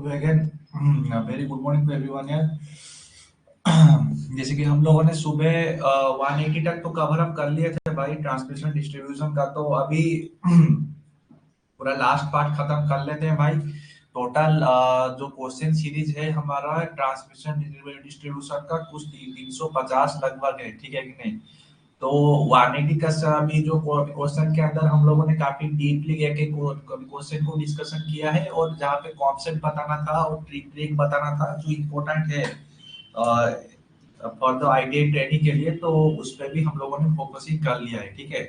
Vegan very good morning to everyone यार। जैसे कि हम लोगों ने सुबह 180 तक तो कवर अप कर लिए थे भाई, ट्रांसमिशन डिस्ट्रीब्यूशन का। तो अभी पूरा लास्ट पार्ट खत्म कर लेते हैं भाई। टोटल जो क्वेश्चन सीरीज है हमारा ट्रांसमिशन डिस्ट्रीब्यूशन का कुछ 350 लगभग है, ठीक है कि नहीं। तो 180 का अभी जो क्वेश्चन के अंदर हम लोगों ने काफी डीपली एक एक क्वेश्चन को डिस्कशन किया है, और जहाँ पे कॉन्सेप्ट बताना था और ट्रिक ट्रिक बताना था जो इम्पोर्टेंट है फॉर द आईटीआई ट्रेनिंग के लिए, तो उस पर भी हम लोगों ने फोकसिंग कर लिया है, ठीक है।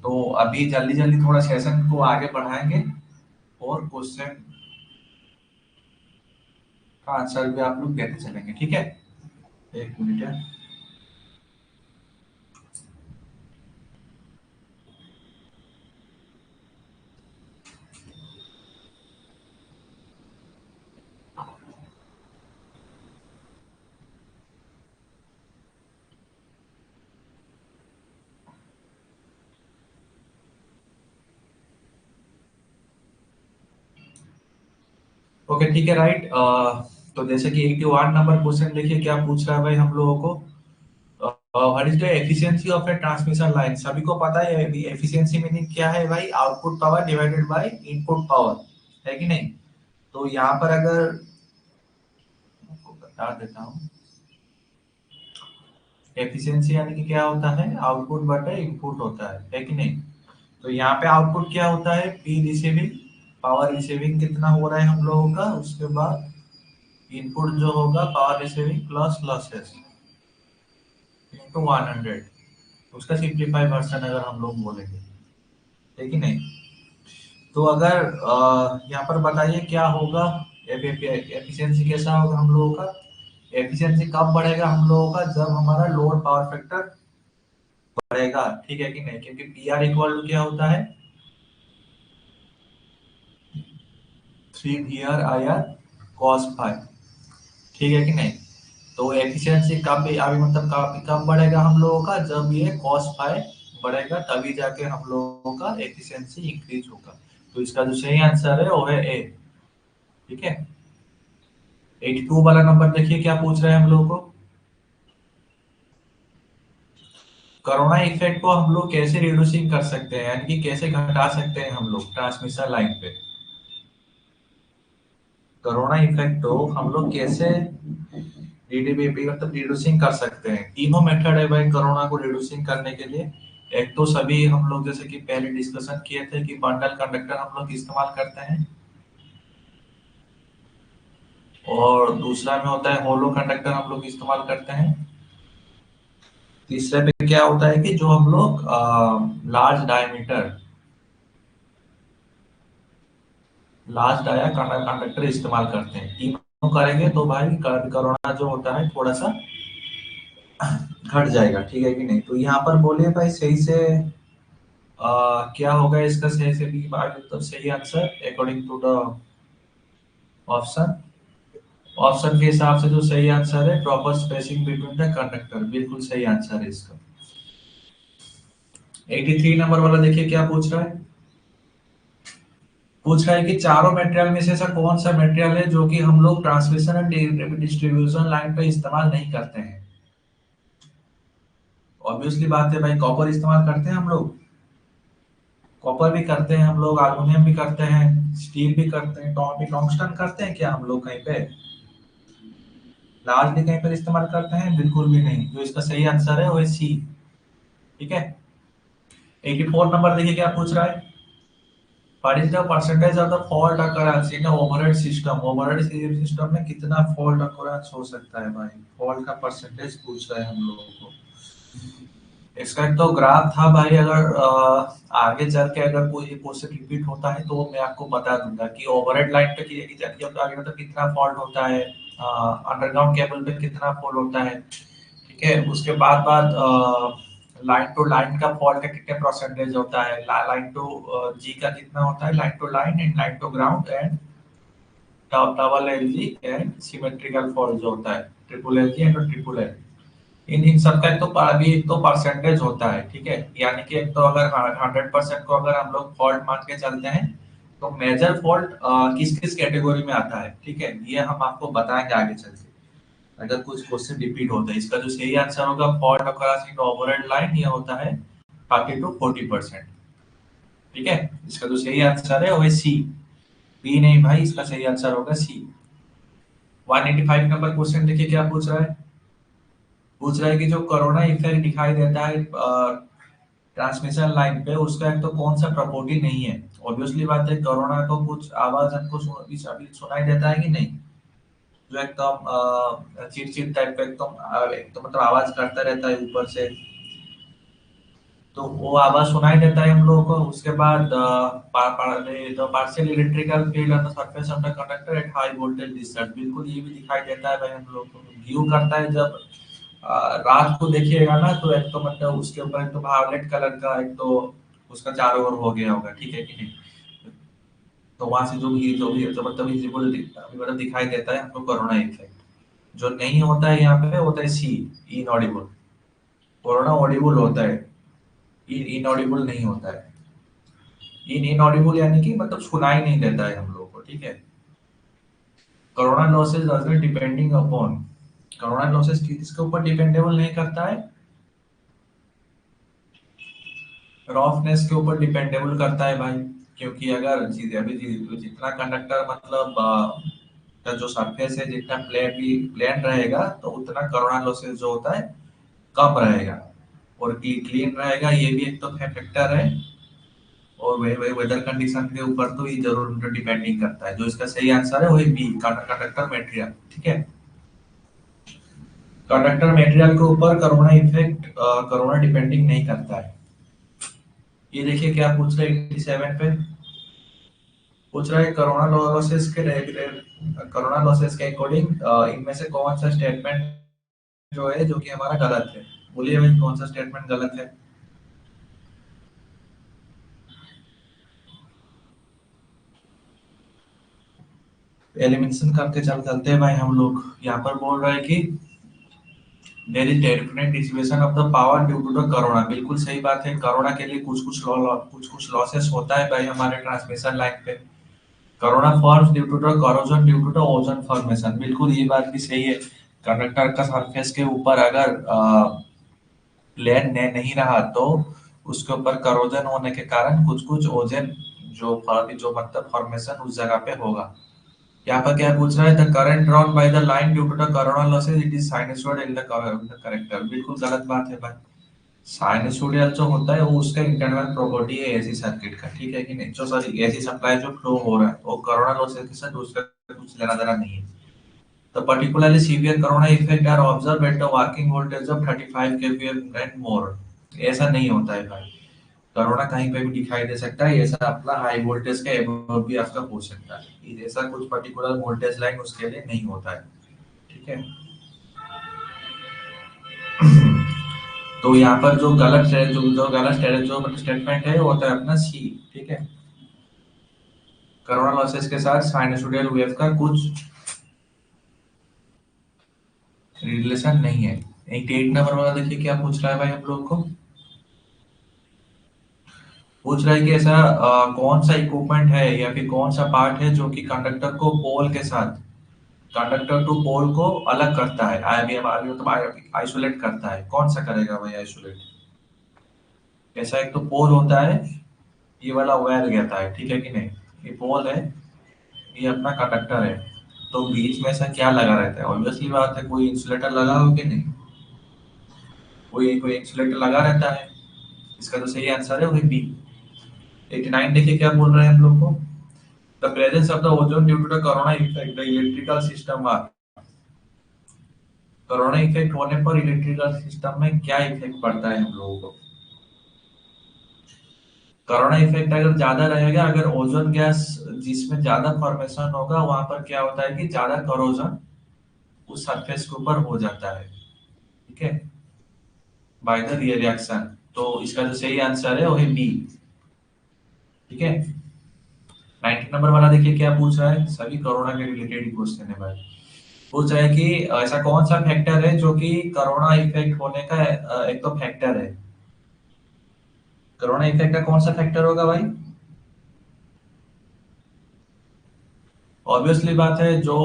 तो अभी जल्दी जल्दी थोड़ा सेशन को आगे बढ़ाएंगे, और क्वेश्चन का आंसर भी आप लोग देते चलेंगे, ठीक है। एक मिनट है। ओके ठीक है, राइट। तो जैसे कि 81 नंबर क्वेश्चन देखिए क्या पूछ रहा है भाई हम लोगों को। What is the efficiency of A transmission line. सभी को पता है एफिशिएंसी मीनिंग क्या है भाई, output power divided by input power, है कि नहीं। तो यहाँ पर अगर आपको बता देता हूँ, एफिशिएंसी यानी कि क्या होता है, आउटपुट बटे इनपुट होता है कि नहीं। तो यहाँ पे आउटपुट क्या होता है, पी रिसीविंग, पावर रिसीविंग कितना हो रहा है हम लोगों का, उसके बाद इनपुट जो होगा power receiving plus losses into 100, उसका सिंप्लीफाई वर्जन अगर हम लोग बोलेंगे, है कि नहीं। तो अगर यहाँ पर बताइए क्या होगा, एफिशिएंसी कैसा होगा हम लोगों का। एफिशिएंसी कब बढ़ेगा हम लोगों का, जब हमारा लोड पावर फैक्टर बढ़ेगा, ठीक है कि नहीं। क्योंकि पी आर इक्वल टू क्या होता है, 3 VR IR cos फाइव, ठीक है कि नहीं। तो एफिशिएंसी कब अभी मतलब कब कब बढ़ेगा हम लोगों का, जब ये cos फाइव बढ़ेगा, तभी जाके हम लोगों का एफिशिएंसी इंक्रीज होगा। तो इसका जो सही आंसर है वो है ए, ठीक है। 82 वाला नंबर देखिए क्या पूछ रहे हैं हम लोगों को। कोरोना इफेक्ट को हम लोग कैसे रिड्यूसिंग कर सकते हैं, यानी कि कैसे घटा सकते हैं हम लोग ट्रांसमिशन लाइन पे। कोरोना इफेक्ट को हम लोग कैसे डीडीबीपी मतलब रिड्यूसिंग कर सकते हैं। तीनों मेथड है भाई कोरोना को रिड्यूसिंग करने के लिए। एक तो सभी हम लोग जैसे कि पहले डिस्कशन किए थे कि बंडल कंडक्टर हम लोग इस्तेमाल करते हैं, और दूसरा में होता है होलो कंडक्टर हम लोग इस्तेमाल करते हैं। तीसरे पे क्या होता है कि जो हम लोग large diameter large dia conductor इस्तेमाल करते हैं। तीनों करेंगे तो भाई कोरोना जो होता है थोड़ा सा घट जाएगा, ठीक है कि नहीं। तो यहाँ पर बोलिए भाई सही से क्या होगा इसका, सही से भी मतलब सही answer according to the option. Option के हिसाब से जो सही आंसर है, proper spacing between the conductor, बिल्कुल सही आंसर है इसका। 83 नंबर वाला देखिए क्या पूछ रहा है। पूछ रहा है कि चारों मटेरियल में से ऐसा कौन सा मटेरियल है जो कि हम लोग ट्रांसमिशन एंड डिस्ट्रीब्यूशन लाइन पे इस्तेमाल नहीं करते हैं। ऑब्वियसली बात है भाई, कॉपर इस्तेमाल करते हैं हम लोग, कॉपर भी करते हैं हम लोग, एल्युमिनियम भी करते हैं, स्टील भी करते हैं, टंगस्टन करते हैं क्या हम लोग कहीं पे, लार्ज भी कहीं पर इस्तेमाल करते हैं, बिल्कुल भी नहीं। जो इसका सही आंसर है वो है सी, ठीक है। 84 नंबर देखिए क्या पूछ रहा है। What is the percentage of the fault occurrence in overhead system. Overhead system में कितना फॉल्ट अकरेंस हो सकता है भाई, फॉल्ट का परसेंटेज पूछ रहे हैं हम लोगों को। इसका एक तो ग्राफ था भाई, अगर आगे चल के अगर कोई क्वेश्चन रिपीट होता है तो मैं आपको बता दूंगा कि ओवरहेड लाइन पे जब आगे मतलब कितना फॉल्ट होता है, अंडरग्राउंड केबल पे कितना फॉल्ट होता है, ठीक है। उसके बाद बाद लाइन टू लाइन का फॉल्ट का कितने परसेंटेज होता है, लाइन टू जी का कितना होता है, line to line and line to ground and double L G and symmetrical fault जो होता है, triple L G and triple L. इन इन सबका एक तो अभी एक तो परसेंटेज होता है, ठीक है। यानी कि एक तो अगर 100% को अगर हम लोग फॉल्ट मान के चलते हैं, तो मेजर फॉल्ट किस किस कैटेगरी में आता है, ठीक है, ये हम आपको बताएंगे आगे चल के अगर कुछ क्वेश्चन रिपीट होता है। इसका जो सही आंसर होगा fault across in overhead line, ये होता है 30 to 40%। ठीक है, इसका जो सही आंसर है वो है सी, बी नहीं भाई, इसका सही आंसर होगा सी। 185 नंबर क्वेश्चन देखिए क्या पूछ रहा है। पूछ रहा है कि जो कोरोना इफेक्ट दिखाई देता है ट्रांसमिशन लाइन पे, उसका एक तो कौन सा प्रॉपर्टी नहीं है। ऑब्वियसली बात है, कोरोना को कुछ आवाज हमको अभी सुनाई देता है कि नहीं, जो एकदम चिड़चिड़ टाइप का एकदम मतलब आवाज करता रहता है ऊपर से, तो वो आवाज सुनाई देता है हम लोगों को। उसके बाद partial electrical field on the surface of the conductor at high voltage discharge, बिल्कुल ये भी दिखाई देता है भाई हम लोग को। व्यू करता है जब रात को देखिएगा ना, तो एक तो मतलब उसके ऊपर एक तो वायलेट कलर का एक तो उसका चारों ओर हो गया होगा, ठीक है कि नहीं। तो वहां से जो भी तो मतलब विजिबल मतलब दिखाई देता है हमको कोरोना इफेक्ट। जो नहीं होता है यहाँ पे होता है सी, इनऑडिबल। कोरोना ऑडिबल होता है, इनऑडिबल नहीं होता है। इनऑडिबल यानी कि मतलब सुनाई नहीं देता है हम लोग को, ठीक है। Corona losses does not depending upon, corona losses किसके ऊपर डिपेंडेबल नहीं करता है, रफनेस के ऊपर डिपेंडेबल करता है भाई। क्योंकि अगर जितना कंडक्टर मतलब का जो सरफेस है जितना प्लेन रहेगा, तो उतना कोरोना लॉसेस जो होता है कम रहेगा। और क्लीन रहेगा, ये भी एक तो फैक्टर है। और वे वेदर कंडीशन के ऊपर तो ये जरूर डिपेंडिंग करता है। जो इसका सही आंसर है वही बी, कंडक्टर मटेरियल, ठीक है। कंडक्टर मटेरियल के ऊपर कोरोना इफेक्ट कोरोना डिपेंडिंग नहीं करता है। ये देखिए क्या पूछ रहे हैं 87 पे। पूछ रहा है कोरोना लॉसेस के अकॉर्डिंग इनमें से कौन सा स्टेटमेंट जो है जो कि हमारा गलत है। बोलिए भाई कौन सा स्टेटमेंट गलत है। एलिमिनेशन करके चलते हैं भाई हम लोग। यहाँ पर बोल रहा है कि there is definite distribution of the power due to the corona, बिल्कुल सही बात है। कोरोना के लिए कुछ कुछ लॉसेस होता है भाई हमारे ट्रांसमिशन लाइन पे। Corona forms due to the corrosion due to the ozone formation, बिल्कुल ये बात भी सही है। कंडक्टर का सरफेस के ऊपर अगर प्लेन ने नहीं रहा, तो उसके ऊपर करोजन होने के कारण कुछ कुछ ओजन जो मतलब फॉर्मेशन उस जगह पे होगा। यहाँ पर क्या पूछ रहा है, the current drawn by the line due to the corona losses it is sinusoid in the character, बिल्कुल गलत बात है भाई। साइनसॉइडल जो होता है वो उसका इंटरनल प्रॉपर्टी है एसी सर्किट का, ठीक है कि नहीं। जो सॉरी एसी सप्लाई जो फ्लो हो रहा है वो कोरोना लॉसेस के साथ उसका कुछ लेना देना नहीं है। The particularly severe corona effect are observed at the working voltage of 35 kVA and more। ऐसा नहीं होता है भाई, कोरोना कहीं पे भी दिखाई दे सकता है। ऐसा अपना हाई वोल्टेज का एबव भी आपका हो सकता है, ऐसा कुछ पर्टिकुलर वोल्टेज लाइन उसके लिए नहीं होता है, ठीक है। तो यहाँ पर जो गलत है, जो स्टेटमेंट है वो होता है अपना सी, ठीक है। कोरोना लॉसेस के साथ साइनसॉइडल वेव का कुछ रिलेशन नहीं है। 88 नंबर वाला देखिए क्या पूछ रहा है भाई हम लोग को। पूछ रहा है कि ऐसा कौन सा इक्विपमेंट है या फिर कौन सा पार्ट है जो कि कंडक्टर को पोल के साथ, कंडक्टर टू पोल को अलग करता है, आईबीएम तो आइसोलेट करता है। कौन सा करेगा भाई आइसोलेट। ऐसा एक तो पोल होता है, ये वाला वायर कहता है, ठीक है कि नहीं। ये पोल है, ये अपना कंडक्टर है। तो बीच में ऐसा क्या लगा रहता है, ऑब्वियसली बात है कोई इंसुलेटर लगा हो कि नहीं, कोई कोई इंसुलेटर लगा रहता है। इसका तो सही आंसर है वही बी। 89 देखिए क्या बोल रहे हैं हम लोग को। The presence of the ozone due to the corona effect, the electrical system are, corona effect होने पर इलेक्ट्रिकल सिस्टम में क्या इफेक्ट पड़ता है हम लोगों को। कोरोना इफेक्ट अगर ज्यादा रहेगा, अगर ओजोन गैस जिसमें ज्यादा फॉर्मेशन होगा, वहां पर क्या होता है कि ज्यादा करोजन उस सरफेस के ऊपर हो जाता है, ठीक है, बाय द रिएक्शन। तो इसका जो सही आंसर है वो है बी, ठीक है। 90 नंबर वाला देखिए क्या पूछ रहा है, सभी कोरोना के रिलेटेड क्वेश्चन है भाई। पूछ रहा है कि ऐसा कौन सा फैक्टर है जो कि कोरोना इफेक्ट होने का एक तो फैक्टर है। कोरोना इफेक्ट का कौन सा फैक्टर होगा भाई। ऑब्वियसली बात है, जो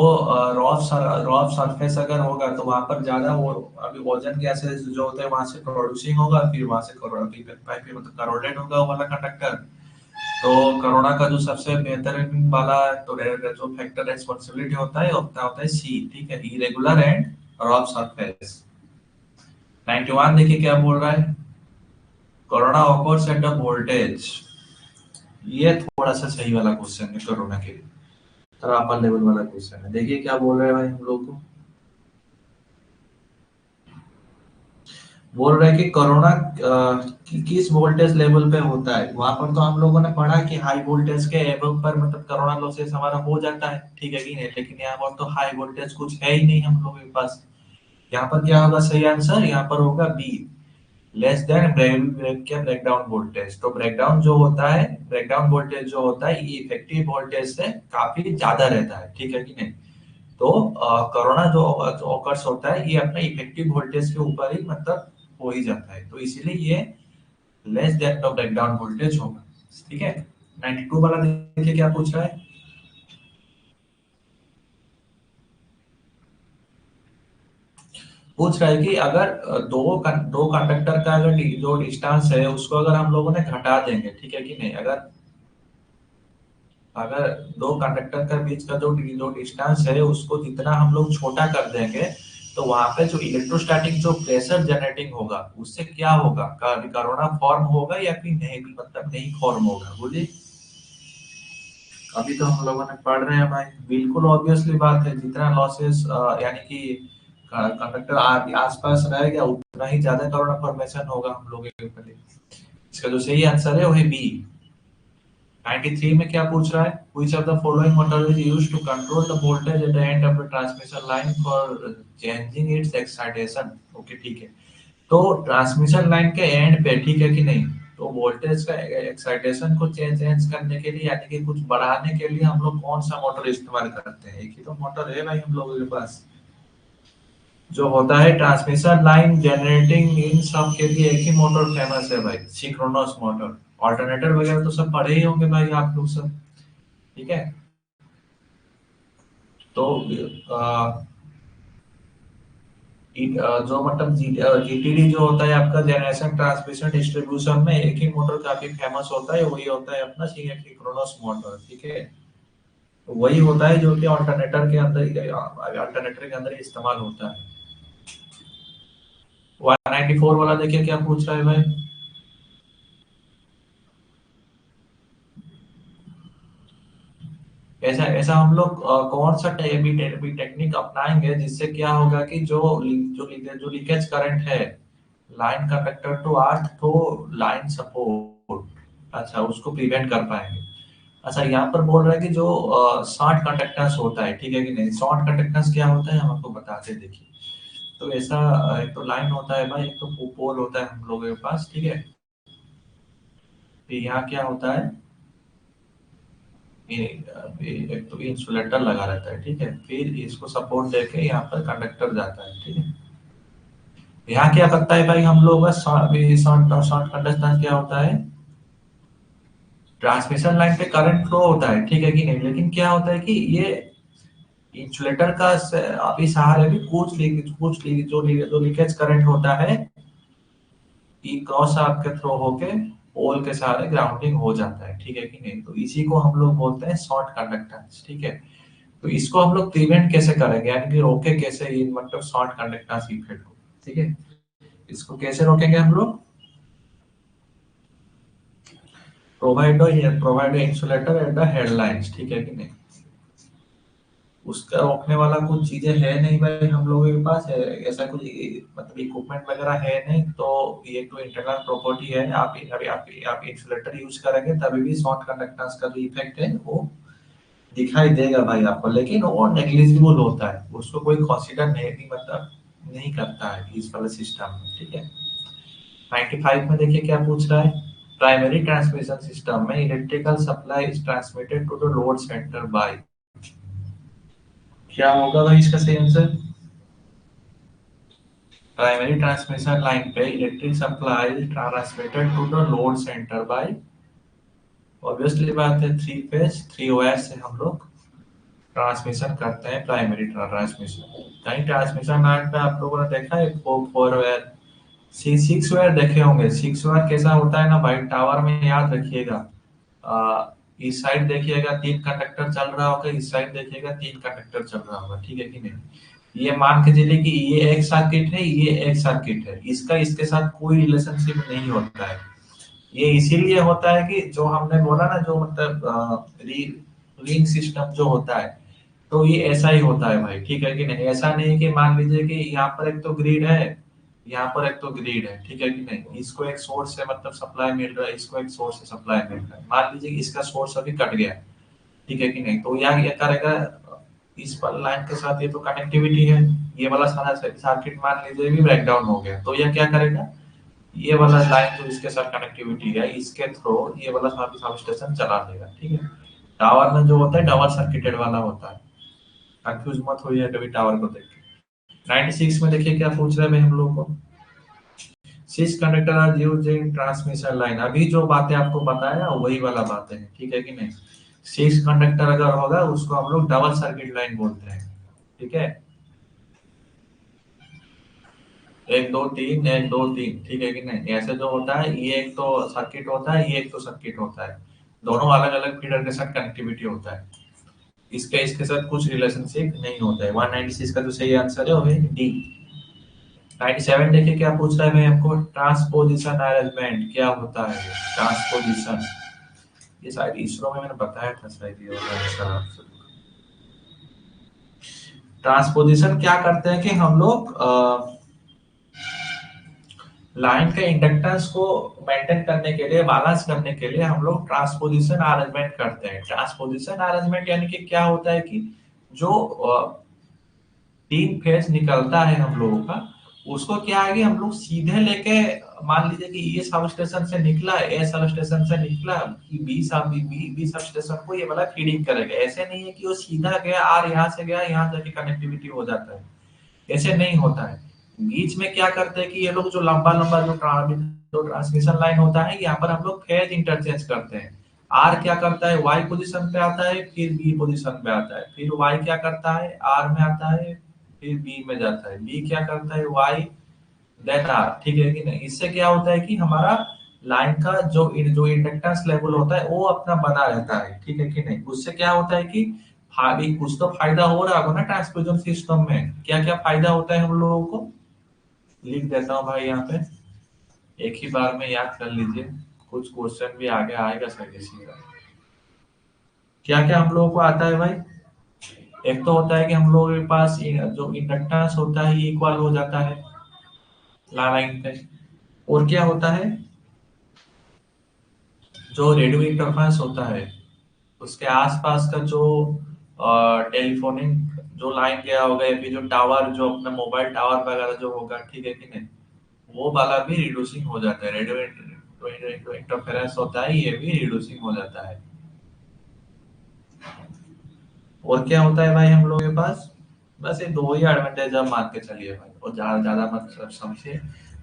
रॉफ सरफेस अगर होगा तो वहां पर ज्यादा वो अभी ओजन गैसेस जो होते हैं वहां से प्रोड्यूसिंग होगा, फिर वहां से मतलब करोडेड होगा वो वाला कंडक्टर। तो कोरोना का जो सबसे बेहतरीन वाला तो जो फैक्टर रेस्पॉन्सिबिलिटी होता है सी, ठीक है, इरेगुलर एंड रफ सरफेस। 91 देखिए क्या बोल रहा है, corona occurs at the voltage. ये थोड़ा सा सही वाला क्वेश्चन है कोरोना के लिए, थोड़ा अपर लेवल वाला क्वेश्चन है। देखिए क्या बोल रहे हैं भाई हम लोग को, बोल रहे हैं कि कोरोना किस वोल्टेज लेवल पे होता है। वहां पर तो हम लोगों ने पढ़ा कि हाई वोल्टेज के एबव पर मतलब कोरोना लॉसेस हमारा हो जाता है, ठीक है कि नहीं, लेकिन यहाँ पर तो हाई वोल्टेज कुछ है ही नहीं हम लोगों के पास। यहाँ पर क्या होगा सही आंसर, यहाँ पर होगा B, less than breakdown voltage. तो ब्रेकडाउन जो होता है, ब्रेकडाउन वोल्टेज जो होता है ये इफेक्टिव वोल्टेज से काफी ज्यादा रहता है, ठीक है कि नहीं। तो कोरोना जो ऑकर्स होता है ये अपने इफेक्टिव वोल्टेज के ऊपर ही मतलब हो ही जाता है, तो इसीलिए ये less than the breakdown voltage होगा, ठीक है। 92 वाला देखिए क्या पूछ रहा है, पूछ रहा है कि अगर दो कंडक्टर का अगर जो डिस्टेंस है उसको अगर हम लोगों ने घटा देंगे, ठीक है कि नहीं, अगर अगर दो कंडक्टर के बीच का जो डिस्टेंस है उसको जितना हम लोग छोटा कर देंगे, तो वहां पे जो इलेक्ट्रोस्टैटिक जो प्रेशर जनरेटिंग होगा उससे क्या होगा, कोरोना फॉर्म होगा या फिर नहीं, मतलब नहीं फॉर्म होगा, बोलिए। अभी तो हम लोगों ने पढ़ रहे हैं भाई, बिल्कुल ऑब्वियसली बात है, जितना लॉसेस यानी कि कंडक्टर आसपास रहेगा उतना ही ज्यादा कोरोना फॉर्मेशन होगा हम लोगों के ऊपर। इसका जो सही आंसर है वो है बी। 93 में क्या पूछ रहा है, which of the following motor is used to control the voltage at the end of the transmission line for changing its excitation। Okay ठीक है, तो ट्रांसमिशन लाइन के एंड पे, ठीक है कि नहीं, तो वोल्टेज का एक्साइटेशन को चेंज करने के लिए यानी कि कुछ बढ़ाने के लिए हम लोग कौन सा मोटर इस्तेमाल करते हैं, एक ही तो मोटर है भाई हम लोगों के पास, जो होता है ट्रांसमिशन लाइन जनरेटिंग इन सब के लिए एक ही मोटर फेमस है भाई, सिंक्रोनस मोटर। ऑल्टरनेटर वगैरह तो सब पढ़े ही होंगे भाई आप लोग सब, ठीक है। तो जो मतलब जीटीडी जो होता है आपका जनरेशन ट्रांसमिशन डिस्ट्रीब्यूशन में एक ही मोटर काफी फेमस होता है, वही होता है अपना सिंक्रोनस मोटर, ठीक है। तो वही होता है जो कि अल्टरनेटर के अंदर ही इस्तेमाल होता है। 194 वाला देखिए क्या पूछ रहा है भाई, ऐसा ऐसा हम लोग कौन सा टेक्निक अपनाएंगे जिससे क्या होगा कि जो लीकेज करंट है लाइन कंडक्टर टू अर्थ तो लाइन सपोर्ट, अच्छा उसको प्रिवेंट कर पाएंगे। अच्छा यहाँ पर बोल रहा है कि जो शॉर्ट कंडक्टेंस होता है, ठीक है कि नहीं, शॉर्ट कंडक्टेंस क्या होता है हम आपको बताते हैं देखिए। तो ऐसा एक तो लाइन होता है भाई, एक तो पोल होता है हम लोगों के पास, ठीक है। फिर यहाँ क्या होता है, एक तो इंसुलेटर लगा रहता है, ठीक है, फिर इसको सपोर्ट देके यहाँ पर कंडक्टर जाता है, ठीक है। यहाँ क्या करता है भाई हम लोग का शॉर्ट शॉर्ट कंडक्टेंस क्या होता है, ट्रांसमिशन लाइन पे करंट फ्लो होता है, ठीक है कि नहीं, लेकिन क्या होता है कि ये इंसुलेटर का अभी सहारे भी जो लीकेज करंट होता है ये क्रॉस आपके थ्रो होके पोल के सहारे ग्राउंडिंग हो जाता है, ठीक है कि नहीं, तो इसी को हम लोग बोलते हैं शॉर्ट कंडक्टेंस, ठीक है। तो इसको हम लोग प्रिवेंट कैसे करेंगे, यानी कि रोके कैसे ये मतलब शॉर्ट कंडक्टेंस इफेक्ट हो, ठीक है। इसको कैसे रोकेंगे हम लोग, provide insulator at the headlines, ठीक है कि नहीं। उसका रोकने वाला कुछ चीजें है नहीं भाई हम लोगों के पास है, ऐसा कुछ मतलब इक्विपमेंट वगैरह है नहीं, तो ये तो इंटरनल प्रॉपर्टी है। आप इंसुलेटर यूज करेंगे तभी भी शॉर्ट कंडक्टेंस का जो इफेक्ट है वो दिखाई देगा भाई आपको, लेकिन वो नेग्लिजिबल होता है, उसको कोई कंसीडर नहीं मतलब नहीं करता है इस वाले सिस्टम में, ठीक है। 95 में देखिए क्या पूछ रहा है, प्राइमरी ट्रांसमिशन सिस्टम में electrical supply is transmitted to the load centre by, क्या होगा भाई इसका सही आंसर। प्राइमरी ट्रांसमिशन लाइन पे electric supply transmitted to the load centre by, obviously बात है थ्री फेज थ्री वायर से हम लोग ट्रांसमिशन करते हैं, प्राइमरी ट्रांसमिशन। कहीं ट्रांसमिशन लाइन पे आप लोगों ने देखा है फोर वेयर, सिक्स वेयर देखे होंगे। सिक्स वेयर कैसा होता है ना भाई, टावर में याद रखिएगा, इस साइड देखिएगा 3 कंडक्टर चल रहा होगा, इस साइड देखिएगा 3 कंडक्टर चल रहा होगा, ठीक है कि नहीं। ये मान के चलिए कि ये एक सर्किट है, ये एक सर्किट है, इसका इसके साथ कोई रिलेशनशिप नहीं होता है। ये इसीलिए होता है कि जो हमने बोला ना, जो मतलब रिंग सिस्टम जो होता है, तो ये ऐसा ही होता है भाई, ठीक है कि नहीं। ऐसा नहीं कि मान लीजिए कि यहाँ पर एक तो ग्रिड है, यहाँ पर एक तो ग्रिड है, ठीक है कि नहीं। इसको एक सोर्स से मतलब सप्लाई मिल रहा है, इसको एक सोर्स से सप्लाई मिल रहा है। मान लीजिए कि इसका सोर्स अभी कट गया, ठीक है कि नहीं, तो यहाँ क्या करेगा, इस पर लाइन के साथ ये तो कनेक्टिविटी है, ये वाला सारा सर्किट मान लीजिए भी ब्रेक डाउन हो गया, तो यह क्या करेगा, ये वाला लाइन जो इसके साथ कनेक्टिविटी है, इसके थ्रू ये वाला सब स्टेशन चला देगा, ठीक है। टावर में जो होता है डबल सर्किटेड वाला होता है, कंफ्यूज मत होइए कभी टावर को देख के। 96 में देखिए क्या पूछ रहे हैं हम लोग को, six conductor are used in transmission line. अभी जो बातें आपको बताया वही वाला बातें हैं, ठीक है कि नहीं। सिक्स कंडक्टर अगर होगा उसको हम लोग डबल सर्किट लाइन बोलते हैं, ठीक है। एक दो तीन, एक दो तीन, ठीक है कि नहीं। ऐसे जो होता है, ये एक तो सर्किट होता है, ये एक तो सर्किट होता है, दोनों अलग अलग फीडर के साथ कनेक्टिविटी होता है, इसके इसके साथ कुछ रिलेशनशिप नहीं होता है। 196 का जो सही आंसर है वो है डी। 97 देखिए क्या पूछ रहा है भाई हमको, ट्रांसपोजिशन अरेंजमेंट क्या होता है। ट्रांसपोजिशन, ये शायद इसरो में मैंने बताया था शायद ये वाला आंसर आपसे। ट्रांसपोजिशन क्या करते हैं कि हम लोग लाइन के इंडक्टेंस को मेंटेन करने के लिए, बैलेंस करने के लिए हम लोग ट्रांसपोजिशन अरेंजमेंट करते हैं। ट्रांसपोजिशन अरेंजमेंट यानी कि क्या होता है कि जो तीन फेज निकलता है हम लोगों का, उसको क्या है कि हम लोग सीधे लेके, मान लीजिए कि ये सब स्टेशन से निकला, ए सब स्टेशन से निकला, बी सब स्टेशन को ये वाला फीडिंग करेगा। ऐसे नहीं है कि वो सीधा गया और यहाँ से गया, यहाँ जाके कनेक्टिविटी हो जाता है, ऐसे नहीं होता है। बीच में क्या करते हैं कि ये लोग जो लंबा लंबा जो ट्रांसमिशन लाइन होता है, यहाँ पर हम लोग फेज इंटरचेंज करते हैं। आर क्या करता है, वाई पोजीशन पे आता है, फिर बी पोजीशन पे आता है, फिर वाई क्या करता है, आर में आता है, फिर बी में जाता है, बी क्या करता है, वाई देन आर, ठीक है कि नहीं। इससे क्या होता है कि हमारा लाइन का जो इंडक्टेंस लेवल होता है वो अपना बना रहता है, ठीक है कि नहीं। उससे क्या होता है कि कुछ तो फायदा हो रहा होगा ना ट्रांसमिशन सिस्टम में। क्या क्या फायदा होता है हम लोगों को, लिख देता हूँ भाई यहाँ पे, एक ही बार में याद कर लीजिए, कुछ क्वेश्चन भी आगे आएगा सर इसी का। क्या क्या हम लोगों को आता है भाई, एक तो होता है कि हम लोगों के पास जो इंडक्टेंस होता है इक्वल हो जाता है लाइन पे। और क्या होता है, जो रेडियो इंटरफेरेंस होता है उसके आसपास का जो टेलीफोनिक जो लाइन गया होगा, या फिर जो टावर, जो अपना मोबाइल टावर वगैरह जो होगा, ठीक है कि नहीं, वो वाला भी रिड्यूसिंग हो जाता है। रेडियो इंटरफेरेंस होता है, ये भी रिड्यूसिंग हो जाता है। और क्या होता है भाई हम लोगों के पास, बस ये दो ही एडवांटेज आप मान के चलिए भाई, और ज्यादा ज्यादा मत समझिए,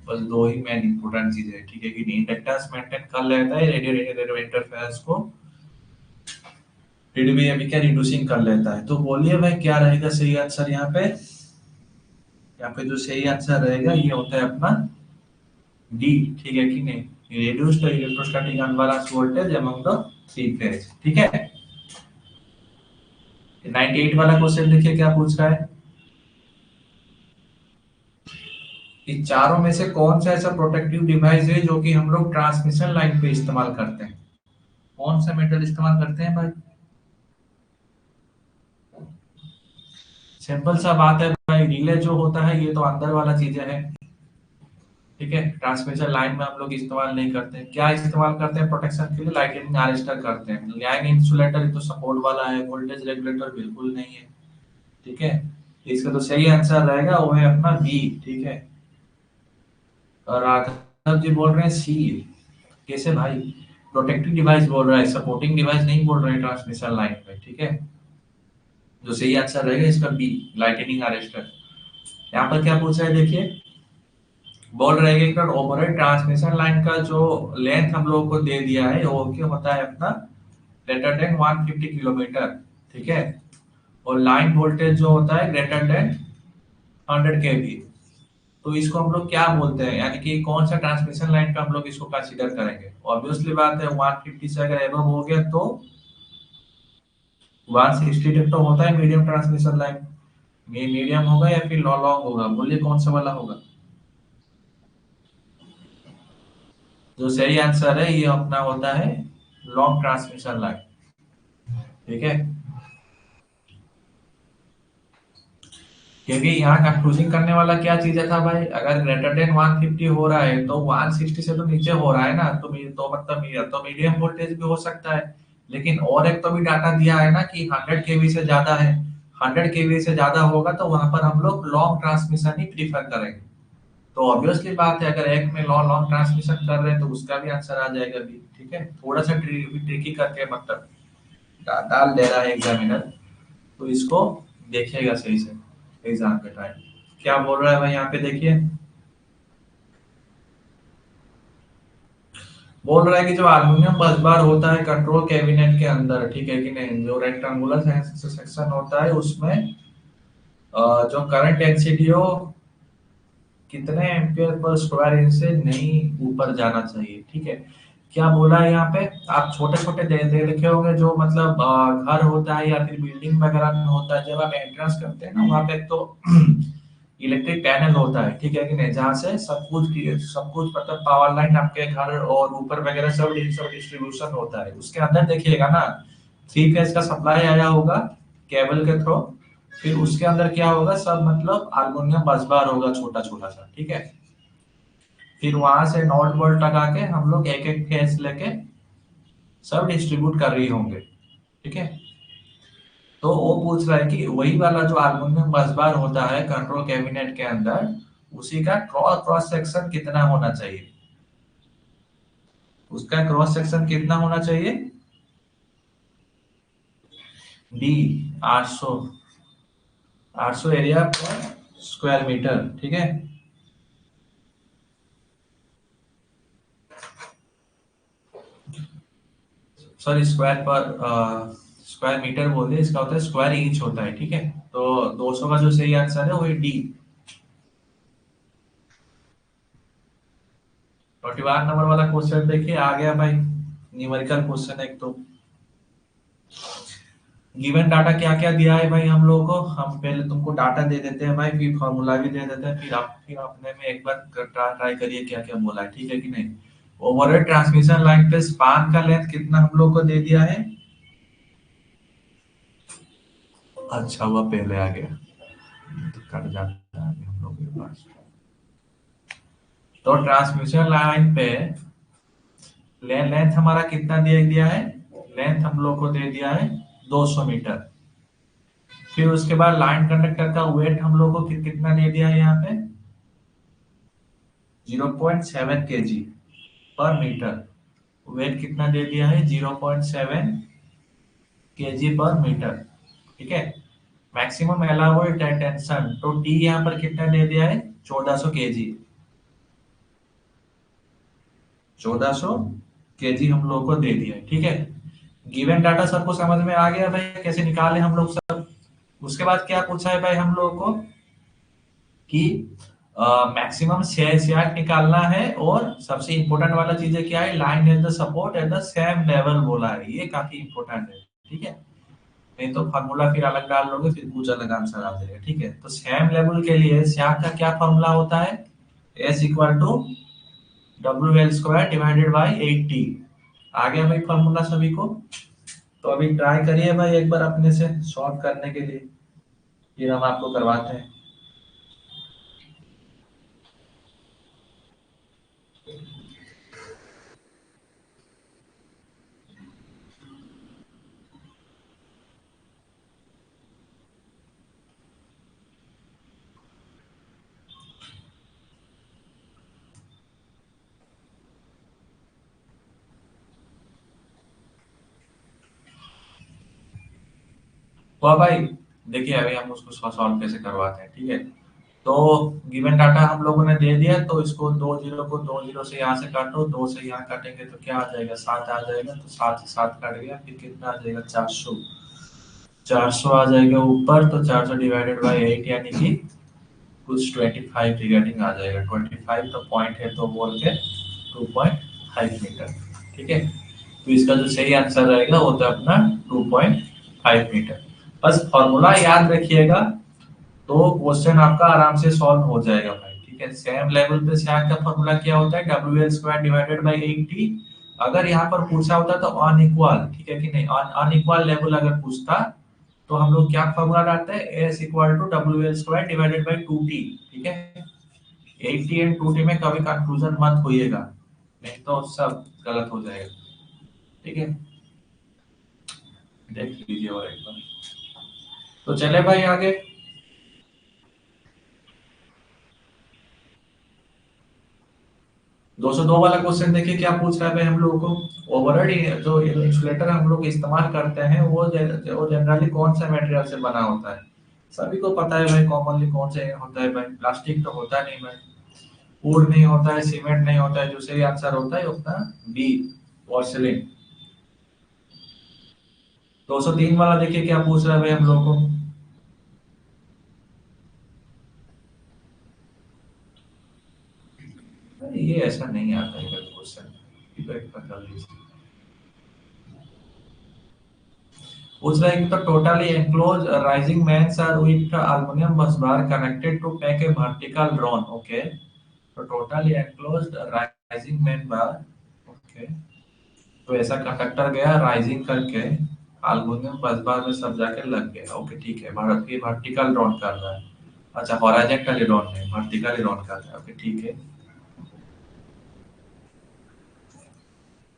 बस दो ही मेन इंपॉर्टेंट चीज है, ठीक है कि नहीं। इंडक्टेंस मेंटेन कर लेता है, रेडियो इंटरफेरेंस को अभी क्या रिड्यूसिंग कर लेता है। तो बोलिए भाई क्या रहेगा सही आंसर यहाँ पे, यहाँ पे जो सही आंसर रहेगा ये होता है अपना डी, ठीक है कि नहीं। Reduce the electrostatic unbalance voltage among the three phase, ठीक है। 98 वाला क्वेश्चन देखिए क्या पूछ रहा है, इन चारों में से कौन सा ऐसा प्रोटेक्टिव डिवाइस है जो कि हम लोग ट्रांसमिशन लाइन पे इस्तेमाल करते हैं। कौन सा मेटल इस्तेमाल करते हैं भाई, सिंपल सा बात है भाई, रिले जो होता है ये तो अंदर वाला चीजें है, ठीक है। ट्रांसमिशन लाइन में हम लोग इस्तेमाल नहीं करते हैं। क्या इस्तेमाल करते हैं प्रोटेक्शन के लिए, लाइटनिंग अरेस्टर करते हैं। लाइन इंसुलेटर तो सपोर्ट वाला है, वोल्टेज रेगुलेटर बिल्कुल नहीं है, ठीक है। इसका तो सही आंसर रहेगा वो है अपना बी, ठीक है। और राघव जी बोल रहे हैं सी, कैसे भाई, प्रोटेक्टिव डिवाइस बोल रहा है, सपोर्टिंग डिवाइस नहीं बोल रहे हैं ट्रांसमिशन लाइन में, ठीक है। जो सही आंसर रहेगा इसका बी, लाइटनिंग अरेस्टर। यहाँ पर क्या पूछ रहा है देखिए, बोल रहे हैं कि ओवरऑल ट्रांसमिशन लाइन का जो लेंथ हम लोगों को दे दिया है वो क्या होता है अपना ग्रेटर देन 150 किलोमीटर, ठीक है। और लाइन वोल्टेज जो होता है ग्रेटर देन 100 केवी। तो इसको हम लोग क्या बोलते हैं, यानी कि कौन सा ट्रांसमिशन लाइन पे हम लोग इसको कंसीडर करेंगे? ऑब्वियसली बात है 150 से अगर एबव हो गया तो 160 तक तो होता है मीडियम ट्रांसमिशन लाइन। मीडियम होगा या फिर लॉन्ग होगा, बोलिए कौन सा वाला होगा? जो सही आंसर है ये अपना होता है लॉन्ग ट्रांसमिशन लाइन। ठीक है, क्योंकि यहाँ कंफ्यूजिंग करने वाला क्या चीज था भाई, अगर ग्रेटर देन 150 हो रहा है तो 160 से तो नीचे हो रहा है ना, तो मतलब तो मीडियम वोल्टेज भी हो सकता है। लेकिन और एक तो भी डाटा दिया है ना कि 100 केवी से ज्यादा है, 100 केवी से ज्यादा होगा तो वहां पर हम लोग लॉन्ग ट्रांसमिशन ही प्रीफर करेंगे। तो ऑब्वियसली बात है अगर एक में लॉन्ग लॉन्ग ट्रांसमिशन कर रहे हैं तो उसका भी आंसर आ जाएगा भी। ठीक है, थोड़ा सा ट्रिकी करके मतलब डाल दे रहा है एग्जामिनर, तो इसको देखिएगा सही से एग्जाम के टाइम। क्या बोल रहा है भाई यहाँ पे देखिए, बोल रहा है कि जो एल्युमिनियम बस बार होता है कंट्रोल कैबिनेट के अंदर, ठीक है कि नहीं, जो रेक्टेंगुलर सेक्शन होता है उसमें जो करंट डेंसिटी हो कितने एम्पियर पर स्क्वायर इंच से नहीं ऊपर जाना चाहिए। ठीक है, क्या बोला है यहाँ पे, आप छोटे छोटे दे लिखे होंगे जो मतलब घर होता है या फिर बिल्डिंग वगैरह में होता है, जब आप एंट्रेंस करते हैं ना वहाँ पे तो इलेक्ट्रिक पैनल होता है, ठीक है कि नहीं, जहाँ से सब कुछ मतलब पावर लाइन आपके घर और ऊपर वगैरह सब सब डिस्ट्रीब्यूशन होता है। उसके अंदर देखिएगा ना 3 फेज का सप्लाई आया होगा केबल के थ्रू, फिर उसके अंदर क्या होगा, सब मतलब हारमोनियम बस बार होगा छोटा छोटा सा। ठीक है, फिर वहां से नॉट बोल्ट लगा के हम लोग एक एक फेज लेके सब डिस्ट्रीब्यूट कर रही होंगे। ठीक है, तो वो पूछ रहा है कि वही वाला जो हारमोनियम बस बार होता है कंट्रोल कैबिनेट के अंदर, उसी का क्रॉस क्रॉस सेक्शन कितना होना चाहिए, उसका क्रॉस सेक्शन कितना होना चाहिए? डी 800, 800 एरिया पर स्क्वायर मीटर। ठीक है, सॉरी स्क्वायर पर स्क्वायर मीटर बोलते हैं, इसका होता है स्क्वायर इंच होता है। ठीक है, तो 200 का जो सही आंसर है वो है डी। 21 नंबर वाला क्वेश्चन देखिए आ गया भाई, न्यूमेरिकल क्वेश्चन एक तो। गिवन डाटा क्या क्या दिया है भाई हम लोगों को, हम पहले तुमको डाटा दे देते हैं भाई, फिर फॉर्मूला भी दे देते हैं, फिर अपने में एक बार ट्राई करिए क्या क्या बोला है। ठीक है कि नहीं? ओवरऑल ट्रांसमिशन लाइन पे स्पान का लेंथ कितना हम लोग को दे दिया है? अच्छा हुआ पहले आ गया, तो कट जाता है हम लोग के पास। तो ट्रांसमिशन लाइन पे लेंथ हमारा कितना दिया दिया है, लेंथ हम लोग को दे दिया है 200 मीटर। फिर उसके बाद लाइन कंडक्टर का वेट हम लोग को कितना दे दिया है यहाँ पे, 0.7 केजी पर मीटर। वेट कितना दे दिया है, 0.7 केजी पर मीटर। ठीक है, मैक्सिमम अलाउड टेंशन तो टी यहाँ पर कितना दे दिया है, 1400 केजी, 1400 केजी हम लोग को दे दिया है। ठीक है, गिवन डाटा सबको समझ में आ गया भाई, कैसे निकाले हम लोग सब? उसके बाद क्या पूछा है भाई हम लोग को कि मैक्सिमम शेयर निकालना है, और सबसे इंपॉर्टेंट वाला चीज है क्या है, line at the support at the same level बोला है, ये काफी इंपॉर्टेंट है। ठीक है, नहीं तो फार्मूला फिर अलग डाल लोगे फिर कुछ अलग आंसर आ जाएगा। ठीक है, तो सेम लेवल के लिए स्याग का क्या फॉर्मूला होता है, S equal to W L square divided by 80। आ गया भाई फॉर्मूला सभी को? तो अभी ट्राई करिए भाई एक बार अपने से सॉल्व करने के लिए, फिर हम आपको करवाते हैं। तो भाई देखिए अभी हम उसको सॉल्व कैसे करवाते हैं। ठीक है, तो गिवन डाटा हम लोगों ने दे दिया, तो इसको दो जीरो से यहाँ से काटो, दो से यहाँ काटेंगे तो क्या आ जाएगा, 7 आ जाएगा, तो 7 से 7 काट गया, फिर कितना आ जाएगा, 400। 400 आ जाएगा ऊपर, तो 400 डिवाइडेड बाई 8 यानी कि कुछ 25 रिगार्डिंग आ जाएगा। 25 तो पॉइंट है तो बोल के 2.5 मीटर। ठीक है, तो इसका जो सही आंसर रहेगा वो तो अपना 2.5 मीटर। बस फॉर्मूला याद रखिएगा तो क्वेश्चन आपका आराम से सॉल्व हो जाएगा भाई। ठीक है, सेम लेवल पे सैग का फॉर्मूला क्या होता है, WL² डिवाइडेड बाई 8T। अगर यहाँ पर पूछा होता तो अनइक्वल, ठीक है कि नहीं, अनइक्वल लेवल अगर पूछता तो हम लोग क्या फॉर्मूला डालते हैं, S equal to WL² divided by 2T। ठीक है, 8T एंड 2T में कभी कंफ्यूजन मत होइएगा, नहीं तो सब गलत हो जाएगा। ठीक है, देख लीजिए और एक बार। तो चले भाई आगे। 202 वाला क्वेश्चन देखिए क्या पूछ रहा है भाई हम लोगों को। ओवरहेड जो इंसुलेटर हम लोग इस्तेमाल करते हैं वो वो जनरली कौन सा मटेरियल से बना होता है। सभी को पता है भाई, कॉमनली कौन से होता है भाई, प्लास्टिक तो होता नहीं भाई, वुड नहीं होता है, सीमेंट नहीं होता है, जो सही आंसर होता है अपना बी, पोर्सिलिन। 203 वाला देखिए क्या पूछ रहा है भाई हम लोग को। अरे ये ऐसा नहीं आता है क्वेश्चन, कर लीजिए। पूछ रहा है कि तो totally enclose rising mains are with aluminium bus bar connected to pack a vertical drone. Okay, तो totally enclosed rising main bar. Okay, तो ऐसा कंडक्टर गया राइजिंग करके एल्युमिनियम बस बार में सब जाके लग गया। ओके ठीक है, भारत की वर्टिकल ड्रोन कर रहा है। अच्छा, हॉरिजॉन्टली ड्रोन नहीं, वर्टिकली ड्रोन कर रहा है। ओके ठीक है।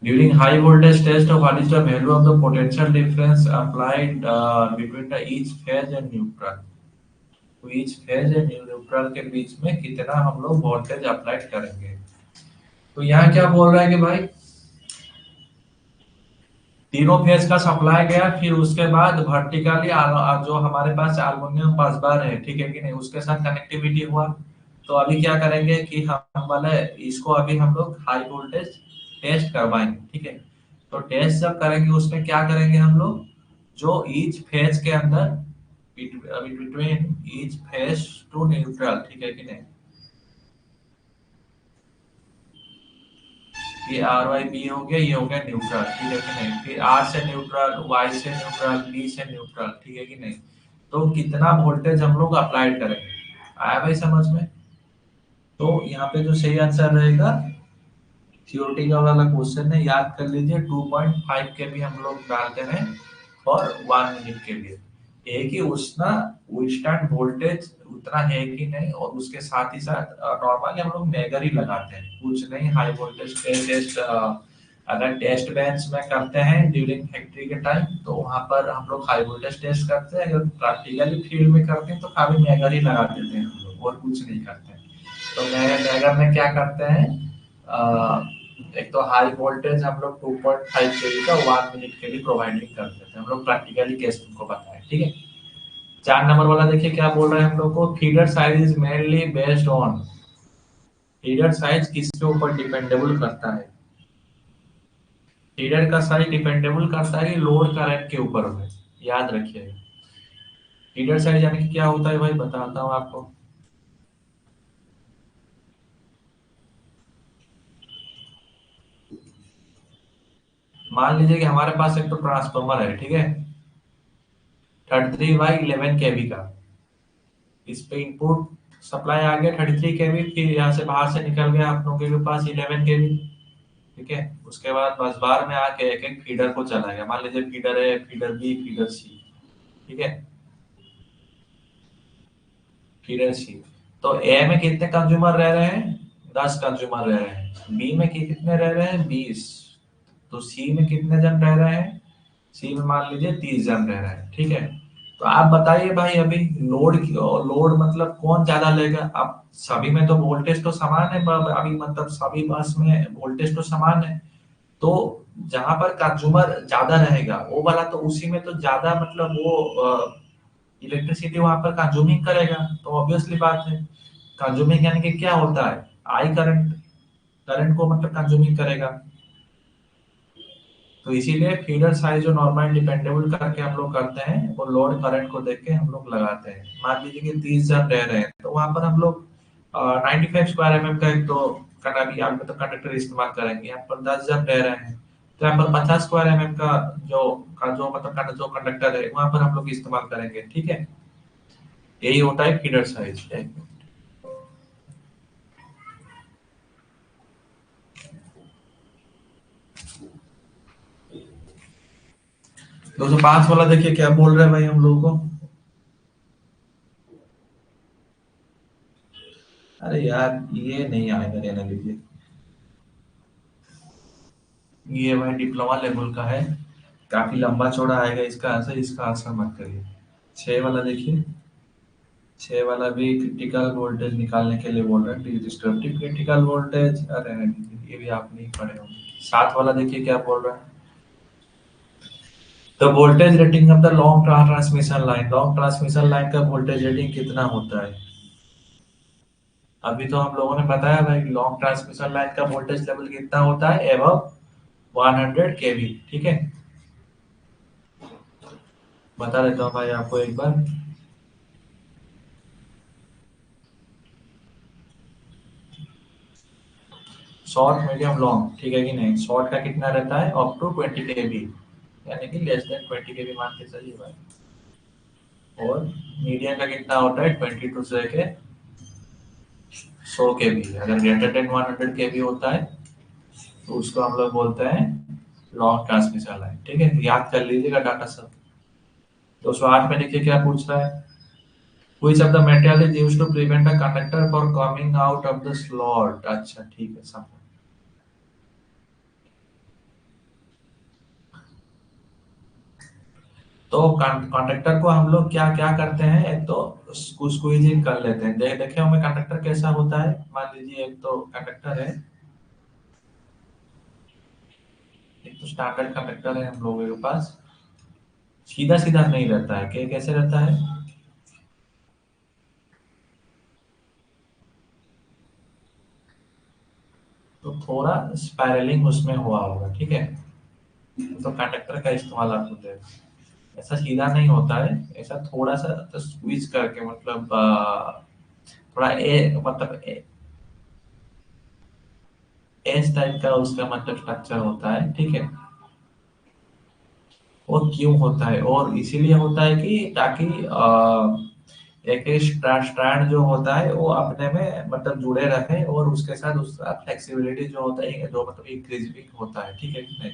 During high voltage test, what is the value of the potential difference applied between the each phase and neutral? तो each phase and neutral के बीच में कितना हम लोग वोल्टेज अप्लाई करेंगे। तो यहाँ क्या बोल रहा है कि भाई तीनों फेज का सप्लाई गया, फिर उसके बाद वर्टिकली जो हमारे पास एल्युमिनियम बस बार है, ठीक है कि नहीं, उसके साथ कनेक्टिविटी हुआ। तो अभी क्या करेंगे कि हम वाले इसको अभी हम लोग हाई वोल्टेज टेस्ट करवाएंगे। ठीक है, तो टेस्ट जब करेंगे उसमें क्या करेंगे हम लोग, जो ईच फेज के अंदर between each phase two neutral, ठीक है कि नहीं, ये आर वाई बी हो गया, ये हो गया न्यूट्रल, ठीक है कि नहीं, फिर आर से न्यूट्रल, वाई से न्यूट्रल, बी से न्यूट्रल, ठीक है कि नहीं। तो कितना वोल्टेज हम लोग अप्लाई करेंगे, आया भाई समझ में। तो यहाँ पे जो सही आंसर रहेगा, सीओटी का वाला क्वेश्चन है, याद कर लीजिए 2.5 के भी हम लोग डालते हैं और 1 मिनट के लिए। है कि उसना विथस्टैंड वोल्टेज उतना है कि नहीं, और उसके साथ ही साथ नॉर्मली हम लोग मेगर ही लगाते हैं, कुछ नहीं हाई वोल्टेज टेस्ट। अगर टेस्ट बेंच में करते हैं ड्यूरिंग फैक्ट्री के टाइम तो वहां पर हम लोग हाई वोल्टेज टेस्ट करते हैं, अगर प्रैक्टिकली फील्ड में करते हैं तो खाली मेगर ही लगा देते हैं हम लोग, और कुछ नहीं करते हैं। तो मेगर में क्या करते हैं, एक तो हाई वोल्टेज हम लोग 2.5 केवी का 1 मिनट के लिए प्रोवाइडिंग कर देते हैं, हम लोग प्रैक्टिकली केस तुमको बताएं। ठीक है, 4 नंबर वाला देखिए क्या बोल रहे हैं हम लोग को, feeder size is mainly based on. Feeder size किसके ऊपर डिपेंडेबल करता है, फीडर का साइज डिपेंडेबल करता है कि लोड करंट के ऊपर है, याद रखिएगा। फीडर साइज यानी कि क्या होता है भाई, बताता हूँ आपको। मान लीजिए कि हमारे पास एक तो ट्रांसफार्मर है, ठीक है, 33/11 केवी का, इस पे इनपुट सप्लाई आ गया 33 केवी, फिर यहाँ से बाहर से निकल गया आप लोगों के पास 11 केवी। ठीक है, उसके बाद बस बार में आके एक एक फीडर को चलाएगा, मान लीजिए फीडर ए, फीडर बी, फीडर सी। ठीक है, फीडर सी। तो ए में कितने कंज्यूमर रह रहे हैं, 10 कंज्यूमर रह रहे हैं, बी में कितने रह रहे हैं, 20। तो सी में कितने जन रह रहे हैं, सी में मान लीजिए 30 जन रह रहे हैं। ठीक है, तो आप बताइए भाई अभी लोड, लोड मतलब कौन ज्यादा लेगा। अब सभी में तो वोल्टेज तो समान है, अभी मतलब सभी बस में वोल्टेज तो समान है, तो जहां पर कंज्यूमर ज्यादा रहेगा वो वाला तो उसी में तो ज्यादा मतलब वो इलेक्ट्रिसिटी वहां पर कंज्यूमिंग करेगा, तो ऑब्वियसली बात है। कंज्यूमिंग यानी कि क्या होता है, आई करंट, करंट को मतलब कंज्यूमिंग करेगा। तो इसीलिए फीडर साइज जो नॉर्मल डिपेंडेबल करके हम लोग करते हैं वो लोड करंट को देख के हम लोग लगाते हैं। मान लीजिए कि 30 जन रह रहे हैं तो वहां पर हम लोग 95 स्क्वायर एम का एक तो कंडक्टर इस्तेमाल करेंगे। यहाँ पर 10 जन रह रहे हैं तो यहाँ पर 50 स्क्वायर एम जो जो कंडक्टर है वहां पर हम लोग इस्तेमाल करेंगे। ठीक है, यही होता है फीडर साइज। 205 वाला देखिए क्या बोल रहे हैं भाई हम लोगों को। अरे यार ये नहीं आएगा, रहने दीजिए। ये भाई डिप्लोमा लेवल का है, काफी लंबा चौड़ा आएगा इसका आंसर, इसका आंसर मत करिए। 6 वाला देखिए, 6 वाला भी क्रिटिकल वोल्टेज निकालने के लिए बोल रहा है, डिस्ट्रक्टिव क्रिटिकल वोल्टेज। अरे रहने दीजिए, ये भी आप नहीं पढ़े होंगे। 7 वाला देखिए क्या बोल रहा है, the voltage rating of the long transmission line. Long transmission line का वोल्टेज रेटिंग कितना होता है? अभी तो हम लोगों ने बताया भाई लॉन्ग ट्रांसमिशन लाइन का वोल्टेज लेवल कितना होता है, एबव 100 केवी। ठीक है, बता देता हूँ भाई आपको एक बार। शॉर्ट मीडियम लॉन्ग, ठीक है कि नहीं? शॉर्ट का कितना रहता है, अप टू 20 केवी, यानी कि लेस देन 20 केवी मान के चलिए भाई। और मीडियम का कितना होता है, 22 से लेके 100 केवी। अगर ग्रेटर देन 100 केवी होता है तो उसको हम लोग बोलते हैं लॉन्ग ट्रांसमिशन लाइन। ठीक है, याद कर लीजिएगा डाटा सब। 208 में देखिए क्या पूछ रहा है, which of the material is used to prevent a conductor for coming out of the slot। अच्छा ठीक है, समझ। तो कंडक्टर को हम लोग क्या क्या करते हैं, एक तो स्क्वीजिंग कर लेते हैं। देखे होंगे कंडक्टर कैसा होता है। मान लीजिए एक तो कंडक्टर है, एक तो स्टैंडर्ड कंडक्टर है हम लोगों के पास, सीधा सीधा नहीं रहता है। कैसे रहता है, तो थोड़ा स्पाइरलिंग उसमें हुआ होगा। ठीक है, तो कंडक्टर का इस्तेमाल आप होते हैं। ऐसा सीधा नहीं होता है, ऐसा थोड़ा सा स्क्वीज करके, मतलब थोड़ा एस टाइप का उसका मतलब स्ट्रक्चर होता है। ठीक है, वो क्यों होता है, और इसीलिए होता है कि ताकि एक स्ट्रैंड जो होता है वो अपने में मतलब जुड़े रहे, और उसके साथ उसका फ्लेक्सिबिलिटी जो होता है, जो मतलब इंक्रीजिंग होता है। ठीक है कि नहीं?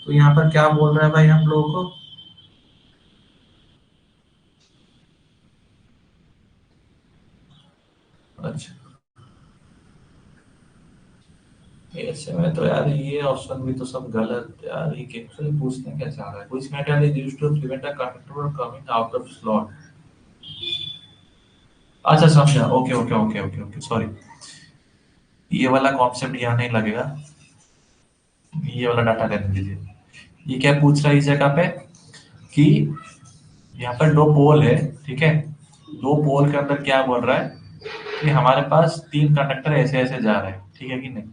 तो यहाँ पर क्या बोल रहे हैं भाई हम लोगों को। अच्छा, ऐसे में तो यार ये ऑप्शन भी तो सब गलत यार। ये एक्चुअली पूछने क्या चाह रहा है, which metal is used to prevent a conductor from coming out of slot. अच्छा समझा, okay okay okay okay okay, sorry. ये वाला कॉन्सेप्ट यहाँ नहीं लगेगा, ये वाला डाटा रहने दीजिए। ये क्या पूछ रहा है इस जगह पे कि यहाँ पर दो पोल है। ठीक है, दो पोल के अंदर क्या बोल रहा है कि हमारे पास तीन कंडक्टर ऐसे ऐसे जा रहे हैं। ठीक है कि नहीं?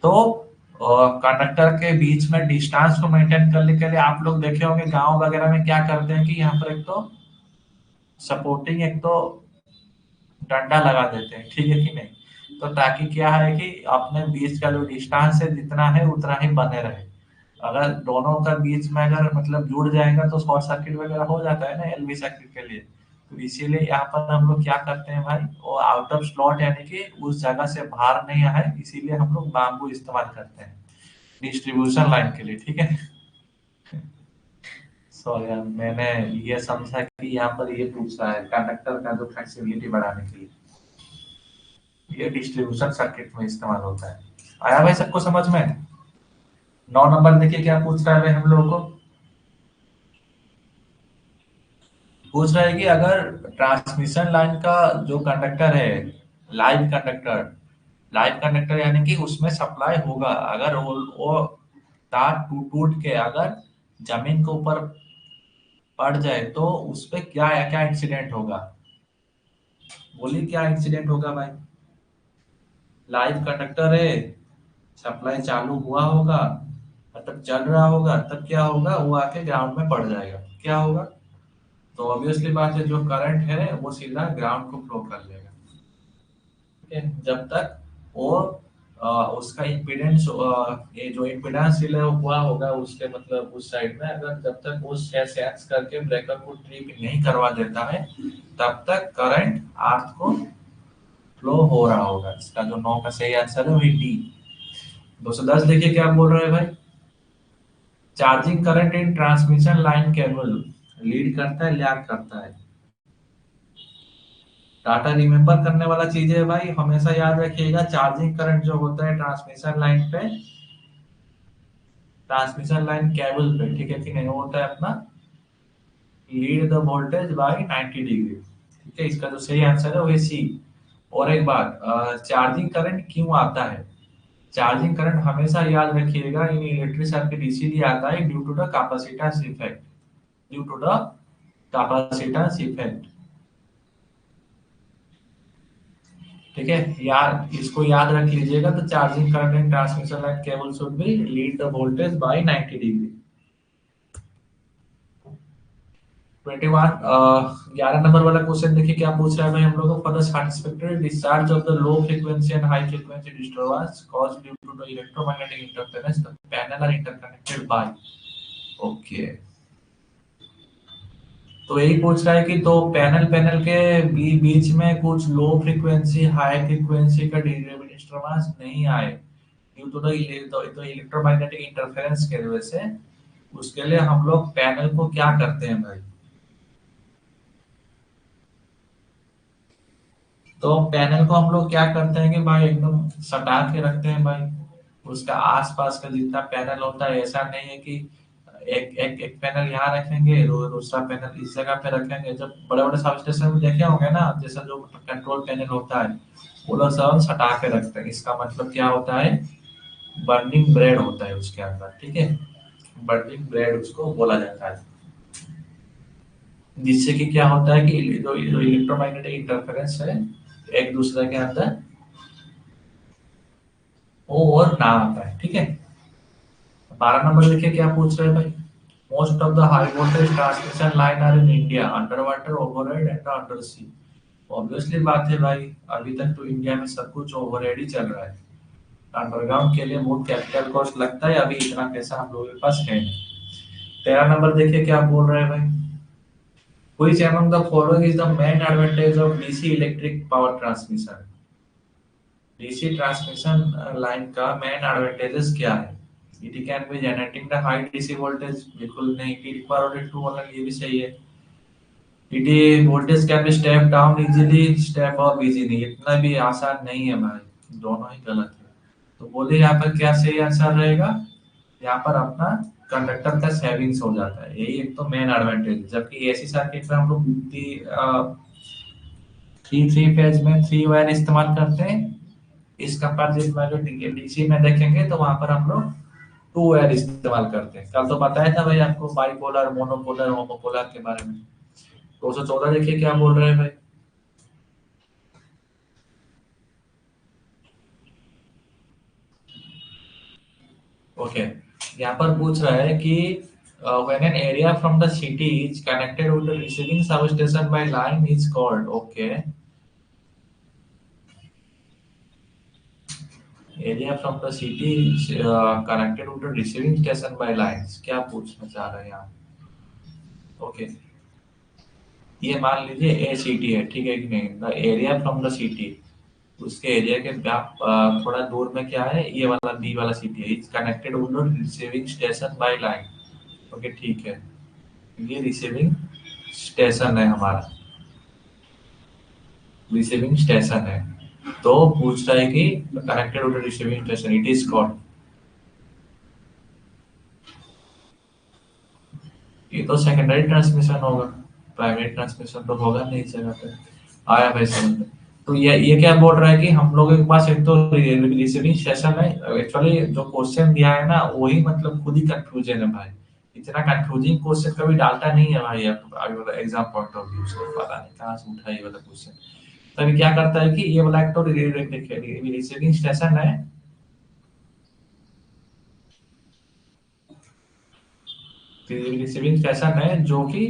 तो कंडक्टर के बीच में डिस्टेंस को मेंटेन करने के लिए आप लोग देखे होंगे गांव वगैरह में क्या करते हैं कि यहाँ पर एक तो सपोर्टिंग एक तो डंडा लगा देते हैं। ठीक है कि नहीं? तो ताकि क्या है कि अपने बीच का जो डिस्टेंस है जितना है उतना ही बने रहे। अगर दोनों का बीच में अगर मतलब जुड़ जाएगा तो शॉर्ट सर्किट वगैरह हो जाता है ना एलवी सर्किट के लिए। तो इसीलिए यहाँ पर हम लोग क्या करते हैं भाई, वो आउट ऑफ स्लॉट यानी कि उस जगह से बाहर नहीं आए, इसीलिए हम लोग बाम्बू इस्तेमाल करते हैं डिस्ट्रीब्यूशन लाइन के लिए। ठीक है, सॉरी यार, मैंने ये समझा कि यहाँ पर ये पूछ रहा है कंडक्टर का जो फ्लेक्सिबिलिटी बढ़ाने के लिए ये डिस्ट्रीब्यूशन सर्किट में इस्तेमाल होता है। आया भाई सबको समझ में? 9 नंबर देखिए क्या पूछ रहा है भाई हम लोगों को। पूछ रहा है कि अगर ट्रांसमिशन लाइन का जो कंडक्टर है, लाइव कंडक्टर, लाइव कंडक्टर यानी कि उसमें सप्लाई होगा, अगर वो तार टूट टूट के अगर जमीन के ऊपर पड़ जाए तो उस पे क्या क्या इंसिडेंट होगा? बोलिए क्या इंसिडेंट होगा भाई। लाइव कंडक्टर है, सप्लाई चालू हुआ होगा, तब चल रहा होगा, तब क्या होगा, वो आके ग्राउंड में पड़ जाएगा, क्या होगा, तो ऑब्वियसली बात है जो करंट है वो सीधा ग्राउंड को फ्लो कर लेगा। ठीक है, जब तक वो उसका इम्पीडेंस, ये जो इम्पीडेंस रिले हुआ होगा उसके मतलब उस साइड में, अगर जब तक वो सेंस करके ब्रेकर को ट्रिप नहीं करवा देता है तब तक करंट अर्थ को फ्लो हो रहा होगा। इसका जो 9 का सही आंसर है वही डी। 210 देखिए क्या बोल रहे हैं भाई। Charging current in transmission line cable lead करता है, लैग करता है। डाटा रिमेम्बर करने वाला चीज है भाई, हमेशा याद रखिएगा चार्जिंग करंट जो होता है ट्रांसमिशन लाइन पे, ट्रांसमिशन लाइन केबल पे, ठीक है कि नहीं, वो होता है अपना lead the voltage by 90 degree. ठीक है, इसका जो सही आंसर है वो है सी। और एक बात, चार्जिंग करंट क्यों आता है, चार्जिंग करंट हमेशा याद रखिएगा इन इलेक्ट्रिक सर्किट इसीलिए आता है due to the capacitance effect, due to the capacitance effect. ठीक है यार, इसको याद रख लीजिएगा, तो charging current in transmission line cable should be lead the voltage by 90 degree. 21 11 number वाला क्वेश्चन देखिए क्या पूछ रहा है भाई हम लोग को। For the satisfactory discharge of the low frequency and high frequency disturbance caused due to the electromagnetic interference the panel are interconnected by. Okay, तो यही पूछ रहा है कि तो पैनल पैनल के बीच में कुछ लो फ्रीक्वेंसी हाई फ्रीक्वेंसी का डिस्टर्बेंस नहीं आए due to the electromagnetic interference के वजह से, उसके लिए हम लोग पैनल को क्या करते हैं भाई, तो पैनल को हम लोग क्या करते हैं कि भाई एकदम सटा के रखते हैं भाई, उसका आसपास का जितना पैनल होता है, ऐसा नहीं है कि एक एक एक पैनल यहाँ रखेंगे दूसरा पैनल इस जगह पे रखेंगे। जब बड़े बड़े सब स्टेशन में देखे होंगे ना, जैसा जो कंट्रोल पैनल होता है वो लोग सब सटा के रखते हैं, इसका मतलब क्या होता है, बर्निंग ब्रेड होता है उसके अंदर। ठीक है, बर्निंग ब्रेड उसको बोला जाता है, जिससे कि क्या होता है कि जो इलेक्ट्रोमैग्नेटिक इंटरफेरेंस है एक दूसरे के अंदर वो और ना आता है। ठीक है, 12 नंबर देखिए क्या पूछ रहे हैं भाई। Most of the high voltage transmission line are in India under water overhead and under sea. Obviously बात है भाई, अभी तक तो इंडिया में सब कुछ ओवरहेड ही चल रहा है, अंडरग्राउंड के लिए बहुत कैपिटल कॉस्ट लगता है, अभी इतना पैसा हम लोगों के पास है नहीं। 13 नंबर देखिए क्या बोल रहे हैं भाई। Which among the following is the main advantage of DC electric power transmission? DC transmission line का मेन एडवांटेजेस क्या है। It can be generating the high DC voltage, बिल्कुल नहीं। इट रिक्वायर टू वाला ये भी सही है। It voltage can be step down easily, step up easy नहीं, इतना भी आसान नहीं है भाई, दोनों ही गलत है। तो बोलिए यहाँ पर क्या सही आंसर रहेगा, यहाँ पर अपना कंडक्टर का सेविंग्स हो जाता है, यही एक तो मेन एडवांटेज। जबकि एसी सर्किट में हम लोग थ्री थ्री फेज में थ्री वायर इस्तेमाल करते हैं, इस कंपैरिजन में जो डीसी में देखेंगे तो वहां पर हम लोग टू वायर इस्तेमाल करते हैं। कल तो बताया था भाई आपको बाइपोलर मोनोपोलर होमोपोलर के बारे में। 214 देखिए क्या बोल रहे हैं भाई। ओके, यहाँ पर पूछ रहा है कि when an area from the city is connected with the receiving substation by line is called, okay, area from the city is connected with the receiving station by lines, क्या पूछना चाह रहे हैं आप। ओके, ये मान लीजिए ए सिटी है, ठीक है कि नहीं, the area from the city, उसके एरिया के थोड़ा दूर में क्या है, ये वाला बी वाला सिटी है, it's connected with receiving station by line. Okay ठीक है, ये रिसीविंग स्टेशन है हमारा, रिसीविंग स्टेशन है। तो पूछ रहा है कि connected with receiving station it is called, ये तो सेकेंडरी ट्रांसमिशन होगा, प्राइमरी ट्रांसमिशन तो होगा नहीं इस जगह पे। आया भाई समझ में। तो ये क्या बोल रहा है कि हम लोगों के पास एक तो रिसीविंग सेशन है, एक्चुअली जो क्वेश्चन दिया है ना वही मतलब खुद ही कंफ्यूजन है भाई, इतना कंफ्यूजिंग क्वेश्चन कभी डालता नहीं है भाई अभी वाला एग्जाम पॉइंट ऑफ व्यू से, पता नहीं कहाँ से उठा ये वाला क्वेश्चन। तभी क्या करता है कि ये वाला एक तो रिसीविंग स्टेशन है, रिसीविंग स्टेशन है जो कि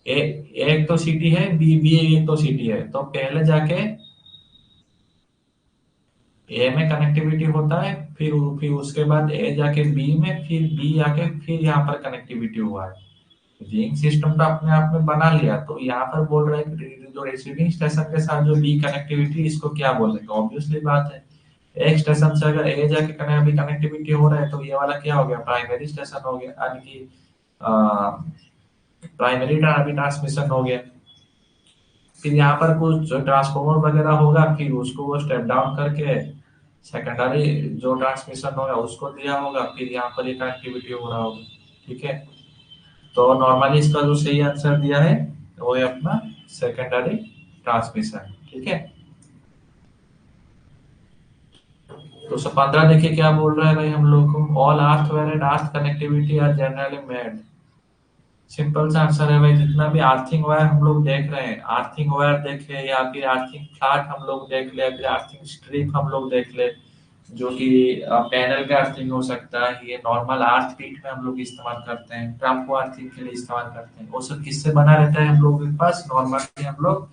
एक तो सिटी है, बी एक तो सिटी है, तो पहले जाके ए में कनेक्टिविटी होता है, फिर उसके बाद ए जाके बी में, फिर बी आके फिर यहाँ पर कनेक्टिविटी हुआ है। रिंग सिस्टम तो अपने आप में बना लिया, तो यहाँ पर बोल रहे हैं कि जो रिसीविंग स्टेशन के साथ जो बी कनेक्टिविटी, इसको क्या बोलेंगे? ऑब्वियसली बात है, एक स्टेशन से अगर ए जाके कनेक्टिविटी हो रहा है तो ये वाला क्या हो गया? प्राइमरी स्टेशन हो गया, यानी कि प्राइमरी ट्रांसमिशन हो गया। फिर यहाँ पर कुछ ट्रांसफॉर्मर वगैरह होगा, फिर उसको वो स्टेप डाउन करके सेकेंडरी जो ट्रांसमिशन होगा उसको दिया होगा, फिर यहाँ पर ये कनेक्टिविटी हो रहा होगा। ठीक है, तो नॉर्मली इसका जो सही आंसर दिया है वो है अपना सेकेंडरी ट्रांसमिशन। ठीक है, तो 15 देखिए क्या बोल रहा है भाई हम लोग को, all earth wire and earth connectivity are generally made. Simple सा आंसर है भाई, जितना भी आर्थिंग वायर हम लोग देख रहे हैं, आर्थिंग वायर देखे या फिर आर्थिंग फ्लैट हम लोग देख ले, फिर आर्थिंग स्ट्रिप हम लोग देख ले, जो कि पैनल का अर्थिंग हो सकता है, ये नॉर्मल अर्थ पीट में हम लोग इस्तेमाल करते हैं, ट्रांसफो अर्थिंग के लिए इस्तेमाल करते हैं, वो सब किससे बना रहता है हम लोग के पास? नॉर्मली हम लोग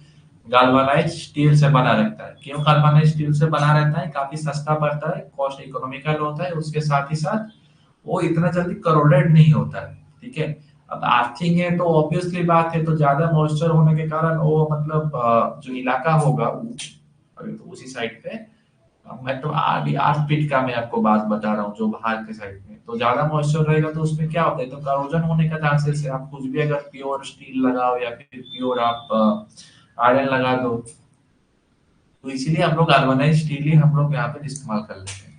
गाल्वानाइज स्टील से बना रहता है। क्यों गाल्वानाइज स्टील से बना रहता है? काफी सस्ता पड़ता है, कॉस्ट इकोनॉमिकल होता है, उसके साथ ही साथ वो इतना जल्दी करोडेड नहीं होता है। ठीक है, अब आर्थिंग है तो ऑब्वियसली बात है, तो ज्यादा मॉइस्चर होने के कारण वो मतलब जो इलाका होगा अभी तो उसी साइड पे, मैं तो अभी आर्थ पिट का मैं आपको बात बता रहा हूँ, जो बाहर के साइड में तो ज्यादा मॉइस्चर रहेगा, तो उसमें क्या होता है, तो करोजन होने का चांसेस है। आप कुछ भी अगर प्योर स्टील लगाओ या फिर प्योर आप आयरन लगा दो, तो इसीलिए हम लोग गाल्वनाइज्ड स्टील ही हम लोग यहाँ पे इस्तेमाल कर लेते हैं।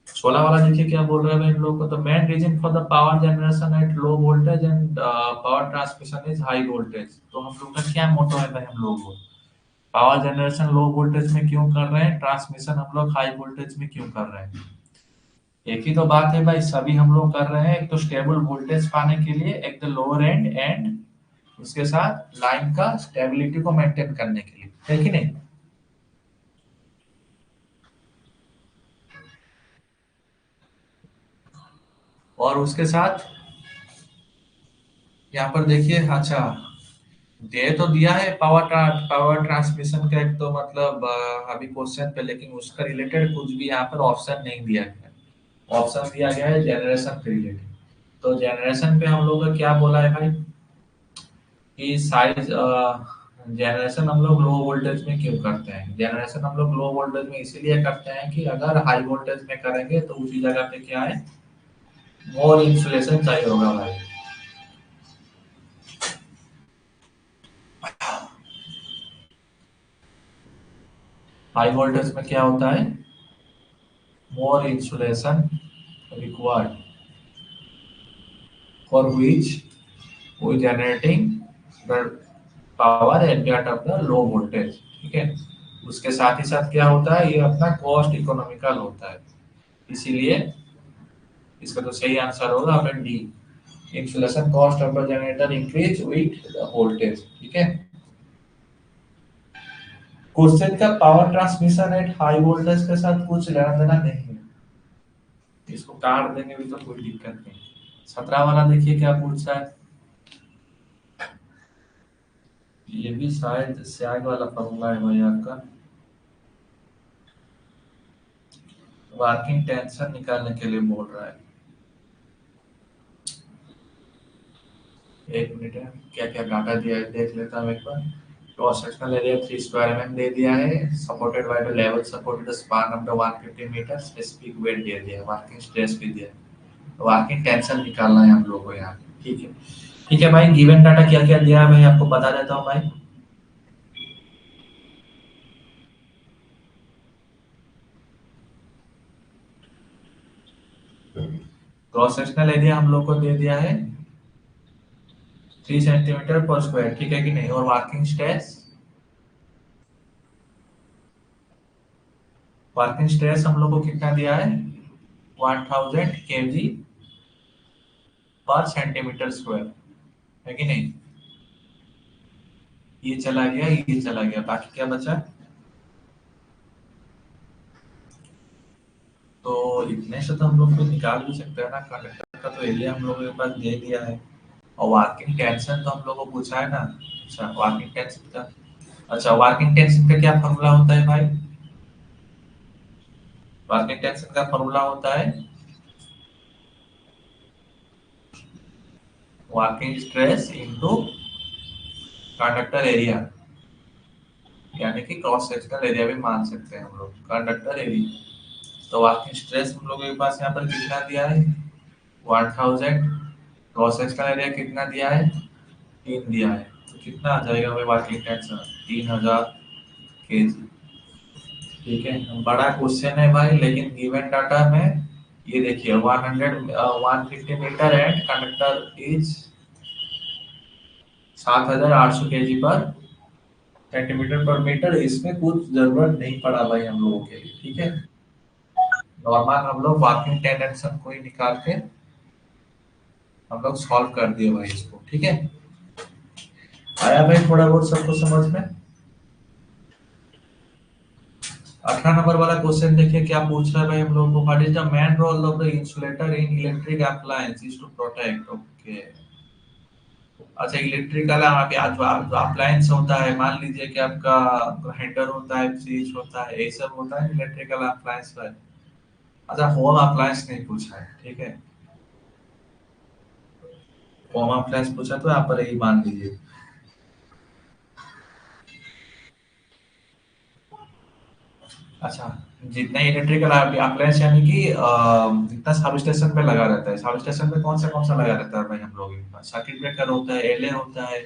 16 वाला देखिए क्या बोल रहे हैं भाई हम लोग को, the main reason for the power generation at low voltage and power transmission is high voltage. तो हम लोग का क्या मोटो है भाई हम लोग को, पावर जनरेशन लो वोल्टेज में क्यों कर रहे हैं, ट्रांसमिशन हम लोग हाई वोल्टेज में क्यों कर रहे हैं? एक ही तो बात है भाई, सभी हम लोग कर रहे हैं, एक तो स्टेबल वोल्टेज पाने के लिए, एक तो लोअर एंड एंड उसके साथ लाइन का स्टेबिलिटी को मेंटेन करने के लिए, है कि नहीं? और उसके साथ यहाँ पर देखिए, अच्छा दे तो दिया है पावर ट्रांसमिशन का एक तो मतलब अभी क्वेश्चन पे, लेकिन उसका रिलेटेड कुछ भी यहाँ पर ऑप्शन नहीं दिया गया है। ऑप्शन दिया गया है जनरेशन के रिलेटेड। तो जनरेशन पे हम लोग का क्या बोला है भाई कि साइज जनरेशन हम लोग लो वोल्टेज में क्यों करते हैं? जनरेशन हम लोग लो वोल्टेज में इसीलिए करते हैं कि अगर हाई वोल्टेज में करेंगे तो उसी जगह पे क्या है, मोर इंसुलेशन चाहिए होगा भाई। हाई वोल्टेज में क्या होता है, more insulation required, for which we generating the power at that of the low voltage। ठीक है, उसके साथ ही साथ क्या होता है, ये अपना कॉस्ट इकोनॉमिकल होता है, इसीलिए इसका तो सही आंसर होगा option D, insulation cost of the generator increase with the voltage. ठीक है, क्वेश्चन का power transmission at high voltage के साथ कुछ लेना देना नहीं है, इसको काट देंगे भी तो कोई दिक्कत नहीं। 17 वाला देखिए क्या पूछ रहा है, ये भी शायद सैग वाला फॉर्मूला है भाई आपका, वर्किंग टेंशन निकालने के लिए बोल रहा है। एक मिनट है, क्या क्या डाटा दिया है देख लेता हूँ एक बार। Cross sectional area 3 square mm दे दिया है, supported by the level supported the span of the 150 metre, specific weight दे दिया है, वर्किंग स्ट्रेस भी दिया है, वर्किंग टेंशन निकालना है हम लोग को यहाँ। ठीक है, ठीक है भाई, गिवन डाटा क्या क्या दिया है मैं आपको बता देता हूँ भाई। क्रॉस सेक्शनल एरिया हम लोग को दे दिया है 3 सेंटीमीटर पर स्क्वायर, ठीक है कि नहीं? और वर्किंग स्ट्रेस हम लोग को कितना दिया है, 1000 kg पर सेंटीमीटर स्क्वायर, है कि नहीं? ये चला गया, ये चला गया, बाकी क्या बचा? तो इतने से तो हम लोग को निकाल भी सकते हैं ना, का तो एरिया हम लोगों के पास दे दिया है, और वर्किंग टेंशन तो हम लोगों को पूछा है ना। अच्छा वर्किंग टेंशन का, अच्छा वर्किंग टेंशन का क्या फॉर्मूला होता है भाई? वर्किंग टेंशन का फॉर्मूला होता है working stress into conductor area, यानी कि क्रॉस सेक्शनल एरिया भी मान सकते हैं हम लोग कंडक्टर एरिया। तो वर्किंग स्ट्रेस हम लोगों के पास यहाँ पर कितना दिया है? 1000। क्रॉस सेक्शनल एरिया कितना दिया है? 3 दिया है। तो कितना आ जाएगा भाई वर्किंग टेंशन? 3000 केजी। ठीक है, बड़ा क्वेश्चन है भाई, लेकिन गिवन डाटा में ये देखिए 150 metre and conductor is 7800 kg per centimetre per metre. इसमें कुछ जरूरत नहीं पड़ा भाई हम लोगों के लिए, ठीक है। नॉर्मल हम लोग वर्किंग टेंशन को ही निकाल के हम लोग सॉल्व कर दिए भाई इसको, ठीक है। आया भाई थोड़ा बहुत सबको समझ में? 18 नंबर वाला क्वेश्चन देखिए क्या पूछ रहा है भाई हम लोगों को। What is the main role of the insulator in electric appliance is to protect. Okay, अच्छा इलेक्ट्रिकल जो अप्लायंस होता है, मान लीजिए कि आपका ग्राइंडर होता है, फ्रिज होता है, ये सब होता है इलेक्ट्रिकल अप्लायंस पर। अच्छा होम अप्लायंस नहीं पूछा है, ठीक है। होम अप्लायंस पूछा तो यहाँ पर यही मान लीजिए। अच्छा, जितना इलेक्ट्रिकल अप्लायंस यानी कि जितना सब स्टेशन पे लगा रहता है, सब स्टेशन पे कौन सा लगा रहता है भाई हम लोगों के पास? सर्किट ब्रेकर होता है, एलए होता है,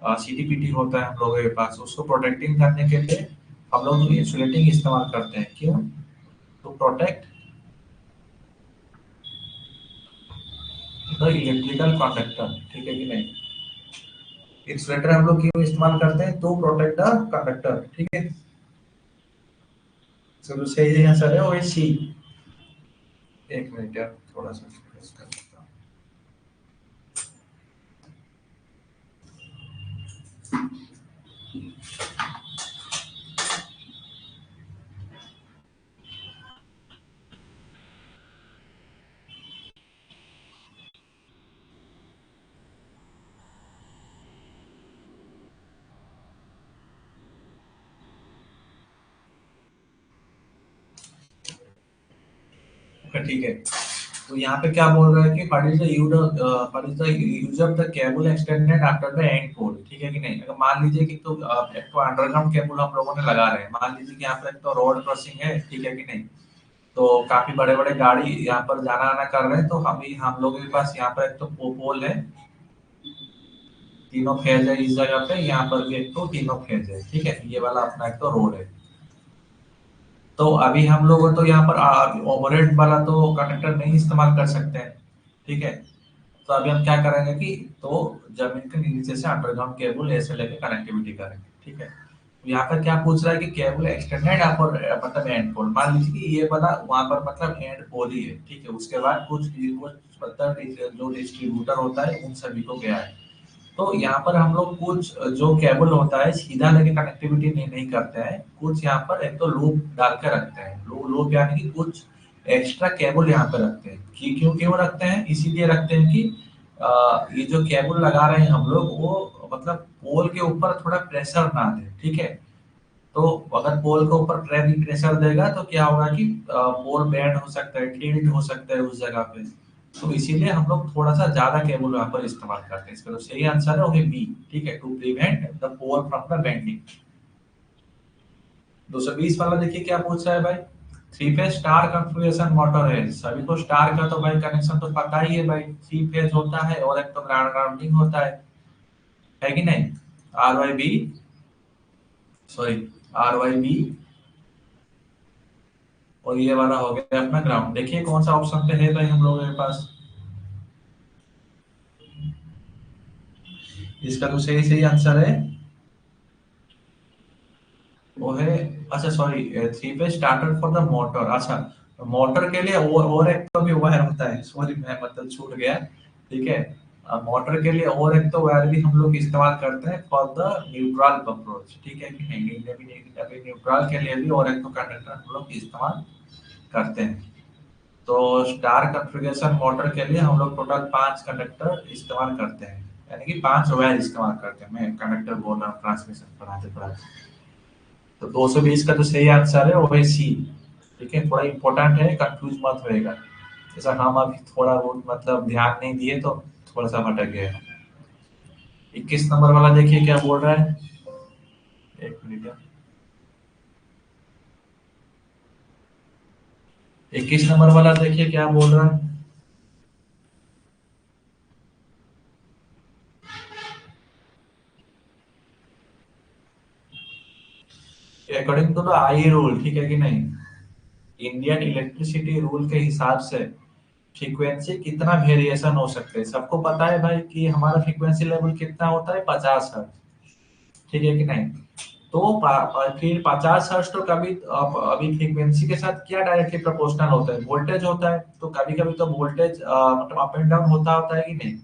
सीटीपीटी होता है हम लोगों के पास। उसको प्रोटेक्टिंग करने के लिए हम लोग इंसुलेटिंग इस्तेमाल करते हैं। क्यों? To protect the electrical conductor, ठीक है कि नहीं। इंसुलेटर हम लोग क्यों इस्तेमाल करते हैं? टू प्रोटेक्ट द कंडक्टर, ठीक है। चलो सही आंसर है वो सी। एक मिनट यार, थोड़ा सा stress कर लेता हूँ। ठीक है, तो यहाँ पे क्या बोल रहा है कि what is the use of the cable extended after the end pole, ठीक है कि नहीं। अगर मान लीजिए कि तो एक तो अंडरग्राउंड केबल हम लोगों ने लगा रहे हैं, मान लीजिए कि यहाँ पर एक तो रोड क्रॉसिंग है, ठीक है कि नहीं। तो काफी बड़े बड़े गाड़ी यहाँ पर जाना आना कर रहे हैं, तो हम लोगों के पास यहाँ पर एक तो पोल है, तीनों फेज है इस जगह पे, यहाँ पर भी एक तो तीनों फेज है, ठीक है। ये वाला अपना एक तो रोड है। तो अभी हम लोग तो यहाँ पर ओवरहेड वाला तो कंडक्टर नहीं इस्तेमाल कर सकते हैं, ठीक है। तो अभी हम क्या करेंगे कि तो जमीन के नीचे से अंडरग्राउंड केबल ऐसे लेके कनेक्टिविटी करेंगे, ठीक है। तो यहाँ पर क्या पूछ रहा है कि केबल एक्सटेंडेड और मतलब एंड पोल, मान लीजिए कि ये वाला वहां पर मतलब एंड पोल ही है, ठीक है। उसके बाद कुछ मतलब जो डिस्ट्रीब्यूटर होता है उन सभी को गया है। तो यहाँ पर हम लोग कुछ जो केबल होता है सीधा लेके कनेक्टिविटी नहीं करते हैं, कुछ यहाँ पर एक तो लूप डाल के रखते हैं। लूप यानी कि कुछ एक्स्ट्रा केबल यहाँ पे रखते हैं। क्यों क्यों रखते हैं? इसीलिए रखते हैं कि ये जो केबल लगा रहे हैं हम लोग वो मतलब पोल के ऊपर थोड़ा प्रेशर ना दे, ठीक है। तो अगर पोल के ऊपर प्रेशर देगा तो क्या होगा कि पोल बेंड हो सकता है, टिल्ट हो सकता है उस जगह पे। तो इसीलिए हम लोग थोड़ा सा ज्यादा केबल यहाँ पर इस्तेमाल करते हैं। इसका तो सही आंसर है वो बी, ठीक है, to prevent the pole from the bending. 220 वाला देखिए क्या पूछ रहा है भाई। Three phase star configuration motor है, सभी को स्टार का तो भाई कनेक्शन तो पता ही है भाई, थ्री फेज होता है और एक तो ग्राउंडिंग होता है कि नहीं। R Y B, sorry, R Y B, और ये वाला हो गया अपना ग्राउंड। देखिए कौन सा ऑप्शन पे है भाई हम लोगों के पास। इसका तो सही सही आंसर है वो है, अच्छा सॉरी, थ्री पे स्टार्टर फॉर द मोटर। अच्छा, मोटर के लिए और एक तो भी वायर होता है, सॉरी मैं मतलब छूट गया, ठीक है। मोटर के लिए और एक तो वायर भी हम लोग इस्तेमाल करते हैं फॉर द न्यूट्रल अप्रोच, ठीक है कि नहीं। न्यूट्रल के लिए भी और एक तो कंडक्टर हम लोग इस्तेमाल करते हैं। तो स्टार कॉन्फ़िगरेशन मोटर के लिए हम लोग टोटल 5 कंडक्टर इस्तेमाल करते हैं, यानी कि 5 वायर इस्तेमाल करते हैं। मैं कंडक्टर बोल रहा हूँ ट्रांसमिशन पढ़ाते पढ़ाते। तो 220 का जो सही आंसर है वो है सी। ठीक है, थोड़ा इंपॉर्टेंट है, कंफ्यूज मत होएगा। जैसा हम अभी थोड़ा बहुत मतलब ध्यान नहीं दिए तो थोड़ा सा भटक गए। 21 नंबर वाला देखिए क्या बोल रहा है। एक मिनट, 21 नंबर वाला देखिए क्या बोल रहा है। According to the I rule, ठीक है कि नहीं, इंडियन इलेक्ट्रिसिटी रूल के हिसाब से फ्रीक्वेंसी कितना वेरिएशन हो सकते हैं। सबको पता है भाई कि हमारा फ्रीक्वेंसी लेवल कितना होता है, 50 हर्ट्ज। ठीक है कि नहीं। तो फिर 50 हर्ट्ज तो कभी अभी फ्रीक्वेंसी के साथ क्या डायरेक्टली प्रोपोर्शनल होता है, वोल्टेज होता है। तो कभी कभी तो वोल्टेज मतलब अप एंड डाउन होता है कि नहीं।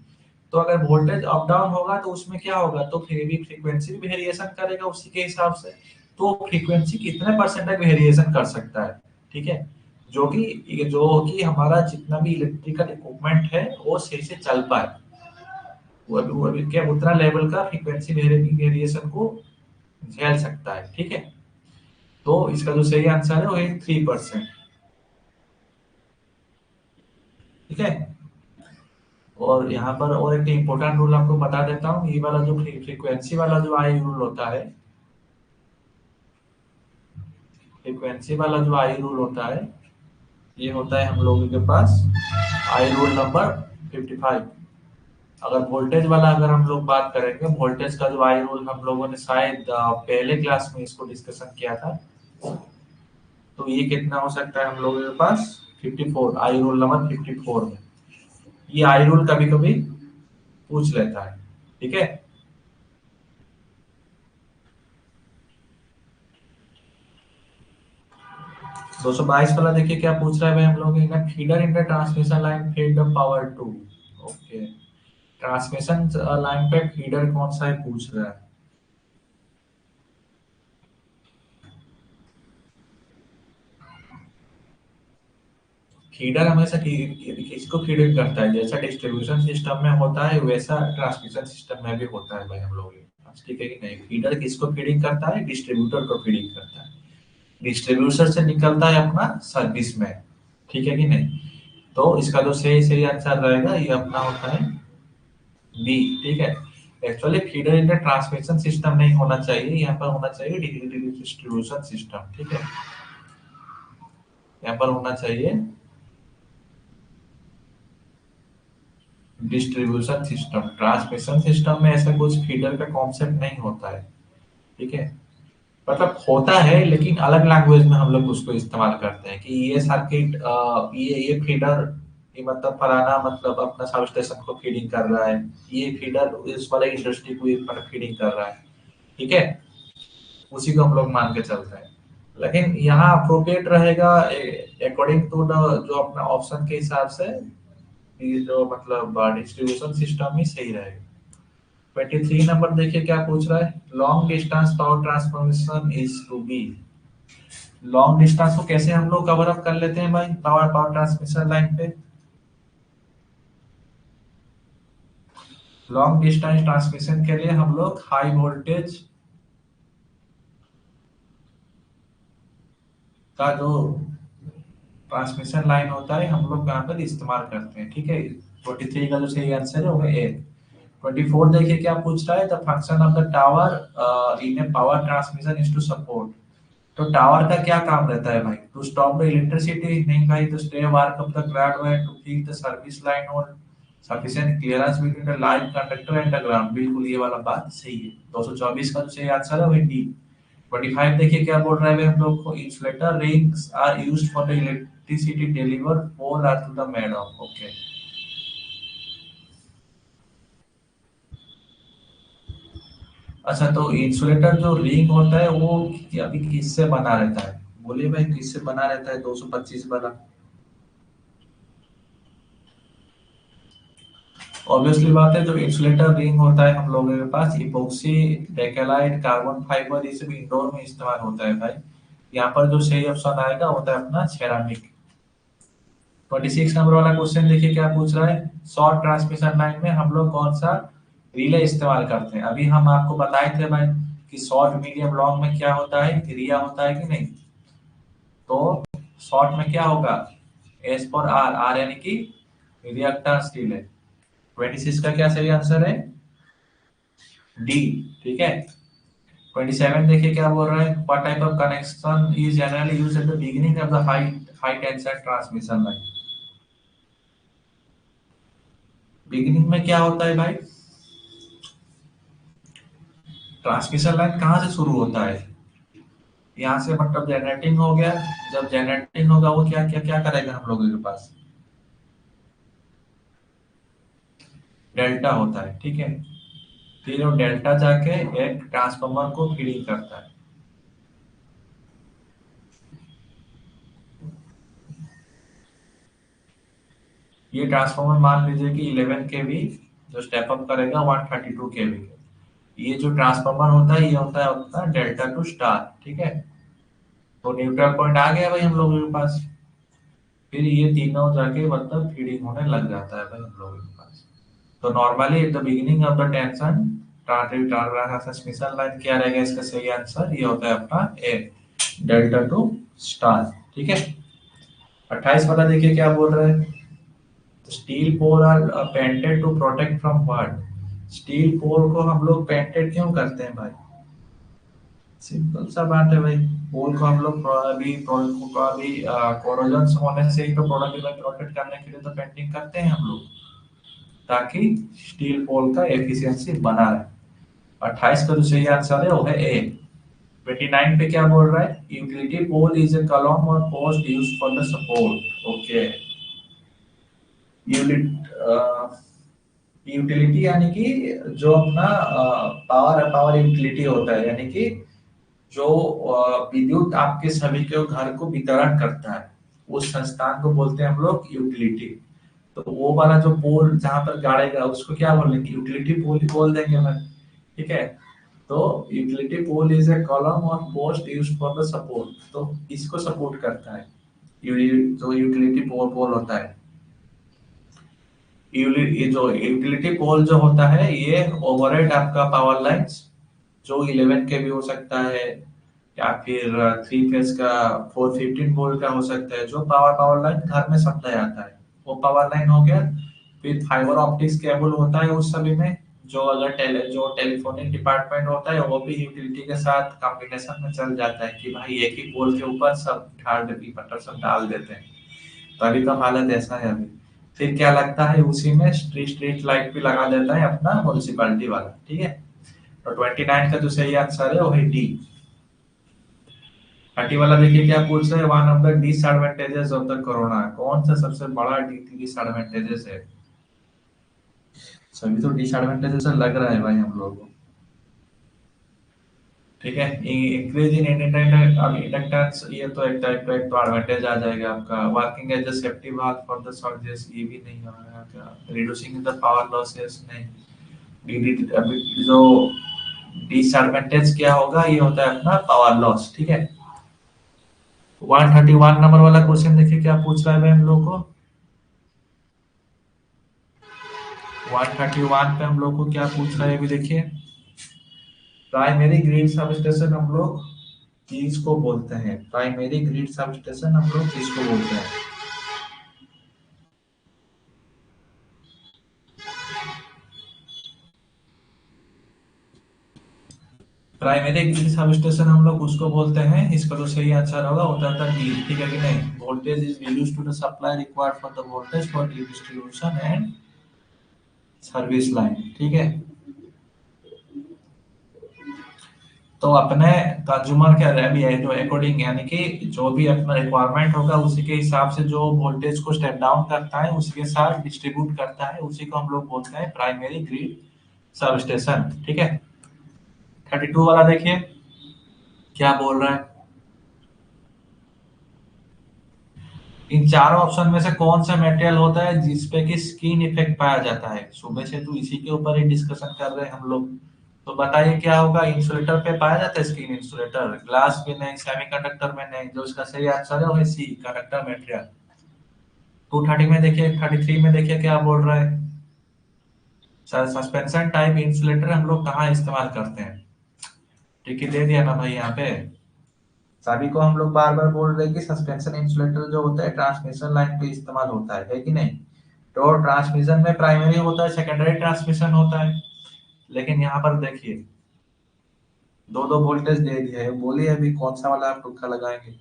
तो अगर वोल्टेज अप डाउन होगा तो उसमें क्या होगा, तो फिर भी फ्रीक्वेंसी भी वेरिएशन करेगा उसी के हिसाब से। तो फ्रीक्वेंसी कितने परसेंट तक वेरिएशन कर सकता है। ठीक है, जो कि हमारा जितना भी इलेक्ट्रिकल इक्विपमेंट है वो सही से चल पाए, वो अभी क्या उतना लेवल का फ्रीक्वेंसी वेरिएशन को झेल सकता है। ठीक है, तो इसका जो सही आंसर है वो है 3%। ठीक है, और यहाँ पर और एक इम्पोर्टेंट रूल आपको बता देता हूँ। ये वाला जो फ्रीक्वेंसी वाला जो आई रूल होता है, फ्रीक्वेंसी वाला जो आई रूल होता है, ये होता है हम लोगों के पास आई रूल नंबर 55। अगर वोल्टेज वाला अगर हम लोग बात करेंगे, वोल्टेज का जो आई रूल हम लोगों ने शायद पहले क्लास में इसको डिस्कशन किया था। तो ये कितना हो सकता है हम लोगों के पास, 54, आई रूल नंबर 54 में। ये आई रूल कभी कभी पूछ लेता है। ठीक है, 222 वाला देखिए क्या पूछ रहा है भाई हम लोग, in feeder in the transmission line feed the power to. Okay, transmission line पे फीडर कौन सा है पूछ रहा है। फीडर हमेशा किसको फीड करता है, जैसा डिस्ट्रीब्यूशन सिस्टम में होता है वैसा ट्रांसमिशन सिस्टम में भी होता है भाई हम लोग के पास। ठीक है कि नहीं, फीडर किसको फीडिंग करता है, डिस्ट्रीब्यूटर को फीडिंग करता है। डिस्ट्रीब्यूटर से निकलता है अपना सर्विस में। ठीक है कि नहीं। तो इसका जो सही सही आंसर रहेगा ये अपना होता है बी। ठीक है, एक्चुअली फीडर इन ट्रांसमिशन सिस्टम नहीं होना चाहिए, यहाँ पर होना चाहिए डिस्ट्रीब्यूशन सिस्टम। ठीक है, यहाँ पर होना चाहिए डिस्ट्रीब्यूशन सिस्टम। ट्रांसमिशन सिस्टम में ऐसा कुछ फीडर का कॉन्सेप्ट नहीं होता है। ठीक है, मतलब होता है लेकिन अलग लैंग्वेज में हम लोग उसको इस्तेमाल करते हैं कि ये सर्किट, ये फीडर, ये मतलब फलाना मतलब अपना सब स्टेशन को फीडिंग कर रहा है, ये फीडर इस वाले इंडस्ट्री को फीडिंग कर रहा है। ठीक है, उसी को हम लोग मान के चलते हैं। लेकिन यहाँ अप्रोप्रिएट रहेगा अकॉर्डिंग टू द जो अपना ऑप्शन के हिसाब से, ये जो मतलब डिस्ट्रीब्यूशन सिस्टम ही सही रहेगा। 23 नंबर देखिए क्या पूछ रहा है, long distance power transformation is to be. Long distance को कैसे हम लोग कवर अप कर लेते हैं भाई पावर पावर ट्रांसमिशन लाइन पे। लॉन्ग डिस्टेंस ट्रांसमिशन के लिए हम लोग हाई वोल्टेज का जो ट्रांसमिशन लाइन होता है हम लोग यहाँ पर इस्तेमाल करते हैं। ठीक है, 23 का जो सही आंसर है वो है ए। 24 देखिए क्या पूछ रहा है, the function of the tower in a power transmission is to support. तो टावर का क्या काम रहता है भाई, टू स्टॉप द इलेक्ट्रिसिटी नहीं भाई, तो stay work of the ground wire to keep the service line on sufficient clearance between the line conductor and the ground. बिल्कुल ये वाला बात सही है। 224 का जो सही आंसर है वो डी। 25 देखिए क्या बोल रहा है भाई हम लोग को, insulator rings are used for the electricity deliver pole are to the made of. Okay, अच्छा तो इंसुलेटर जो रिंग होता है वो अभी किससे बना रहता है, बोलिए भाई किससे बना रहता है 225 वाला। ऑब्वियसली बात है, जो इंसुलेटर रिंग होता है हम लोगों के पास इपोक्सी डेकेलाइट कार्बन फाइबर, ये सब इंडोर में इस्तेमाल होता है भाई। यहाँ पर जो सही ऑप्शन आएगा होता है अपना सेरामिक। 26 नंबर वाला क्वेश्चन देखिए क्या पूछ रहा है, शॉर्ट ट्रांसमिशन लाइन में हम लोग कौन सा रिले इस्तेमाल करते हैं। अभी हम आपको बताए थे भाई कि शॉर्ट मीडियम लॉन्ग में क्या होता है, रिया होता है कि नहीं। तो शॉर्ट में क्या होगा, एस फॉर आर, आर यानी कि रिएक्टेंस रिले। 26 का क्या सही आंसर है, डी। ठीक है। 27 देखिए क्या बोल रहा है, what type of connection is generally used at the beginning of the high tension transmission line. Beginning में क्या होता है भाई, ट्रांसमिशन लाइन कहाँ से शुरू होता है, यहाँ से मतलब जनरेटिंग हो गया। जब जनरेटिंग होगा वो क्या क्या क्या करेगा हम लोगों के पास, डेल्टा होता है। ठीक है। फिर वो डेल्टा जाके एक ट्रांसफार्मर को फीडिंग करता है। ये ट्रांसफार्मर मान लीजिए कि 11 केवी जो स्टेप अप करेगा 132 केवी। ये जो ट्रांसफार्मर होता है ये होता है अपना डेल्टा टू स्टार। ठीक है। तो न्यूट्रल पॉइंट आ गया भाई हम लोगों के पास। फिर ये तीनों जाके मतलब फीडिंग होने लग जाता है भाई हम लोगों के पास। तो normally at the beginning of the tension transmission line क्या रहेगा, इसका सही आंसर ये होता है अपना ए, डेल्टा टू स्टार। ठीक है। 28 वाला देखिए क्या बोल रहा है, steel pole are painted to protect from what. Steel pole को हम लोग पेंटेड क्यों करते हैं भाई, सिंपल सा बात है भाई। पोल को हम लोग अभी कोरोजन होने से ही तो प्रोडक्ट में प्रोटेक्ट करने के लिए तो पेंटिंग करते हैं हम लोग, ताकि स्टील पोल का एफिशिएंसी बना रहे। 28 का जो सही आंसर है वो है ए। 29 पे क्या बोल रहा है, utility pole is a column और post used for the support. Okay. Utility यानी कि जो अपना पावर पावर यूटिलिटी होता है, यानी कि जो विद्युत आपके सभी के घर को वितरण करता है, उस संस्थान को बोलते हैं हम लोग यूटिलिटी। तो वो वाला जो पोल जहां पर गाड़ेगा उसको क्या बोलेंगे, यूटिलिटी पोल ही बोल देंगे भाई। ठीक है। तो utility pole is a column और post used for the support, तो इसको सपोर्ट करता है जो यूटिलिटी पोल पोल होता है। ये जो यूटिलिटी पोल जो होता है ये ओवरहेड आपका पावर लाइंस जो 11 के भी हो सकता है, या फिर 3 फेज का 415 वोल्ट का हो सकता है, जो पावर पावर लाइन घर में सप्लाई आता है वो पावर लाइन हो गया। फिर फाइबर ऑप्टिक्स केबल होता है उस सभी में, जो अगर जो टेलीफोनिक डिपार्टमेंट होता है वो भी यूटिलिटी के साथ कॉम्बिनेशन में चल जाता है कि भाई एक ही पोल के ऊपर सब सब डाल देते हैं। तो अभी तो हालत ऐसा है अभी। फिर क्या लगता है उसी में स्ट्रीट स्ट्रीट लाइट भी लगा देता है अपना म्युनिसिपैलिटी वाला। ठीक है। तो 29 का जो सही आंसर है वो है डी। 30 वाला देखिए क्या पूछ रहे हैं, one of the disadvantages of the corona, कौन सा सबसे बड़ा डिसएडवांटेजेस है। सभी तो डिसएडवांटेजेस लग रहा है भाई हम लोगों को। ठीक है। इंक्रीज इन इंडक्टेंस, ये तो एक टाइप का एक तो एडवांटेज आ जाएगा आपका। Working as a safety valve for the surges, ये भी नहीं होगा क्या। रिड्यूसिंग द पावर लॉसेस, नहीं। अभी जो डिसएडवांटेज क्या होगा, ये होता है अपना पावर लॉस। ठीक है। 131 नंबर वाला क्वेश्चन देखिए क्या पूछ रहा है भाई हम लोग को। 131 पे हम लोग को क्या पूछ रहा है अभी देखिए, प्राइमरी ग्रिड सबस्टेशन हम लोग किसको बोलते हैं, प्राइमरी ग्रिड सबस्टेशन हम लोग किसको बोलते हैं। प्राइमरी ग्रिड सबस्टेशन हम लोग उसको बोलते हैं, इसका तो सही आंसर होगा होता था डी। ठीक है कि नहीं, voltage is used to the supply required for the voltage for distribution and service line. ठीक है। तो अपने कंज्यूमर के अभी जो अकॉर्डिंग यानी कि जो भी अपना रिक्वायरमेंट होगा उसी के हिसाब से जो वोल्टेज को स्टेप डाउन करता है उसके साथ डिस्ट्रीब्यूट करता है, उसी को हम लोग बोलते हैं प्राइमरी ग्रिड सबस्टेशन। ठीक है। 32 वाला देखिए क्या बोल रहा है, इन चारों ऑप्शन में से कौन सा मेटेरियल होता है जिसपे कि स्किन इफेक्ट पाया जाता है। सुबह से तो इसी के ऊपर ही डिस्कशन कर रहे हैं हम लोग। तो बताइए क्या होगा, इंसुलेटर पे पाया जाता है स्किन, इंसुलेटर ग्लास में नहीं, सेमीकंडक्टर में नहीं। जो इसका सही आंसर है वो है सी, कंडक्टर मटेरियल। 230 में देखिए, 33 में देखिए क्या बोल रहा है। सर सस्पेंशन टाइप इंसुलेटर हम लोग कहाँ इस्तेमाल करते हैं, ठीक है, दे दिया ना भाई यहाँ पे। सभी को हम लोग बार बार बोल रहे हैं कि सस्पेंशन इंसुलेटर जो होता है ट्रांसमिशन लाइन पे इस्तेमाल होता है कि नहीं। तो ट्रांसमिशन में प्राइमरी होता है, सेकेंडरी ट्रांसमिशन होता है। लेकिन यहाँ पर देखिए दो दो वोल्टेज दे दिया है, बोलिए अभी कौन सा वाला आप तुक्का लगाएंगे।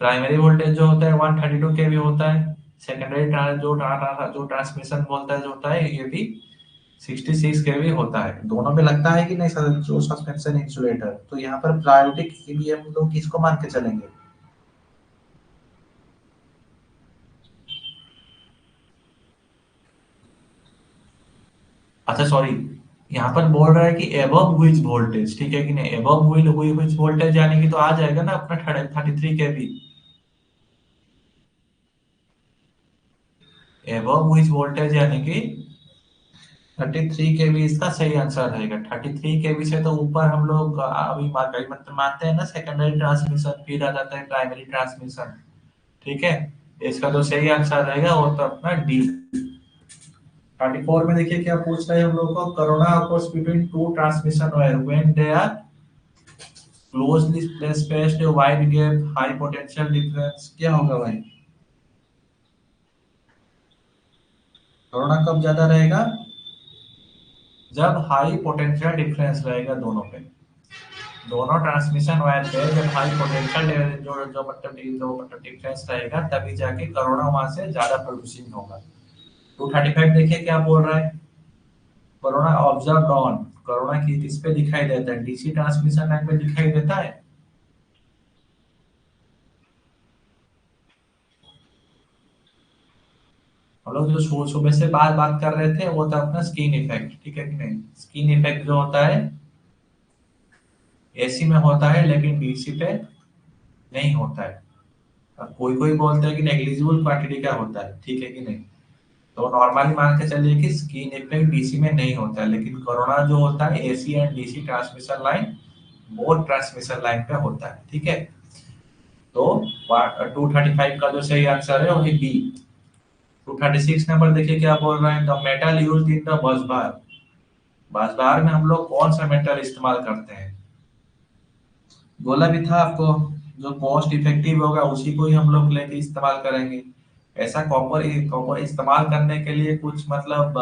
प्राइमरी वोल्टेज जो होता है 132 केवी होता है। सेकेंडरी जो ट्रांसमिशन वोल्टेज होता है ये भी 66 केवी होता है। दोनों में लगता है कि नहीं सर जो सस्पेंशन इंसुलेटर, तो यहाँ पर प्रायोरिटी के लिए हम लोग किसको मान के चलेंगे। सॉरी, यहाँ पर बोल रहा है कि एबव व्हिच वोल्टेज, ठीक है कि नहीं, एबव व्हिच वोल्टेज यानी कि तो आ जाएगा ना अपना 33 केवी। एबव व्हिच वोल्टेज यानी कि 33 केवी इसका सही आंसर रहेगा। 33 केवी से तो ऊपर हम लोग अभी मतलब मानते हैं ना सेकेंडरी ट्रांसमिशन, फिर आ जाता है प्राइमरी ट्रांसमिशन, ठीक है। इसका जो सही आंसर रहेगा वो तो अपना डी। 34 में देखिए क्या पूछ रहे हैं हम लोग को, corona occurs between two transmission wire when they are closely spaced, a wide gap, high potential difference, क्या होगा भाई। कोरोना कब ज्यादा रहेगा, जब हाई पोटेंशियल डिफरेंस रहेगा दोनों पे, दोनों ट्रांसमिशन वायर पे जब हाई पोटेंशियल जो मतलब डिफरेंस रहेगा तभी जाके कोरोना वहां से ज्यादा प्रोड्यूसिंग होगा। 235 देखिए क्या बोल रहा है, कोरोना ऑब्जर्व ऑन, कोरोना की किस पे दिखाई देता है, डीसी ट्रांसमिशन लाइन पे दिखाई देता है। हम लोग जो सुबह से बात बात कर रहे थे वो था अपना स्किन इफेक्ट, ठीक है कि नहीं। स्किन इफेक्ट जो होता है एसी में होता है लेकिन डीसी पे नहीं होता है। अब कोई कोई बोलते हैं कि नेग्लिजिबल क्वांटिटी का होता है, ठीक है कि नहीं। तो नॉर्मली मान के चलिए कि स्किन इफेक्ट डीसी में नहीं होता है, लेकिन कोरोना जो होता है AC and DC transmission line, both transmission line पे होता है, ठीक है। तो 235 का जो सही आंसर है वही बी। 236 नंबर देखिए क्या बोल रहे हैं, the metal used in the bus bar, बस बार में हम लोग कौन सा मेटल इस्तेमाल करते हैं। बोला भी था आपको, जो कॉस्ट इफेक्टिव होगा उसी को ही हम लोग लेके इस्तेमाल करेंगे। ऐसा कॉपर कॉपर इस्तेमाल करने के लिए कुछ मतलब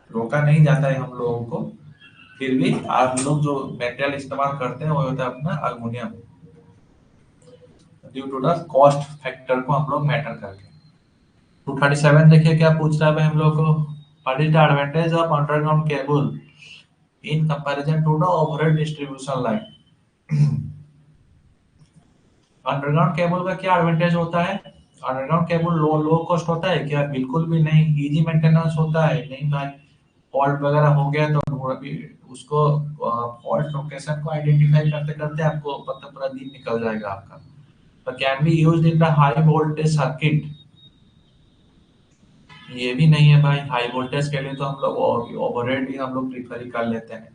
रोका नहीं जाता है हम लोगों को। फिर भी आप लोग जो मेटेरियल इस्तेमाल करते हैं वो होता है अपना aluminium, due to the cost factor को हम लोग मैटर करके। 237 देखिए क्या पूछ रहा है भाई हम लोग को, what is the advantage of underground cable in comparison to the overhead distribution line. Underground cable का क्या एडवांटेज होता है, underground cable low low cost होता है क्या, बिल्कुल भी नहीं। इजी मेंटेनेंस होता है नहीं भाई, फॉल्ट वगैरह हो गया तो अभी उसको फॉल्ट लोकेशन को आइडेंटिफाई करते करते आपको मतलब पूरा दिन निकल जाएगा आपका। तो can be used in the high voltage circuit, ये भी नहीं है भाई। हाई वोल्टेज के लिए तो हम लोग ओवरहेड ही हम लोग प्रीफर ही कर लेते हैं,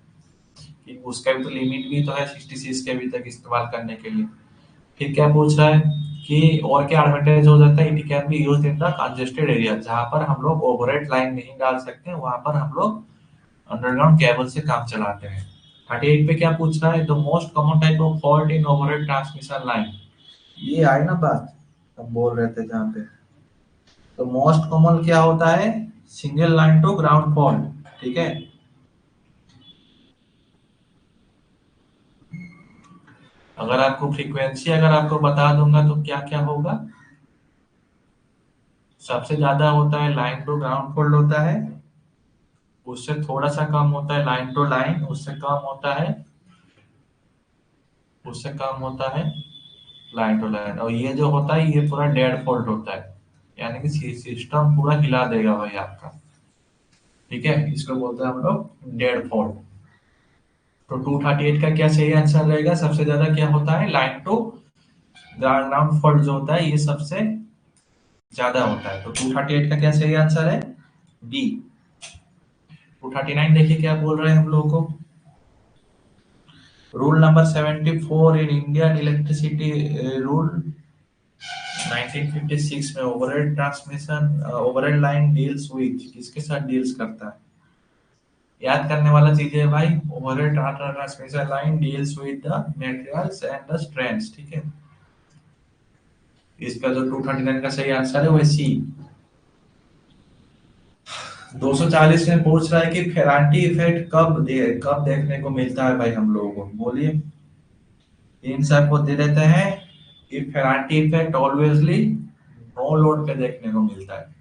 कि उसका भी तो लिमिट भी तो है 66 केवी तक इस्तेमाल करने के लिए। फिर क्या पूछ रहा है कि और क्या एडवांटेज हो जाता है, it can be used in the congested area, जहां पर हम लोग ओवरहेड लाइन नहीं डाल सकते वहां पर हम लोग अंडरग्राउंड केबल से काम चलाते हैं। 38 पे क्या पूछ रहा है, the most common type of fault in overhead transmission line, ये आई ना बात हम बोल रहे थे जहाँ पे। तो मोस्ट कॉमन क्या होता है, single line to ground fault, ठीक है। अगर आपको फ्रीक्वेंसी अगर आपको बता दूंगा तो क्या क्या होगा, सबसे ज्यादा होता है लाइन टू ग्राउंड फॉल्ट होता है, उससे थोड़ा सा कम होता है लाइन टू लाइन, उससे कम होता है लाइन टू लाइन, और ये जो होता है ये पूरा डेड फॉल्ट होता है, यानी कि सिस्टम पूरा हिला देगा भाई आपका, ठीक है। इसको बोलते हैं हम लोग डेड फॉल्ट। तो 238 का क्या सही आंसर रहेगा, सबसे ज्यादा क्या होता है लाइन टू ग्राउंड फॉल्ट जो होता है ये सबसे ज्यादा होता है। तो 238 का क्या सही आंसर है, बी। 239 देखिए क्या बोल रहे हैं हम लोगों को, rule number 74 in Indian electricity rule 1956 में overhead transmission overhead line deals with किसके साथ डील्स करता है? याद करने वाला चीज है भाई, overhead transmission line deals with the materials and the strengths, ठीक है। इसका जो 239 का सही आंसर है वो है सी। 240 में पूछ रहा है कि फेरांटी इफेक्ट कब देखने को मिलता है भाई हम लोगों को, बोलिए। इन सब को दे देते हैं कि फेरांटी इफेक्ट ऑलवेजली नो लोड पे देखने को मिलता है।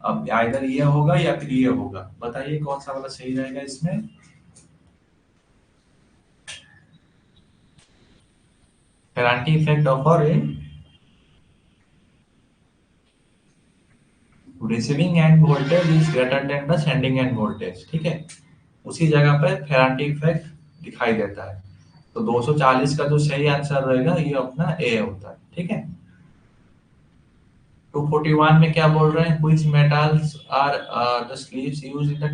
अब आइदर ये होगा या फिर ये होगा, बताइए कौन सा वाला सही रहेगा इसमें। Ferranti effect offer in receiving end voltage is greater than the sending end voltage, ठीक है। उसी जगह पे फेरांटी इफेक्ट दिखाई देता है। तो 240 का जो सही आंसर रहेगा ये अपना ए होता है, ठीक है। 241 में क्या बोल रहे हैं, which metals are the sleeves used in the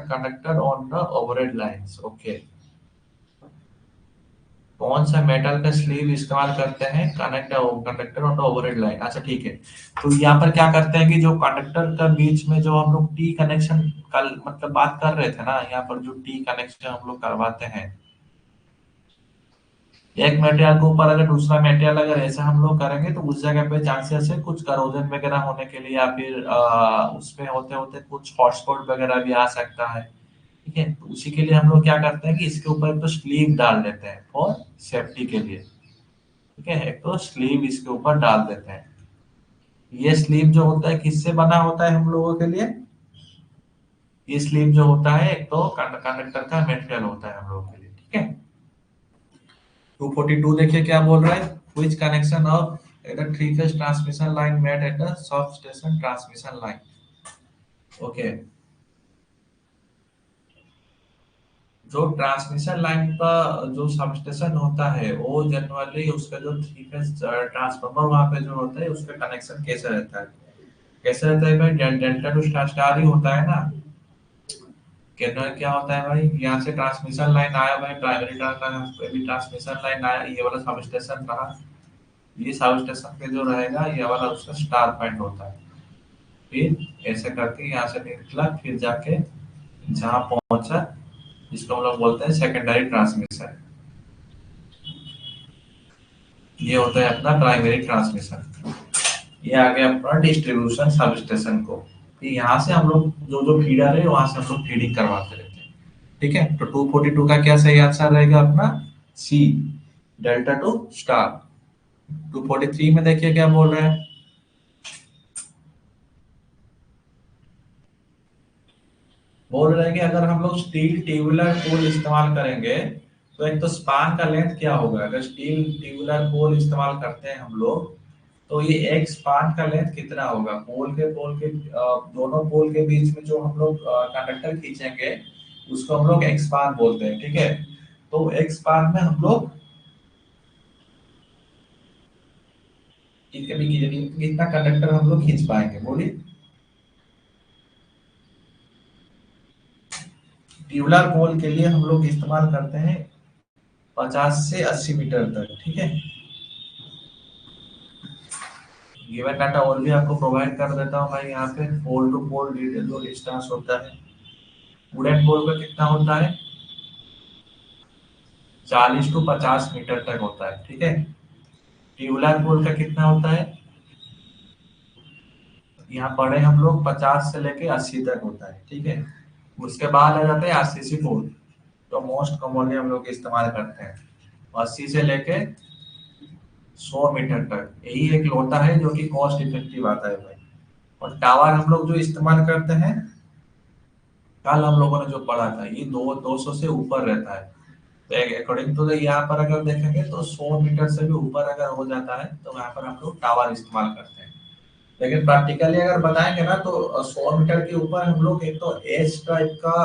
conductor on the overhead lines, okay। कौन सा मेटल का स्लीव इस्तेमाल करते हैं conductor on the overhead line, अच्छा ठीक है। तो यहाँ पर क्या करते हैं कि जो कंडक्टर का बीच में जो हम लोग टी कनेक्शन कल मतलब बात कर रहे थे ना, यहाँ पर जो टी कनेक्शन हम लोग करवाते हैं, एक मेटेरियल के ऊपर अगर दूसरा मेटेरियल अगर ऐसा हम लोग करेंगे तो उस जगह पे चांसेस है कुछ करोजन वगैरह होने के लिए, या फिर उसमें होते होते कुछ हॉटस्पॉट वगैरह भी आ सकता है, ठीक है। तो उसी के लिए हम लोग क्या करते हैं कि इसके ऊपर एक तो स्लीव डाल देते हैं फॉर सेफ्टी के लिए, ठीक है। एक तो स्लीव इसके ऊपर डाल देते हैं। ये स्लीव जो होता है किससे बना होता है हम लोगों के लिए, ये स्लीव जो होता है एक तो कंडक्टर का मेटेरियल होता है हम लोगों के लिए, ठीक है। 242 देखिए क्या बोल रहा है, which connection of a three phase transmission line made at the substation transmission line, okay. जो ट्रांसमिशन लाइन का जो सबस्टेशन होता है वो जनरली उसका जो थ्री फेज ट्रांसफार्मर वहां पे जो होता है उसका कनेक्शन कैसे रहता है, कैसे रहता है भाई, डेल्टा टू स्टार स्टार ही होता है ना। कहना क्या होता है भाई, यहाँ से ट्रांसमिशन लाइन आया भाई, प्राइमरी ट्रांसमिशन लाइन आया, ये वाला सब स्टेशन रहा, ये सब स्टेशन पे जो रहेगा ये वाला उसका स्टार पॉइंट होता है। फिर ऐसे करके यहाँ से निकला फिर जाके जहाँ पहुंचा जिसको हम लोग बोलते हैं सेकेंडरी ट्रांसमिशन, ये होता है अपना प्राइमरी ट्रांसमिशन। ये आ गया अपना डिस्ट्रीब्यूशन सब स्टेशन को, फिर यहाँ से हम लोग जो जो फीडर है वहां से हम लोग फीडिंग करवाते रहते हैं, ठीक है। तो 242 का क्या सही आंसर रहेगा अपना सी, डेल्टा टू स्टार। 243 में देखिए क्या बोल रहे हैं, बोल रहे हैं कि अगर हम लोग स्टील ट्यूबुलर पोल इस्तेमाल करेंगे तो एक तो स्पान का लेंथ क्या होगा, अगर स्टील ट्यूबुलर पोल इस्तेमाल करते हैं हम लोग तो ये एक स्पान का लेंथ कितना होगा, पोल के दोनों पोल के बीच में जो हम लोग कंडक्टर खींचेंगे उसको हम लोग एक स्पान बोलते हैं, ठीक है। तो एक स्पान में हम लोग कितना कंडक्टर हम लोग खींच पाएंगे, बोलिए। ट्यूबुलर पोल के लिए हम लोग इस्तेमाल करते हैं 50 से 80 मीटर तक, ठीक है। गिवन डाटा और भी आपको प्रोवाइड कर देता हूँ भाई, यहाँ पे पोल टू पोल जो डिस्टेंस होता है वुडन पोल का कितना होता है, 40 टू 50 मीटर तक होता है, ठीक है। ट्यूबुलर पोल का कितना होता है, यहाँ पढ़े हम लोग 50 से लेके 80 तक होता है, ठीक है। उसके बाद आ जाता है आरसीसी पोल, तो मोस्ट कॉमनली हम लोग इस्तेमाल करते हैं 80 से लेके 100 मीटर तक, यही एक लोटा है जो कि कॉस्ट इफेक्टिव आता है भाई। और टावर हम लोग जो इस्तेमाल करते हैं कल हम लोगों ने जो पढ़ा था ये 200 से ऊपर रहता है। तो अकॉर्डिंग टू यहाँ पर अगर देखेंगे तो 100 मीटर से भी ऊपर अगर हो जाता है तो वहां पर हम लोग टावर इस्तेमाल करते हैं। लेकिन प्रैक्टिकली अगर बताएंगे ना तो 100 मीटर के ऊपर हम लोग एक तो एच टाइप का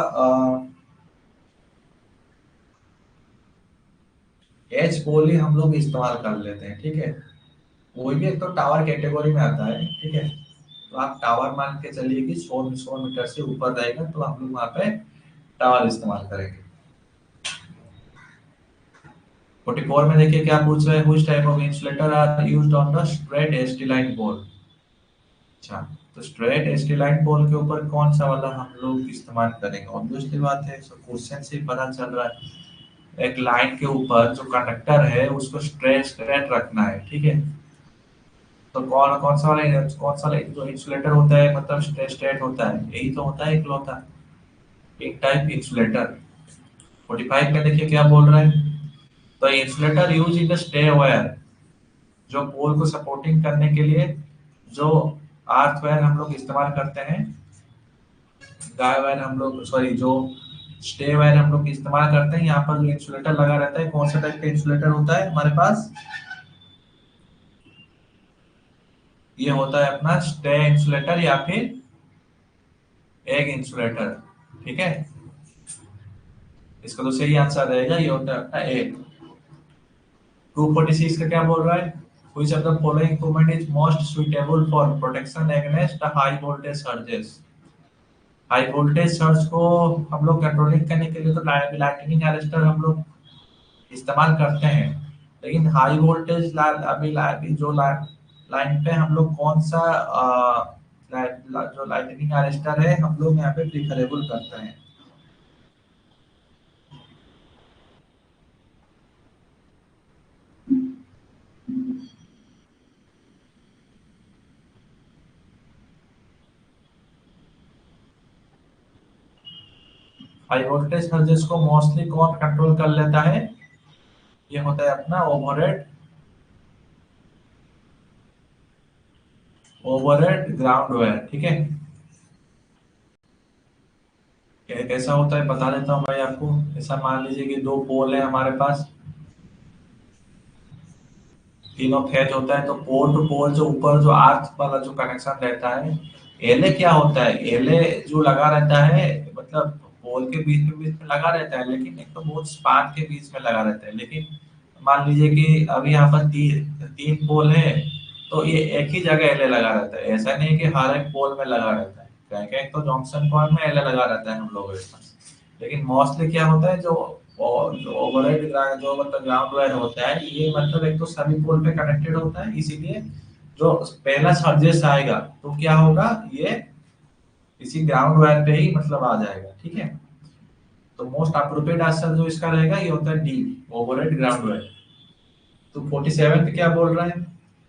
एच पोल ही हम लोग इस्तेमाल कर लेते हैं, ठीक है। वो भी एक तो टावर कैटेगरी में आता है, ठीक है। तो आप टावर मान के चलिए कि 100 मीटर से ऊपर रहेगा तो हम लोग वहां पे टावर इस्तेमाल करेंगे। 44 में देखिए क्या पूछ रहे हैं, which type of insulator are used on the straight ST line pole. अच्छा, तो स्ट्रेट एसटी लाइन पोल के ऊपर कौन सा वाला हम लोग इस्तेमाल करेंगे? ऑब्वियसली बात है, सब क्वेश्चन से ही पता चल रहा है। एक लाइन के ऊपर जो कंडक्टर है उसको स्ट्रेट स्ट्रेट रखना है, ठीक है। तो कौन सा जो इंसुलेटर होता है मतलब स्ट्रेट स्ट्रेट होता है, यही तो होता है इकलौता एक टाइप इंसुलेटर। 45 में देखिए क्या बोल रहा है, तो insulator use in the stay wire, जो पोल को सपोर्टिंग करने के लिए जो आर्थ वायर हम लोग इस्तेमाल करते हैं, गाय वायर हम लोग सॉरी जो स्टे वायर हम लोग इस्तेमाल करते हैं, यहाँ पर जो इंसुलेटर लगा रहता है कौन सा टाइप का इंसुलेटर होता है हमारे पास? ये होता है अपना स्टे इंसुलेटर या फिर एग इंसुलेटर, ठीक है। इसका तो सही आंसर रहेगा, ये होता है अपना एग। 246 का क्या बोल रहा है, which of the following equipment is most suitable for protection against the high voltage surges? High voltage surge को हम लोग कंट्रोलिंग करने के लिए तो लाइटनिंग अरेस्टर हम लोग इस्तेमाल करते हैं, लेकिन हाई वोल्टेज अभी जो लाइन पे हम लोग कौन सा जो लाइटनिंग अरेस्टर है हम लोग यहाँ पे प्रिफरेबल करते हैं? हाई वोल्टेज सर्जेस को मोस्टली कौन कंट्रोल कर लेता है? ये होता है अपना ओवरहेड ग्राउंड वायर, ठीक है। कैसा होता है बता देता हूँ भाई आपको। ऐसा मान लीजिए कि दो पोल है हमारे पास, तीनों फेज होता है, तो पोल टू पोल जो ऊपर जो आर्च वाला जो कनेक्शन रहता है, एलए क्या होता है, एलए जो लगा रहता है मतलब पोल के बीच में लगा रहता है, लेकिन एक तो बहुत स्पान के बीच में लगा रहता है। लेकिन मान लीजिए कि अभी यहाँ पर तीन पोल है, तो ये एक ही जगह एलए लगा रहता है, ऐसा नहीं कि हर एक पोल में लगा रहता है। कहीं कहीं तो जंक्शन पॉइंट में एलए लगा रहता है हम लोगों के पास। लेकिन मोस्टली क्या होता है, जो ओवरहेड जो मतलब ग्राउंड वायर होता है, ये मतलब एक तो सभी पोल पे कनेक्टेड होता है, इसीलिए जो पहला सर्जेस आएगा तो क्या होगा, ये इसी ग्राउंड वायर पे ही मतलब आ जाएगा, ठीक है। तो मोस्ट अप्रोप्रिएट आंसर जो इसका रहेगा ये होता है डी, ओवरहेड ग्राउंड वायर। तो 47 पे क्या बोल रहा है,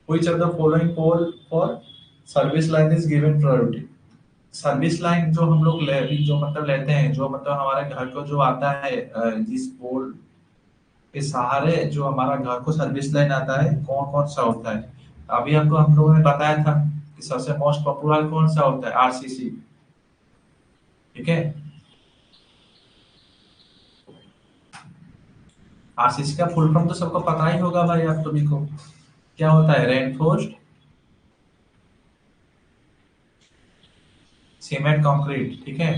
which of the following pole for service line is given priority? Service line जो हम लोग जो मतलब लेते हैं, जो मतलब हमारे घर को जो आता है, जिस पोल के सहारे जो हमारा घर को सर्विस लाइन आता है, कौन कौन सा होता है? अभी आपको हम लोगों ने बताया था कि सबसे मोस्ट पॉपुलर कौन सा होता है, आरसीसी, ठीक है। आरसीसी का फुल फॉर्म तो सबको पता ही होगा भाई, आप सभी को क्या होता है, रेनफोर्स्ड सीमेंट कंक्रीट, ठीक है,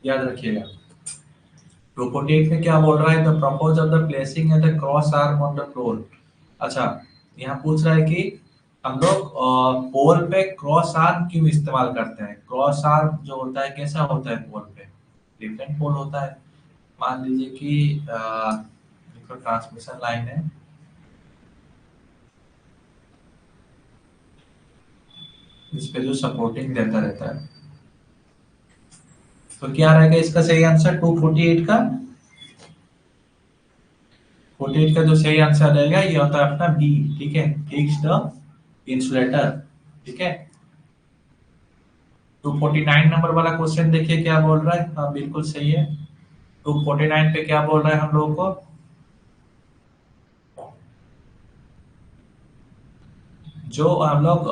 याद रखिएगा। 248 में क्या बोल रहा है, the purpose of the placing at the cross arm on the floor. अच्छा, यहाँ पूछ रहा है कि हम लोग पोल पे क्रॉस आर्म क्यों इस्तेमाल करते हैं? क्रॉस आर्म जो होता है कैसा होता है पोल पे? डिफरेंट पोल होता है। मान लीजिए कि देखो ट्रांसमिशन लाइन है, इस पे जो सपोर्टिंग देता रहता है, तो क्या रहेगा इसका सही आंसर 248 का? 48 का जो सही आंसर रहेगा ये होता है अपना बी, ठीक है, फिक्स द इंसुलेटर, ठीक है। 249 नंबर वाला क्वेश्चन देखिए क्या बोल रहा है, हाँ बिल्कुल सही है। 249 पे क्या बोल रहा है हम लोगों को, जो हम लोग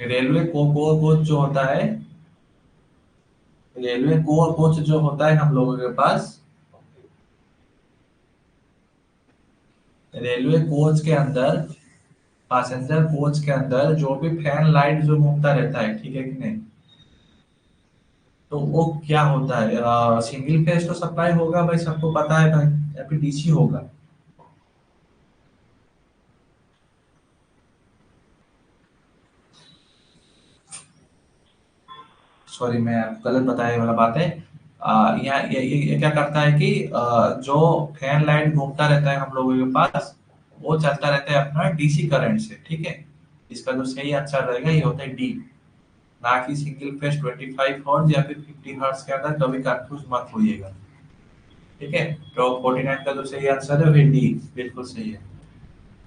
रेलवे कोच जो होता है, रेलवे कोच जो होता है हम लोगों के पास, रेलवे कोच के अंदर, पैसेंजर कोच के अंदर जो भी फैन लाइट जो घूमता रहता है, ठीक है कि नहीं, तो वो क्या होता है, सिंगल फेज तो सप्लाई होगा भाई, सबको पता है भाई, या फिर डीसी होगा? सॉरी मैं गलत बताया वाला बात है। यहाँ ये क्या करता है कि जो फैन लाइट घूमता रहता है हम लोगों के पास, वो चलता रहता है अपना डीसी करंट से, ठीक है। इसका जो सही आंसर रहेगा ये होता है डी, ना कि सिंगल फेज 25 हर्ट्ज या फिर 50 हर्ट्ज के अंदर, कभी कंफ्यूज मत होइएगा, ठीक है। तो 49 का जो सही आंसर है वो डी, बिल्कुल सही है।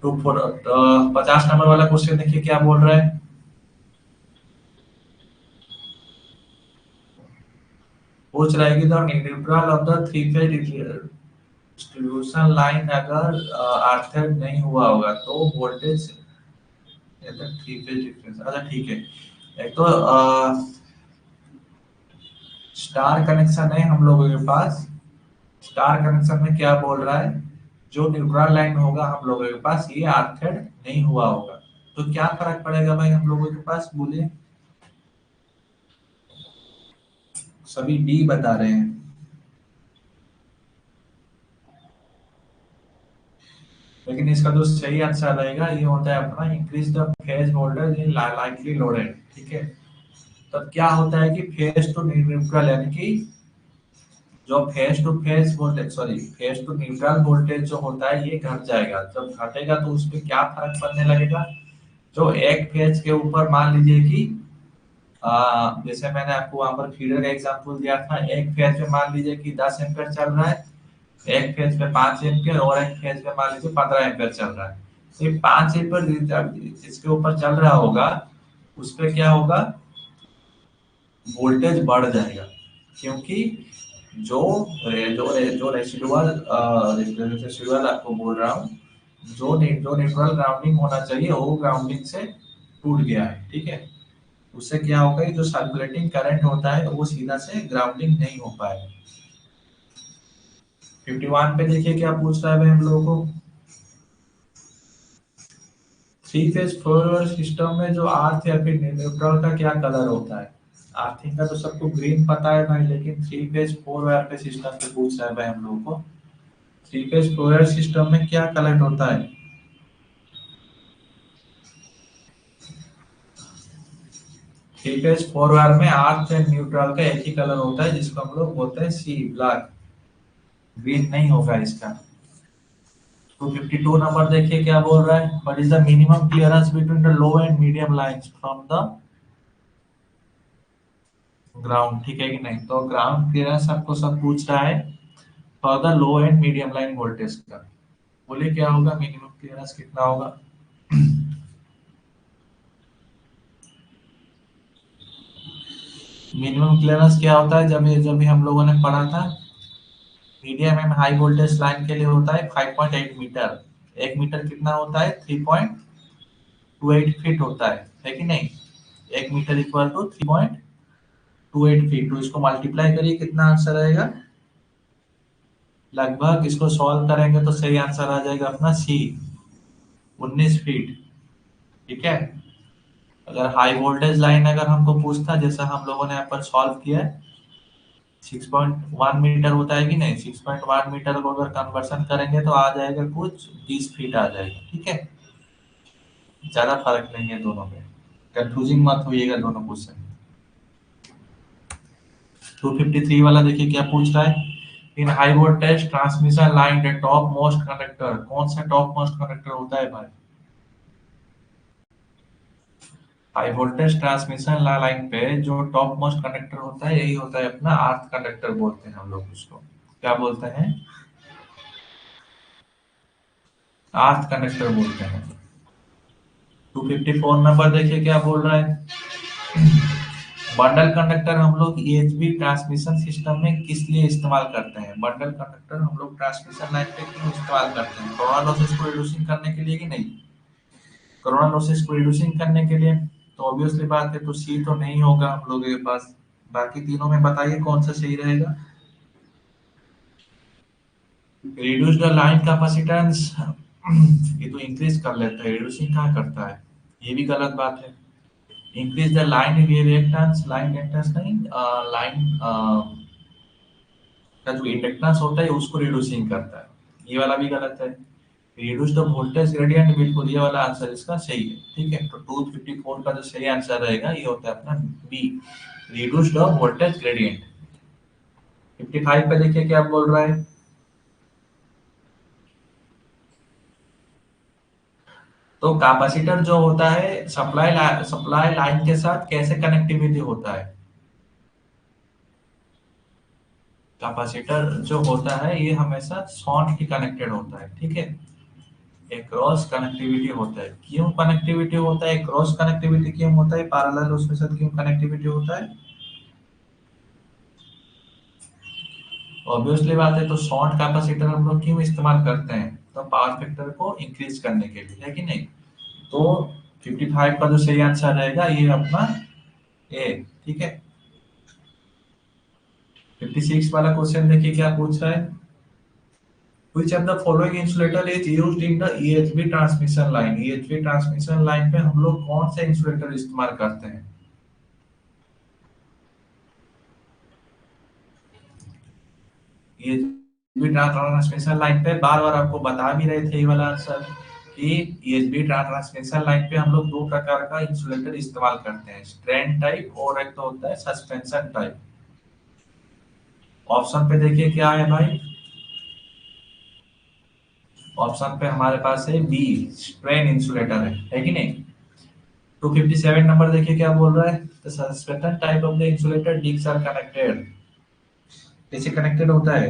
50 नंबर वाला क्वेश्चन देखिए क्या बोल रहा है। पूछ रहा है कि the neutral of the three phase distribution line अगर आर्थर नहीं हुआ होगा तो वोल्टेज, थ्री फेज डिफरेंस, अच्छा ठीक है। एक तो स्टार कनेक्शन है हम लोगों के पास, स्टार कनेक्शन में क्या बोल रहा है, जो न्यूट्रल लाइन होगा हम लोगों के पास ये आर्थर नहीं हुआ होगा, तो क्या फर्क पड़ेगा भाई हम लोगों के पास, बोलिए। सभी डी बता रहे हैं। लेकिन इसका जो सही आंसर रहेगा ये होता है अपना increase the phase voltage in lightly loaded, ठीक है। तब क्या होता है कि फेज टू न्यूट्रल, यानी कि जो phase two phase voltage, sorry phase two neutral voltage जो होता है ये घट जाएगा। जब घटेगा तो उसमें क्या फर्क पड़ने लगेगा, जो एक फेज के ऊपर मान लीजिए कि जैसे मैंने आपको वहां पर फीडर का एग्जांपल दिया था, एक फेज में मान लीजिए कि 10 एम्पीयर चल रहा है, एक फेज पे 5 एम्पीयर, और एक फेज पे मान लीजिए 15 एम्पीयर चल रहा है। तो ये 5 एम्पीयर जिसके ऊपर चल रहा होगा उस पे क्या होगा, वोल्टेज बढ़ जाएगा, क्योंकि जो जो रेसिडुअल रेसिडुअल आपको बोल रहा हूँ, जो नेचुरल ग्राउंडिंग होना चाहिए वो ग्राउंडिंग से टूट गया है, ठीक है। उससे क्या होगा कि जो सर्कुलेटिंग करंट होता है वो सीधा से ग्राउंडिंग नहीं हो पाएगा। 51 पे देखिए क्या पूछ रहा है भाई हम लोगों को, three phase four wire system में जो अर्थ या फिर न्यूट्रल का क्या कलर होता है। अर्थिंग का तो सबको ग्रीन पता है भाई, लेकिन थ्री फेज फोर वायर पे सिस्टम पे पूछ रहा है भाई हम लोगों को, three phase four wire system में क्या कलर होता है। थ्री फेज फोर वायर में अर्थ एंड न्यूट्रल का एक ही कलर होता है, जिसको हम लोग बोलते हैं सी, ब्लैक, ग्रीन नहीं होगा इसका। 252 नंबर देखिए क्या बोल रहा है, what is the minimum clearance between the low and medium lines from the ground, ठीक है कि नहीं। तो ग्राउंड क्लियरेंस आपको सब पूछ रहा है for the low and medium line voltage का, बोलिए क्या होगा, मिनिमम क्लियरेंस कितना होगा। मिनिमम क्लियरेंस क्या होता है, जब भी हम लोगों ने पढ़ा था, medium and high voltage line के लिए होता है 5.8 मीटर, एक मीटर कितना होता है 3.28 फीट होता है कि नहीं। एक मीटर इक्वल टू 3.28 फीट, तो इसको मल्टीप्लाई करिए कितना आंसर आएगा, लगभग इसको सॉल्व करेंगे तो सही आंसर आ जाएगा अपना सी, 19 फीट, ठीक है। अगर हाई वोल्टेज लाइन अगर हमको पूछता, जैसा हम लोगों ने यहाँ पर सॉल्व किया है, 6.1 मीटर होता है कि नहीं, 6.1 मीटर को अगर कन्वर्सन करेंगे तो आ जाएगा कुछ 20 फीट आ जाएगा, ठीक है। ज्यादा फर्क नहीं है दोनों में, कंफ्यूजिंग मत होइएगा दोनों क्वेश्चन। 253 वाला देखिए क्या पूछ रहा है, इन high voltage transmission line the top most conductor, कौन सा टॉप मोस्ट कंडक्टर होता है भाई। हाई वोल्टेज ट्रांसमिशन लाइन पे जो टॉप मोस्ट कंडक्टर होता है यही होता है अपना अर्थ कंडक्टर, बोलते हैं हम लोग उसको, क्या बोलते हैं, अर्थ कंडक्टर बोलते हैं। 254 नंबर देखिए क्या बोल रहा है, बंडल कंडक्टर हम लोग ईएचवी ट्रांसमिशन सिस्टम में किस लिए इस्तेमाल करते हैं, बंडल कंडक्टर हम लोग ट्रांसमिशन लाइन पे क्यों इस्तेमाल करते हैं, कोरोना लॉसेस को रिड्यूसिंग करने के लिए कि नहीं, कोरोना लॉसेस को रिड्यूसिंग करने के लिए। तो ऑब्वियसली बात है, तो सी तो नहीं होगा हम लोगों के पास। बाकी तीनों में बताइए कौन सा सही रहेगा। रिड्यूस द लाइन कैपेसिटेंस, ये तो इंक्रीज कर लेता है, रिड्यूसिंग कहाँ करता है, ये भी गलत बात है। Increase the line reactance, line reactance नहीं, लाइन का जो इंडक्टेंस होता है उसको रिड्यूसिंग करता है, ये वाला भी गलत है। रिड्यूस द वोल्टेज ग्रेडियंट, बिल्कुल ये वाला आंसर इसका सही है, ठीक है। तो 254 का जो सही आंसर रहेगा ये होता है अपना B, reduce the voltage gradient. 55 पे देखिए क्या बोल रहा है। तो कैपेसिटर जो होता है सप्लाई लाइन के साथ कैसे कनेक्टिविटी होता है। कैपेसिटर जो होता है ये हमेशा शॉर्ट कनेक्टेड होता है, ठीक है। एक क्रॉस कनेक्टिविटी होता है। क्यों कनेक्टिविटी होता है, क्रॉस कनेक्टिविटी क्यों होता है, पैरेलल उसके साथ क्यों कनेक्टिविटी होता है। ऑब्वियसली बात है, तो शॉर्ट कैपेसिटर हम लोग क्यों इस्तेमाल करते हैं, तो पावर फैक्टर को इंक्रीज करने के लिए, है कि नहीं। तो 55 का जो सही आंसर रहेगा ये अपना ए, ठीक है। 56 वाला क्वेश्चन देखिए क्या पूछ रहा है। Which of the following insulator is used in the EHV transmission line. EHV transmission line पे हम लोग कौन से इंसुलेटर इस्तेमाल करते हैं। EHV ट्रांसमिशन लाइन पे बार बार आपको बता भी रहे थे ये वाला आंसर कि EHV ट्रांसमिशन लाइन पे हम लोग दो प्रकार का इंसुलेटर इस्तेमाल करते हैं, स्ट्रैंड टाइप और एक तो होता है सस्पेंशन टाइप। ऑप्शन पे देखिए क्या है भाई। ऑप्शन पे हमारे पास है बी, स्ट्रैंड इंसुलेटर है कि नहीं। 257 नंबर देखिए क्या बोल रहा है। The suspension type of the insulator discs are connected. कैसे कनेक्टेड होता है,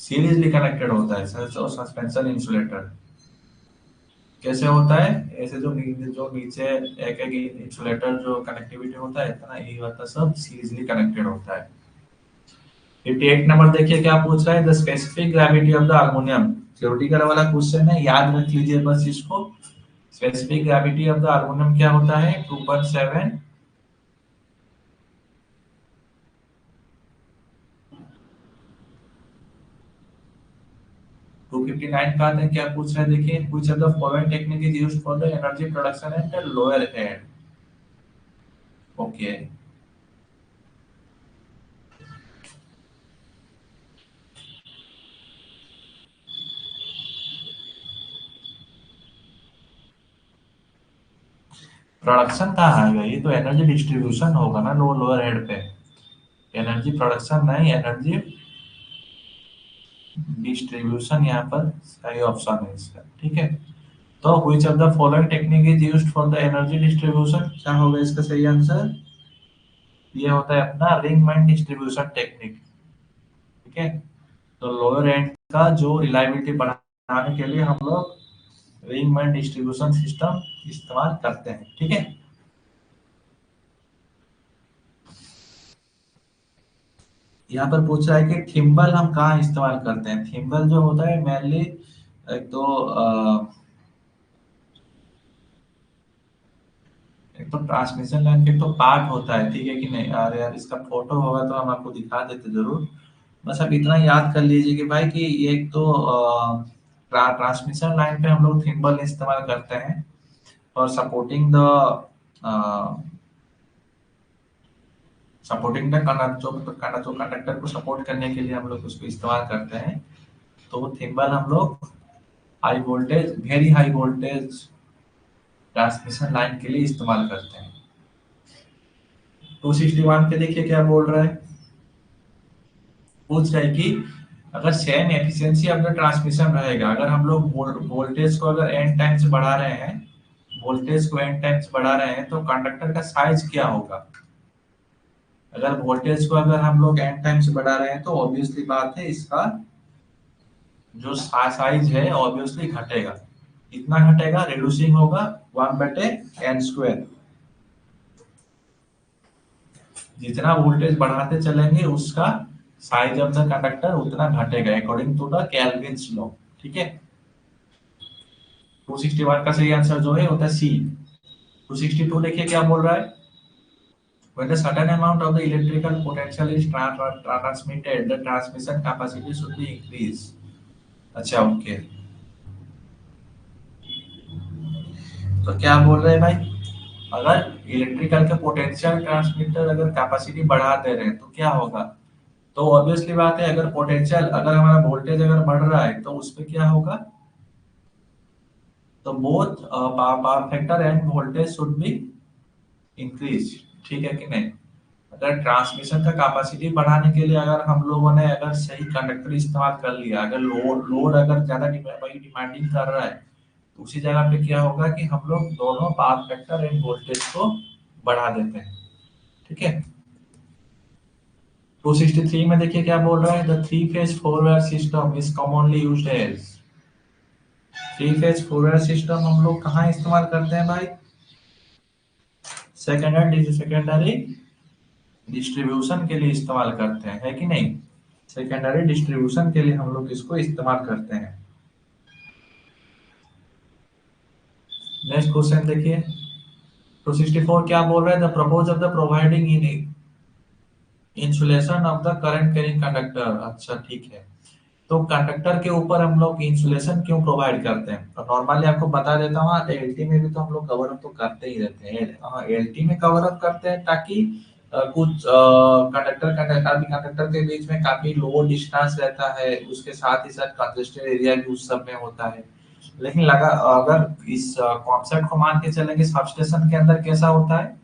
सीरीजली कनेक्टेड होता है सस्पेंशन इंसुलेटर। कैसे होता है, ऐसे जो नीचे एक एक इंसुलेटर जो कनेक्टिविटी होता है इतना यही होता है, सब सीरीजली कनेक्टेड होता है। 58 नंबर देखिए क्या पूछ रहा है। The specific gravity of the aluminium. Theoretical वाला क्वेश्चन है, याद रख लीजिए बस इसको। Specific gravity of the aluminium क्या होता है, 2.7। 259 का है क्या पूछ रहे हैं देखिए। Which of the following technique is used for the energy production at the lower and. Okay, production कहाँ आएगा, ये तो एनर्जी डिस्ट्रीब्यूशन होगा ना लोअर हेड पे। एनर्जी प्रोडक्शन नहीं, एनर्जी डिस्ट्रीब्यूशन यहाँ पर सही ऑप्शन है इसका, ठीक है। तो which of the following technique is used for the energy distribution, क्या होगा इसका सही आंसर। ये होता है अपना रिंगमैन डिस्ट्रीब्यूशन टेक्निक, ठीक है। तो लोअर एंड का जो रिलायबिलिटी बढ़ाने के लिए हम लोग रिंगमैन डिस्ट्रीब्यूशन सिस्टम इस्तेमाल करते हैं, ठीक है। यहाँ पर पूछ रहा है कि थिम्बल हम कहाँ इस्तेमाल करते हैं। थिम्बल जो होता है मेनली एक तो ट्रांसमिशन लाइन के तो पार्ट होता है, ठीक है कि नहीं। अरे यार इसका फोटो होगा तो हम आपको दिखा देते जरूर। बस आप इतना याद कर लीजिए कि भाई कि ये एक तो ट्रांसमिशन लाइन पे हम लोग थिम्बल इस्तेमाल करते हैं और सपोर्टिंग द जो कंडक्टर को सपोर्ट करने के लिए हम लोग उसको इस्तेमाल करते हैं। तो वो थिम्बल हम लोग high voltage, very high voltage transmission line के लिए इस्तेमाल करते हैं। 261 पे देखिए क्या बोल रहा है। पूछ रहा है कि अगर same efficiency of the transmission रहेगा, अगर हम लोग वोल्टेज को अगर एन टाइम्स बढ़ा रहे हैं, वोल्टेज को एन टाइम्स बढ़ा रहे हैं तो कंडक्टर का साइज क्या होगा। अगर वोल्टेज को अगर हम लोग एन टाइम्स बढ़ा रहे हैं तो ऑब्वियसली बात है इसका जो साइज है ऑब्वियसली घटेगा। कितना घटेगा, रिड्यूसिंग होगा 1/n²। जितना वोल्टेज बढ़ाते चलेंगे उसका साइज ऑफ द कंडक्टर उतना घटेगा according to the Kelvin's law, ठीक है। 261 का सही आंसर जो है होता है सी। 262 देखिए क्या बोल रहा है। When a certain amount of the electrical potential is transmitted, the transmission capacity should be increased। अच्छा ओके, तो क्या बोल रहे हैं भाई, अगर इलेक्ट्रिकल के पोटेंशियल ट्रांसमीटर अगर कैपेसिटी बढ़ा दे रहे हैं तो क्या होगा। तो ऑब्वियसली बात है अगर पोटेंशियल अगर हमारा वोल्टेज अगर बढ़ रहा है तो उसपे क्या होगा, तो both power factor end voltage should be increase, ठीक है कि नहीं। अगर ट्रांसमिशन का कैपेसिटी बढ़ाने के लिए अगर हम लोगों ने अगर सही कंडक्टर इस्तेमाल कर लिया, अगर लोड अगर ज्यादा डिमांडिंग कर रहा है, तो उसी जगह पे क्या होगा कि हम लोग दोनों पावर फैक्टर एंड वोल्टेज को बढ़ा देते हैं। ठीक है, 263 में देखिए क्या बोल रहा है, the three phase four wire system is commonly used as. Three phase four wire system हम लोग कहाँ इस्तेमाल करते हैं भाई? सेकेंडरी डिस्ट्रीब्यूशन के लिए इस्तेमाल करते हैं, है कि नहीं? सेकेंडरी डिस्ट्रीब्यूशन के लिए हम लोग इसको इस्तेमाल करते हैं। नेक्स्ट क्वेश्चन देखिए, 264 क्या बोल रहा है, the purpose of the providing in insulation of the current carrying conductor. अच्छा ठीक है, तो कंडक्टर के ऊपर हम लोग इंसुलेशन क्यों प्रोवाइड करते हैं? तो नॉर्मली आपको बता देता हूँ, एलटी में भी तो हम लोग कवर अप तो करते ही रहते हैं। एलटी में कवर अप करते हैं ताकि कुछ कंडक्टर के बीच में काफी लो डिस्टेंस रहता है, उसके साथ ही साथ कंजेस्टेड एरिया भी उस सब में होता है। लेकिन लगा अगर इस कॉन्सेप्ट को मान के चलेंगे, सबस्टेशन के अंदर कैसा होता है?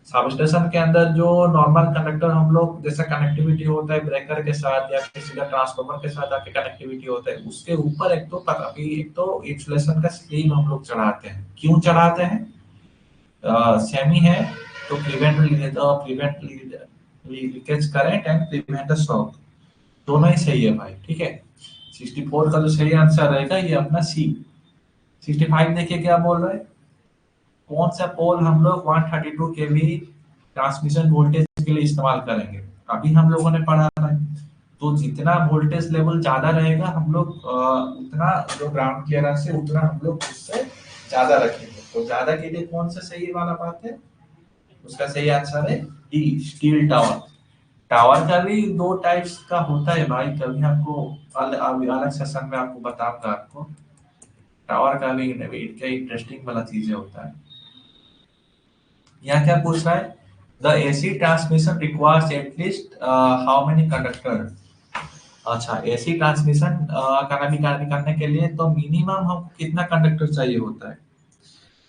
सब स्टेशन के अंदर जो नॉर्मल कंडक्टर हम लोग जैसा कनेक्टिविटी होता है ब्रेकर के साथ या फिर सीधा ट्रांसफार्मर के साथ आके कनेक्टिविटी होता है, उसके ऊपर एक तो इंसुलेशन का स्लीव हम लोग चढ़ाते हैं। क्यों चढ़ाते हैं? सेमी है तो prevent leakage current and prevent shock, दोनों ही सही है भाई। ठीक है, 64 का जो सही आंसर रहेगा ये अपना सी। 65 देखिए क्या बोल रहा है, कौन सा पोल हम लोग 132 केवी ट्रांसमिशन वोल्टेज के लिए इस्तेमाल करेंगे? अभी हम लोगों ने पढ़ा था, तो जितना वोल्टेज लेवल ज्यादा रहेगा हम लोग उतना जो ग्राउंड क्लियरेंस है उतना हम लोग उससे ज्यादा रखेंगे। तो ज्यादा के लिए कौन सा सही वाला बात है? उसका सही आंसर है डी, स्टील टावर। टावर का भी दो टाइप्स का होता है भाई, कभी आपको अलग सेशन में आपको बताऊंगा आपको। टावर का भी इंटरेस्टिंग वाला चीजें होता है। यहाँ क्या पूछ रहा है, the AC transmission requires at least how many conductor. अच्छा, एसी ट्रांसमिशन करने के लिए तो मिनिमम हमको कितना कंडक्टर चाहिए होता है?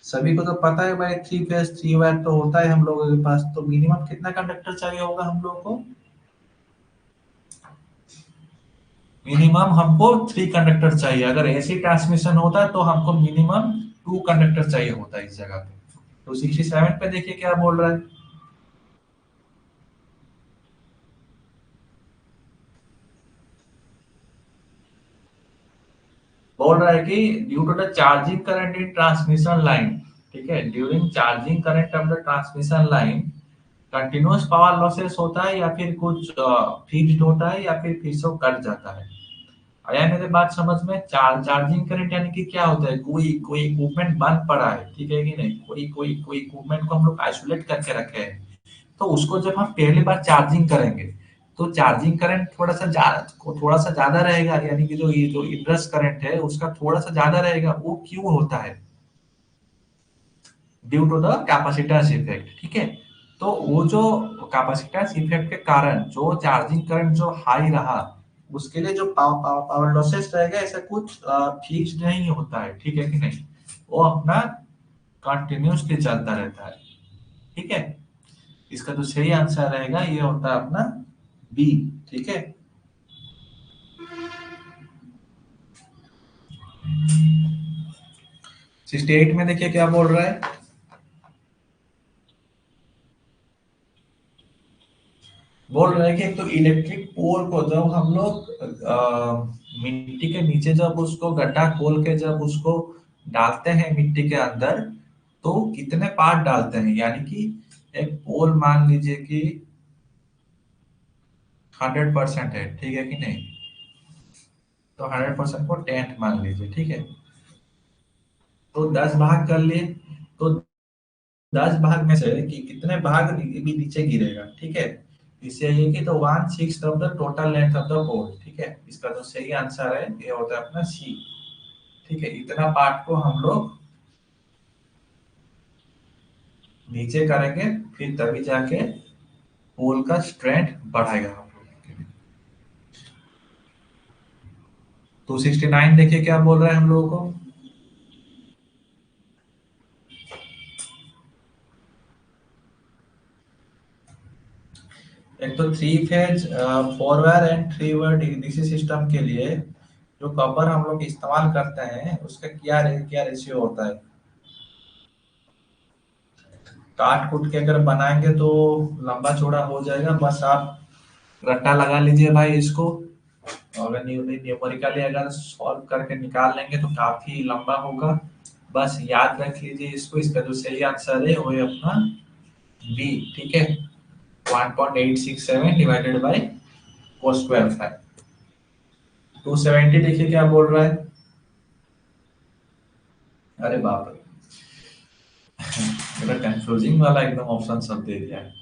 सभी को तो पता है भाई, थ्री फेज थ्री वायर तो होता है हम लोगों के पास, तो मिनिमम कितना कंडक्टर चाहिए होगा हम लोग को? मिनिमम हमको थ्री कंडक्टर चाहिए। अगर एसी ट्रांसमिशन होता है तो हमको मिनिमम टू कंडक्टर चाहिए होता है इस जगह पे। तो 67 पे देखिए क्या बोल रहा है, बोल रहा है कि due to the charging current in transmission line, ठीक है, during charging current of the transmission line continuous power losses होता है या फिर कुछ फिक्स्ड होता है या फिर से वो कट जाता है? आया मेरे बात समझ में? चार्जिंग करंट यानी कि क्या होता है, कोई कोई इक्विपमेंट बंद पड़ा है, ठीक है कि नहीं, कोई कोई कोई इक्विपमेंट को हम लोग आइसोलेट करके रखे हैं, तो उसको जब हम पहली बार चार्जिंग करेंगे तो चार्जिंग करंट थोड़ा सा ज्यादा रहेगा, यानी कि ये जो इंड्रस करंट है उसका थोड़ा सा ज्यादा रहेगा। वो क्यों होता है? Due to the capacitance effect. ठीक है, तो वो जो कैपेसिटेंस इफेक्ट के कारण जो चार्जिंग करंट जो हाई रहा, उसके लिए जो पावर लॉसेस रहेगा ऐसा कुछ फिक्स्ड नहीं होता है, ठीक है कि नहीं, वो अपना कंटिन्यूसली चलता रहता है। ठीक है, इसका जो सही आंसर रहेगा ये होता है अपना बी। ठीक है, 68 में देखिए क्या बोल रहा है, बोल रहा है कि एक तो इलेक्ट्रिक पोल को जब हम लोग मिट्टी के नीचे जब उसको गड्ढा खोल के जब उसको डालते हैं मिट्टी के अंदर, तो कितने पार्ट डालते हैं? यानी कि एक पोल मान लीजिए कि 100% है, ठीक है कि नहीं, तो 100% को 10 मान लीजिए, ठीक है, तो 10 भाग कर लिए, तो 10 भाग में से कि कितने भाग भी नीचे गिरेगा, ठीक है, इससे ये कि तो 1/6 of the total length of the pole. ठीक है, इसका जो सही आंसर है ये होता है अपना सी। ठीक है, इतना पार्ट को हम लोग नीचे करेंगे, फिर तभी जाके पोल का स्ट्रेंथ बढ़ाएगा हम लोग। 269 देखिए क्या बोल रहा है हम लोगों को, एक तो three phase four wire and three wire DC system के लिए जो कवर हम लोग इस्तेमाल करते हैं उसका क्या रेशियो होता है? काट कूट के अगर बनाएंगे तो लंबा चौड़ा हो जाएगा, बस आप रट्टा लगा लीजिए भाई इसको। और अगर न्यूमेरिकली अगर सॉल्व करके निकाल लेंगे तो काफी लंबा होगा। बस याद रख लीजिए इसको, इसका जो सही आंसर है वो है अपना बी। ठीक है, 1.867 डिवाइडेड बाई कोस स्क्वायर 270 देखिए क्या बोल रहा है। अरे बाप रे, बड़ा कंफ्यूजिंग वाला एकदम ऑप्शन सब दे दिया है।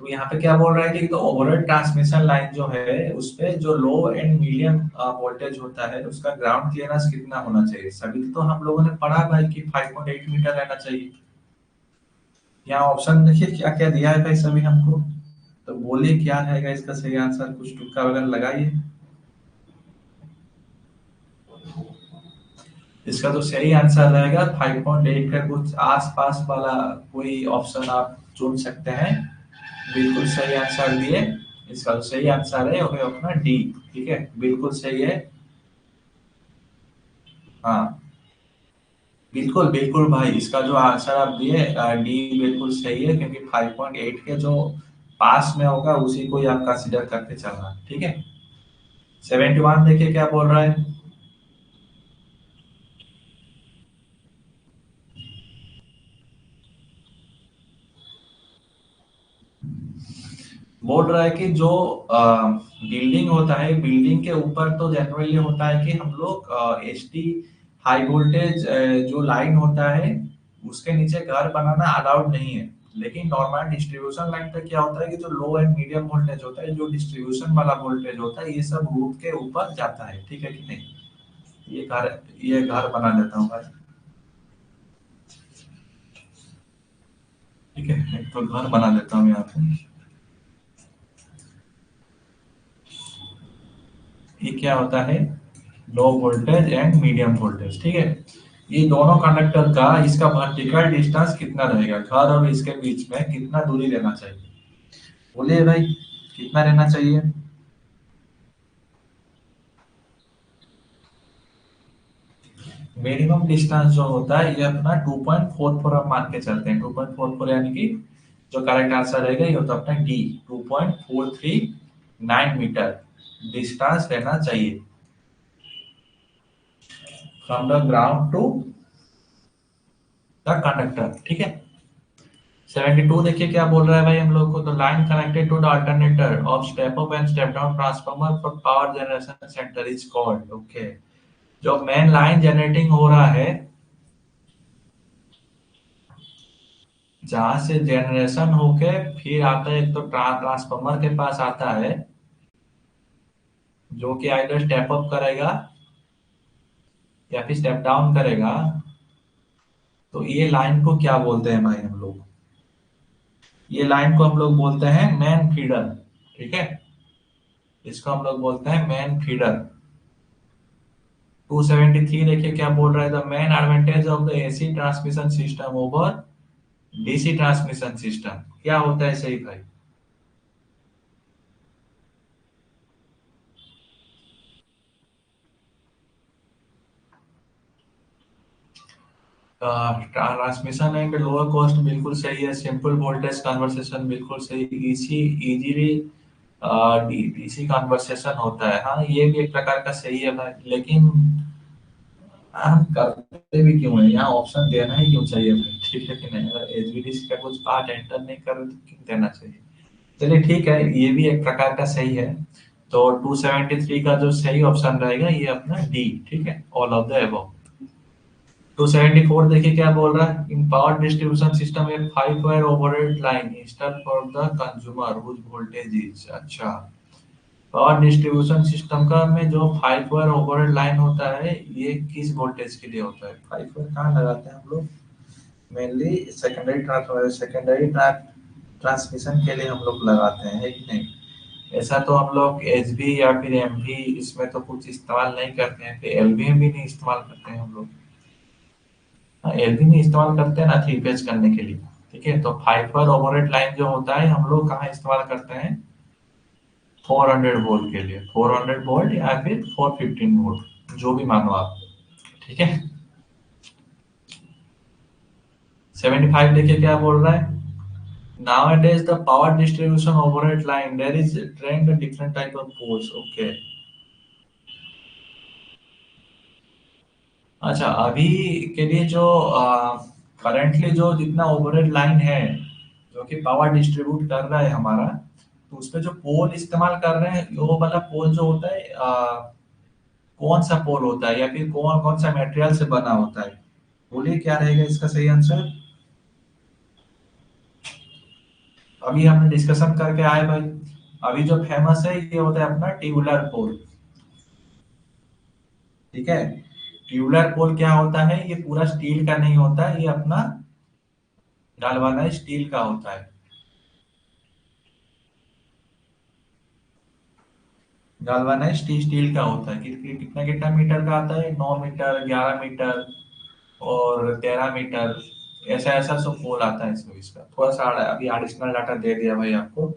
तो यहाँ पे क्या बोल रहा है कि तो ओवरऑल ट्रांसमिशन लाइन जो है उस पे जो लो एंड मीडियम वोल्टेज होता है उसका ग्राउंड क्लियरेंस कितना होना चाहिए? सभी तो हम लोगों ने पढ़ा भाई कि 5.8 मीटर रहना चाहिए। यहाँ ऑप्शन देखिए क्या क्या दिया है भाई सभी हमको। तो बोलिए क्या रहेगा इसका सही आंसर, कुछ तुक्का वगैरह लगाइए। इसका तो सही आंसर रहेगा 5.8 का कुछ आसपास वाला कोई ऑप्शन आप चुन सकते हैं। बिल्कुल सही आंसर दिए। इसका तो सही आंसर है वो है अपना डी। ठीक है, बिल्कुल सही है। हाँ, बिल्कुल बिल्कुल भाई, इसका जो आंसर आप दिए डी बिल्कुल सही है, क्योंकि 5.8 के जो पास में होगा उसी को ही आप कंसिडर करके चलना। ठीक है, 71 देखिए क्या बोल रहा है। बोल रहा है कि जो बिल्डिंग होता है, बिल्डिंग के ऊपर तो जनरली होता है कि हम लोग एचटी हाई वोल्टेज जो लाइन होता है उसके नीचे घर बनाना अलाउड नहीं है। लेकिन नॉर्मल डिस्ट्रीब्यूशन लाइन पे क्या होता है कि जो लो एंड मीडियम वोल्टेज होता है, जो डिस्ट्रीब्यूशन वाला वोल्टेज होता है, ये सब रूफ के ऊपर जाता है। ठीक है कि नहीं? ये घर बना देता हूँ भाई। ठीक है, एक तो घर बना देता हूँ यहाँ पे। ये क्या होता है? लो वोल्टेज एंड मीडियम वोल्टेज। ठीक है, ये दोनों कंडक्टर का इसका वर्टिकल डिस्टेंस कितना रहेगा, घर और इसके बीच में कितना दूरी रहना चाहिए? बोलिए भाई, कितना रहना चाहिए? मिनिमम डिस्टेंस जो होता है ये अपना 2.44 हम मान के चलते हैं। 2.44 यानी कि जो करेक्ट आंसर रहेगा ये होता है अपना डी, 2.439 मीटर डिस्टेंस रहना चाहिए from the ground to the conductor. ठीक है, 72 देखिए क्या बोल रहा है भाई हम लोग को। तो line connected to the alternator of step up and step down transformer for power generation centre is called. Okay, जो मेन लाइन जनरेटिंग हो रहा है, जहां से जनरेशन होके फिर आता है, एक तो ट्रांसफार्मर के पास आता है जो कि आइदर स्टेप अप करेगा या फिर स्टेप डाउन करेगा। तो ये लाइन को क्या बोलते हैं भाई हम लोग? ये लाइन को हम लोग बोलते हैं मेन फीडर। ठीक है, इसको हम लोग बोलते हैं मेन फीडर। 273 देखिए क्या बोल रहा है। The main advantage of the AC transmission system over DC transmission system क्या होता है सही भाई? ट्रांसमिशन एंड लोअर कॉस्ट बिल्कुल सही है। सिंपल वोल्टेज कन्वर्सेशन बिल्कुल सही। इसी इजीली डीसी कन्वर्सेशन होता है। हाँ, ये भी एक प्रकार का सही है भाई, लेकिन हम करते भी क्यों है? यहाँ ऑप्शन देना ही क्यों चाहिए भाई? ठीक है कि नहीं? अगर एचवीडीसी का कुछ पार्ट एंटर नहीं कर रहे तो क्यों देना चाहिए? चलिए ठीक है, ये भी एक प्रकार का सही है। तो 273 का जो सही ऑप्शन रहेगा ये अपना डी। ठीक है, ऑल ऑफ द अबव। 274 देखिए क्या बोल रहा है। In power distribution system a 5 wire overhead line install for the consumer whose voltage is. अच्छा, पावर डिस्ट्रीब्यूशन सिस्टम का में जो 5 वायर ओवरहेड लाइन होता है ये किस वोल्टेज के लिए होता है? 5 वायर कहाँ लगाते हैं हम लोग? मेनली सेकेंडरी ट्रांसमिशन के लिए हम लोग लगाते हैं, है कि नहीं? ऐसा तो हम लोग एचवी या फिर एमवी इसमें तो कुछ इस्तेमाल नहीं करते हैं, फिर एलवी भी नहीं इस्तेमाल करते हैं हम लोग। हाँ, एलवी नहीं इस्तेमाल करते हैं ना थ्री फेज करने के लिए। ठीक है, तो 5 वायर ओवरहेड लाइन जो होता है हम लोग कहाँ इस्तेमाल करते हैं? 400 वोल्ट के लिए, 400 वोल्ट या फिर 415 वोल्ट, जो भी मानो आप। ठीक है। 75 देखिए क्या बोल रहा है। Nowadays the power distribution overhead line there is trained a different type of poles. Okay. अच्छा, अभी के लिए जो करंटली जो जितना ओवरहेड लाइन है जो कि पावर डिस्ट्रीब्यूट कर रहा है हमारा, तो उसपे जो पोल इस्तेमाल कर रहे हैं वो वाला पोल जो होता है कौन सा पोल होता है या फिर कौन कौन सा मटेरियल से बना होता है? बोलिए क्या रहेगा इसका सही आंसर। अभी हमने डिस्कशन करके आए भाई। अभी जो फेमस है ये होता है अपना ट्यूबुलर पोल। ठीक है। ट्यूबुलर पोल क्या होता है, ये पूरा स्टील का नहीं होता है, ये अपना गालवानाइज स्टील का होता है। गालवानाइज स्टील का होता है कितना कितना मीटर का आता है, 9 मीटर, 11 मीटर और 13 मीटर। ऐसा ऐसा सब पोल आता है इसमें। इसका थोड़ा सा अभी एडिशनल डाटा दे दिया भाई आपको।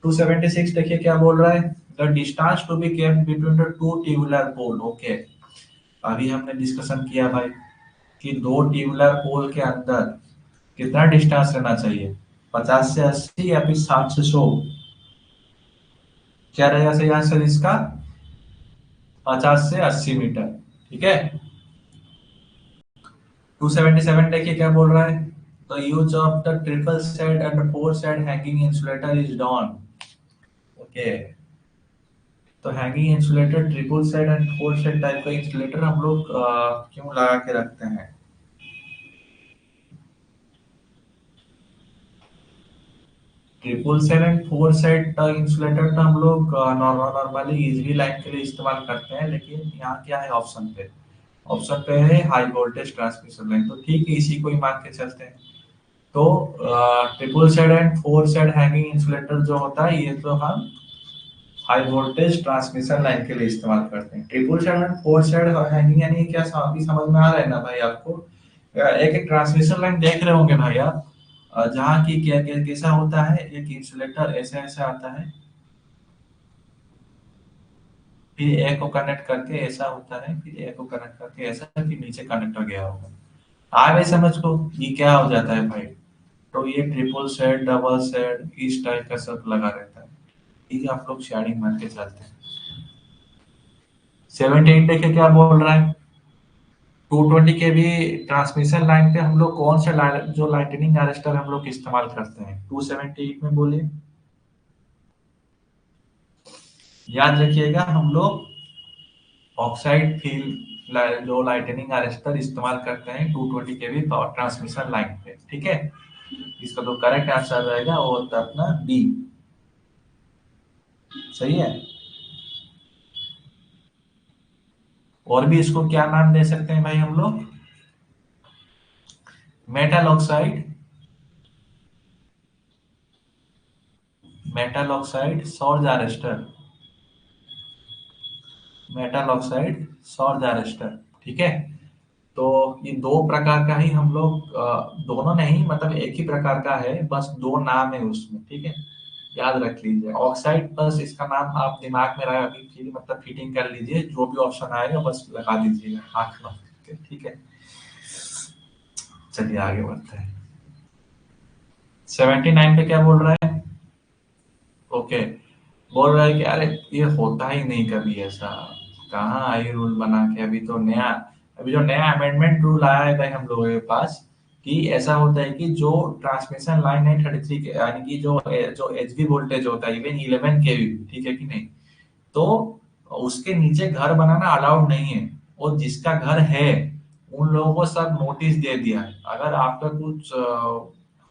276 देखिए क्या बोल रहा है। The distance to be kept between the two tubular pole. Okay. अभी हमने डिस्कशन किया भाई कि दो ट्यूबुलर पोल के अंदर कितना डिस्टेंस रहना चाहिए, 50 से 80 या फिर 60 से 100। क्या रहेगा सही आंसर इसका? 50 से 80 मीटर। ठीक है। 277 देखिए क्या बोल रहा है। The use of the triple set and four set hanging insulator is done. Okay. तो hanging insulator triple set and four set type का इंसुलेटर हम लोग क्यों लगा के रखते हैं? Triple set and four set insulator तो हम लोग नॉर्मली इजीली लाइन के लिए इस्तेमाल करते हैं, लेकिन यहाँ क्या है ऑप्शन पे? ऑप्शन पे है हाई वोल्टेज ट्रांसमिशन लाइन, तो ठीक है इसी को ही मान के चलते हैं। तो triple set and four set hanging insulator जो होता है ये तो हम हाई वोल्टेज ट्रांसमिशन लाइन के लिए इस्तेमाल करते हैं। Triple set and four set hanging यानी क्या, अभी समझ में आ रहा है ना भाई आपको? एक एक ट्रांसमिशन लाइन देख रहे होंगे भाई आप, जहाँ की क्या कैसा होता है, एक इंसुलेटर ऐसे ऐसे आता है, फिर एक को कनेक्ट करके ऐसा होता है, फिर एक को कनेक्ट करके ऐसा, फिर नीचे कनेक्टर गया होगा। आ गई समझ को? ये क्या हो जाता है भाई? तो ये ट्रिपल सेट, डबल सेट, इस टाइप का सब लगा रहता है। ठीक है, आप लोग शेयरिंग मान के चलते हैं। 78 देखे क्या बोल रहा है। 220 के भी ट्रांसमिशन लाइन पे हम लोग कौन सा जो लाइटनिंग अरेस्टर हम लोग इस्तेमाल करते हैं 278 में, बोलिए। याद रखिएगा हम लोग ऑक्साइड फील्ड जो लाइटनिंग अरेस्टर इस्तेमाल करते हैं 220 के भी पावर ट्रांसमिशन लाइन पे। ठीक है। इसका जो करेक्ट आंसर रहेगा वो होता है अपना बी। सही है। और भी इसको क्या नाम दे सकते हैं भाई हम लोग? Metal oxide, metal oxide surge arrester, metal oxide surge arrester. ठीक है। तो ये दो प्रकार का ही हम लोग दोनों नहीं, मतलब एक ही प्रकार का है, बस दो नाम है उसमें। ठीक है। याद रख लीजिए ऑक्साइड, बस इसका नाम आप दिमाग में रहा अभी फिर मतलब फिटिंग कर लीजिए, जो भी ऑप्शन आएगा बस लगा दीजिएगा आंख बंद करके। ठीक है। चलिए आगे बढ़ते हैं। 79 पे क्या बोल रहा है। ओके। बोल रहा है कि अरे ये होता ही नहीं कभी ऐसा, कहाँ आई रूल बना के, अभी तो नया, अभी जो नया अमेंडमेंट रूल आया है भाई हम लोगों के पास, कि ऐसा होता है कि जो ट्रांसमिशन लाइन है 33 के, यानी कि जो जो एचवी वोल्टेज होता है इवन 11 केवी, ठीक है कि नहीं, तो उसके नीचे घर बनाना अलाउड नहीं है। और जिसका घर है उन लोगों को सब नोटिस दे दिया है। अगर आपका कुछ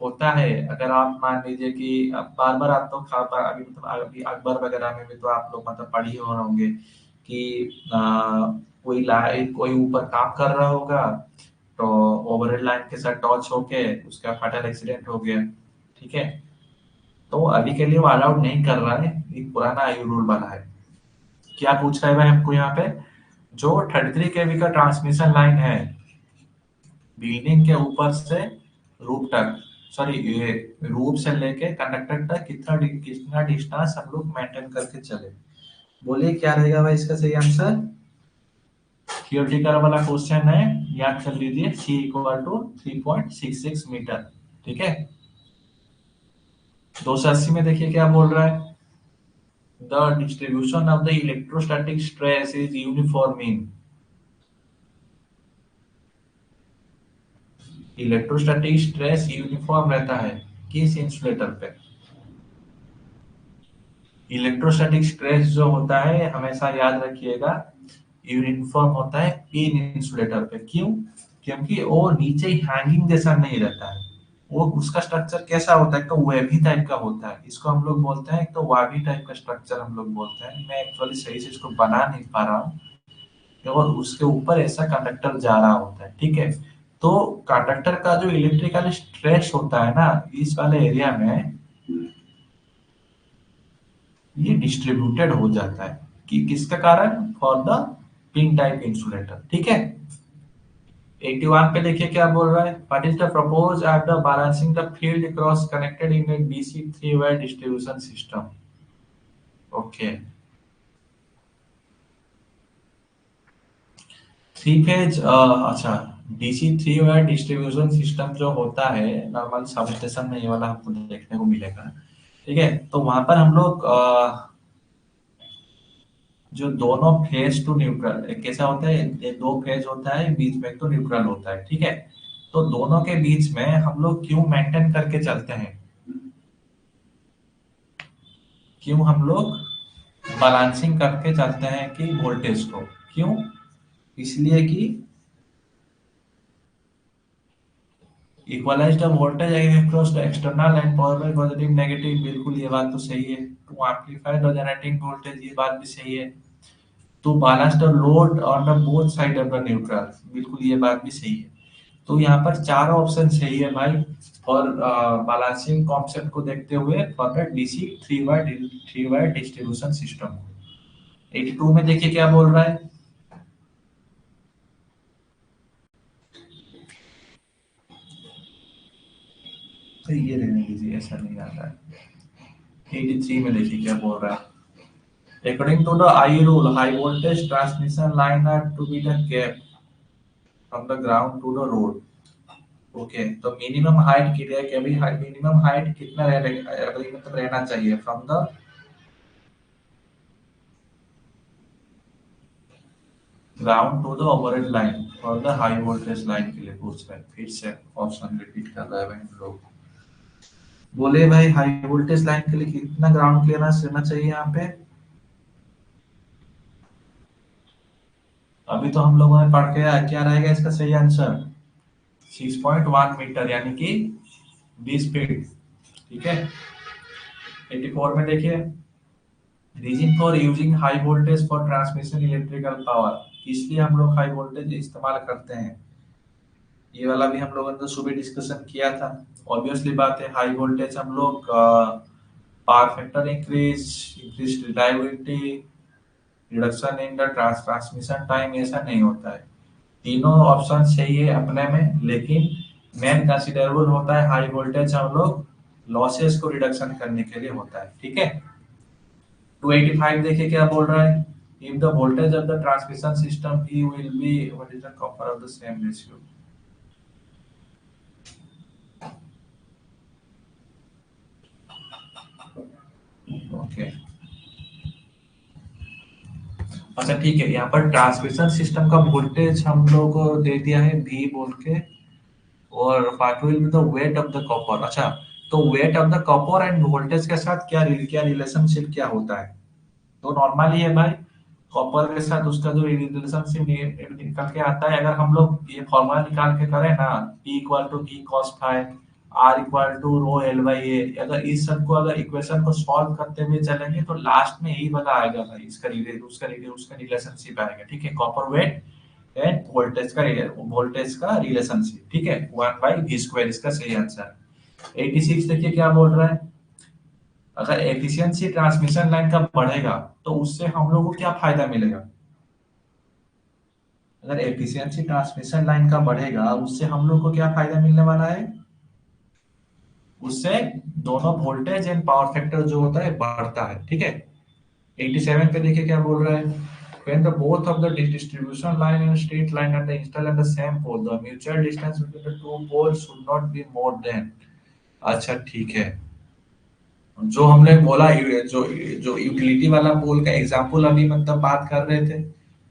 होता है, अगर आप मान लीजिए कि बार बार आप तो अभी मतलब अभी अखबार वगैरह में भी तो आप लोग मतलब पढ़ी हो रहे होंगे कि कोई लाइट कोई ऊपर काम कर रहा होगा, तो ओवरहेड लाइन के साथ टच होके उसका फाटल एक्सीडेंट हो गया। ठीक है। तो अभी के लिए वो अलाउड नहीं कर रहा है, एक पुराना आयु रूल बना है। क्या पूछ रहा है भाई हमको यहाँ पे? जो 33 केवी का ट्रांसमिशन लाइन है बिल्डिंग के ऊपर से रूफ तक, सॉरी ये रूप से लेके कंडक्टर तक कितना डिस्टेंस हम लोग मेंटेन करके चले। बोलिए क्या रहेगा भाई इसका सही आंसर। थियोरेटिकल वाला क्वेश्चन है, याद कर लीजिए, c इक्वल टू 3.66 मीटर। ठीक है। 280 में देखिए क्या बोल रहा है, the distribution of the electrostatic stress is uniform in. Electrostatic stress uniform रहता है किस इंसुलेटर पे। इलेक्ट्रोस्टैटिक स्ट्रेस जो होता है हमेशा याद रखिएगा यूनिफॉर्म होता है पिन इंसुलेटर पे। क्यों? क्योंकि वो नीचे हैंगिंग जैसा नहीं रहता है। वो उसका स्ट्रक्चर कैसा होता है, तो वेवी टाइप का होता है। इसको हम लोग बोलते हैं, एक तो वावी टाइप का स्ट्रक्चर हम लोग बोलते हैं। मैं एक्चुअली सही से इसको बना नहीं पा रहा हूँ। और उसके ऊपर ऐसा कंडक्टर जा रहा होता है। ठीक है। तो कंडक्टर का जो इलेक्ट्रिकल स्ट्रेस होता है ना इस वाले एरिया में, ये डिस्ट्रीब्यूटेड हो जाता है कि किसका कारण, for the pin type insulator. ठीक है। 81 पे देखिए क्या बोल रहा है, what is the purpose after balancing the field across connected in a DC three wire distribution system. Okay. Three phase, अच्छा, DC three wire distribution system जो होता है नॉर्मल सब स्टेशन में, ये वाला आपको देखने को मिलेगा। ठीक है। तो वहां पर हम लोग जो दोनों फेज टू न्यूट्रल कैसा होता है, ये दो फेज होता है, बीच में एक तो न्यूट्रल होता है। ठीक है। तो दोनों के बीच में हम लोग क्यों मेंटेन करके चलते हैं, क्यों हम लोग बैलेंसिंग करके चलते हैं कि वोल्टेज को, क्यों? इसलिए कि equalise the voltage across the external end power by positive negative, बिल्कुल ये बात तो सही है। To amplify the generating voltage, ये बात भी सही है। To balance the load on the both side of the neutral, बिल्कुल ये बात भी सही है। तो यहाँ पर चारों ऑप्शन सही है भाई। और बैलेंसिंग कॉन्सेप्ट को देखते हुए for the DC three wire distribution system. 82 में देखिए क्या बोल रहा है, तो ये रहने दीजिए, ऐसा नहीं आता है। 83 में देखिए क्या बोल रहा है, according to the I rule high voltage transmission line are to be the gap from the ground to the road. Okay. तो मिनिमम हाइट कितना है, कि अभी मिनिमम हाइट कितना मतलब रहना चाहिए from the ground to the overhead line और द हाई वोल्टेज लाइन के लिए पूछ रहे हैं। फिर से ऑप्शन रिपीट कर रहे हैं भाई हम लोग। बोले भाई हाई वोल्टेज लाइन के लिए कितना ग्राउंड क्लियरेंस रहना चाहिए यहाँ पे। अभी तो हम लोगों ने पढ़ के आया, क्या रहेगा इसका सही आंसर, 6.1 मीटर यानी कि 20 फीट। ठीक है। 84 में देखिए, reason for using high voltage for transmission electrical power, इसलिए हम लोग हाई वोल्टेज इस्तेमाल करते हैं। ये वाला भी हम लोगों ने तो सुबह डिस्कशन किया था। ऑब्वियसली बात है, हाई वोल्टेज हम लोग power factor increase, increase reliability, reduction in the transmission time, ऐसा नहीं होता है। तीनों ऑप्शन सही है अपने में, लेकिन मेन कंसिडरेबल होता है हाई वोल्टेज हम लोग लॉसेस को रिडक्शन करने के लिए होता है। ठीक है। 285 देखिए क्या बोल रहा है, if the voltage of the transmission system he will be what is the copper of the same ratio. Okay. अच्छा ठीक है, यहाँ पर ट्रांसमिशन सिस्टम का वोल्टेज हम लोग को दे दिया है V बोल के, और what will be the weight of the copper. अच्छा, तो weight of the copper end voltage के साथ क्या रिलेशनशिप क्या होता है, तो नॉर्मली है भाई, कॉपर के साथ उसका जो रिलेशनशिप निकल के आता है, अगर हम लोग ये फॉर्मूला निकाल के करें ना, P equal to V cos five, R equal to rho L by A, अगर इस सब को अगर इक्वेशन को सॉल्व करते हुए चलेंगे तो लास्ट में यही वाला आएगा भाई, उसका रिलेशनशिप आएगा। ठीक है, कॉपर वेट एंड वोल्टेज का रिलेशनशिप। ठीक है, 1/v² इसका सही आंसर। 86 देखिए क्या बोल रहा है, अगर एफिशिएंसी ट्रांसमिशन लाइन का बढ़ेगा तो उससे हम लोग को क्या फायदा मिलेगा। अगर एफिशिएंसी ट्रांसमिशन लाइन का बढ़ेगा उससे हम लोग को क्या फायदा मिलने वाला है। उससे दोनों वोल्टेज एंड पावर फैक्टर जो होता है बढ़ता है, ठीक है। 87 पे देखिए क्या बोल रहा है, when the both of the distribution line and straight line are installed at the same pole, the mutual distance between the two poles should not be more than। अच्छा ठीक है, जो हमने बोला जो जो यूटिलिटी वाला पोल का एग्जांपल अभी मतलब बात कर रहे थे,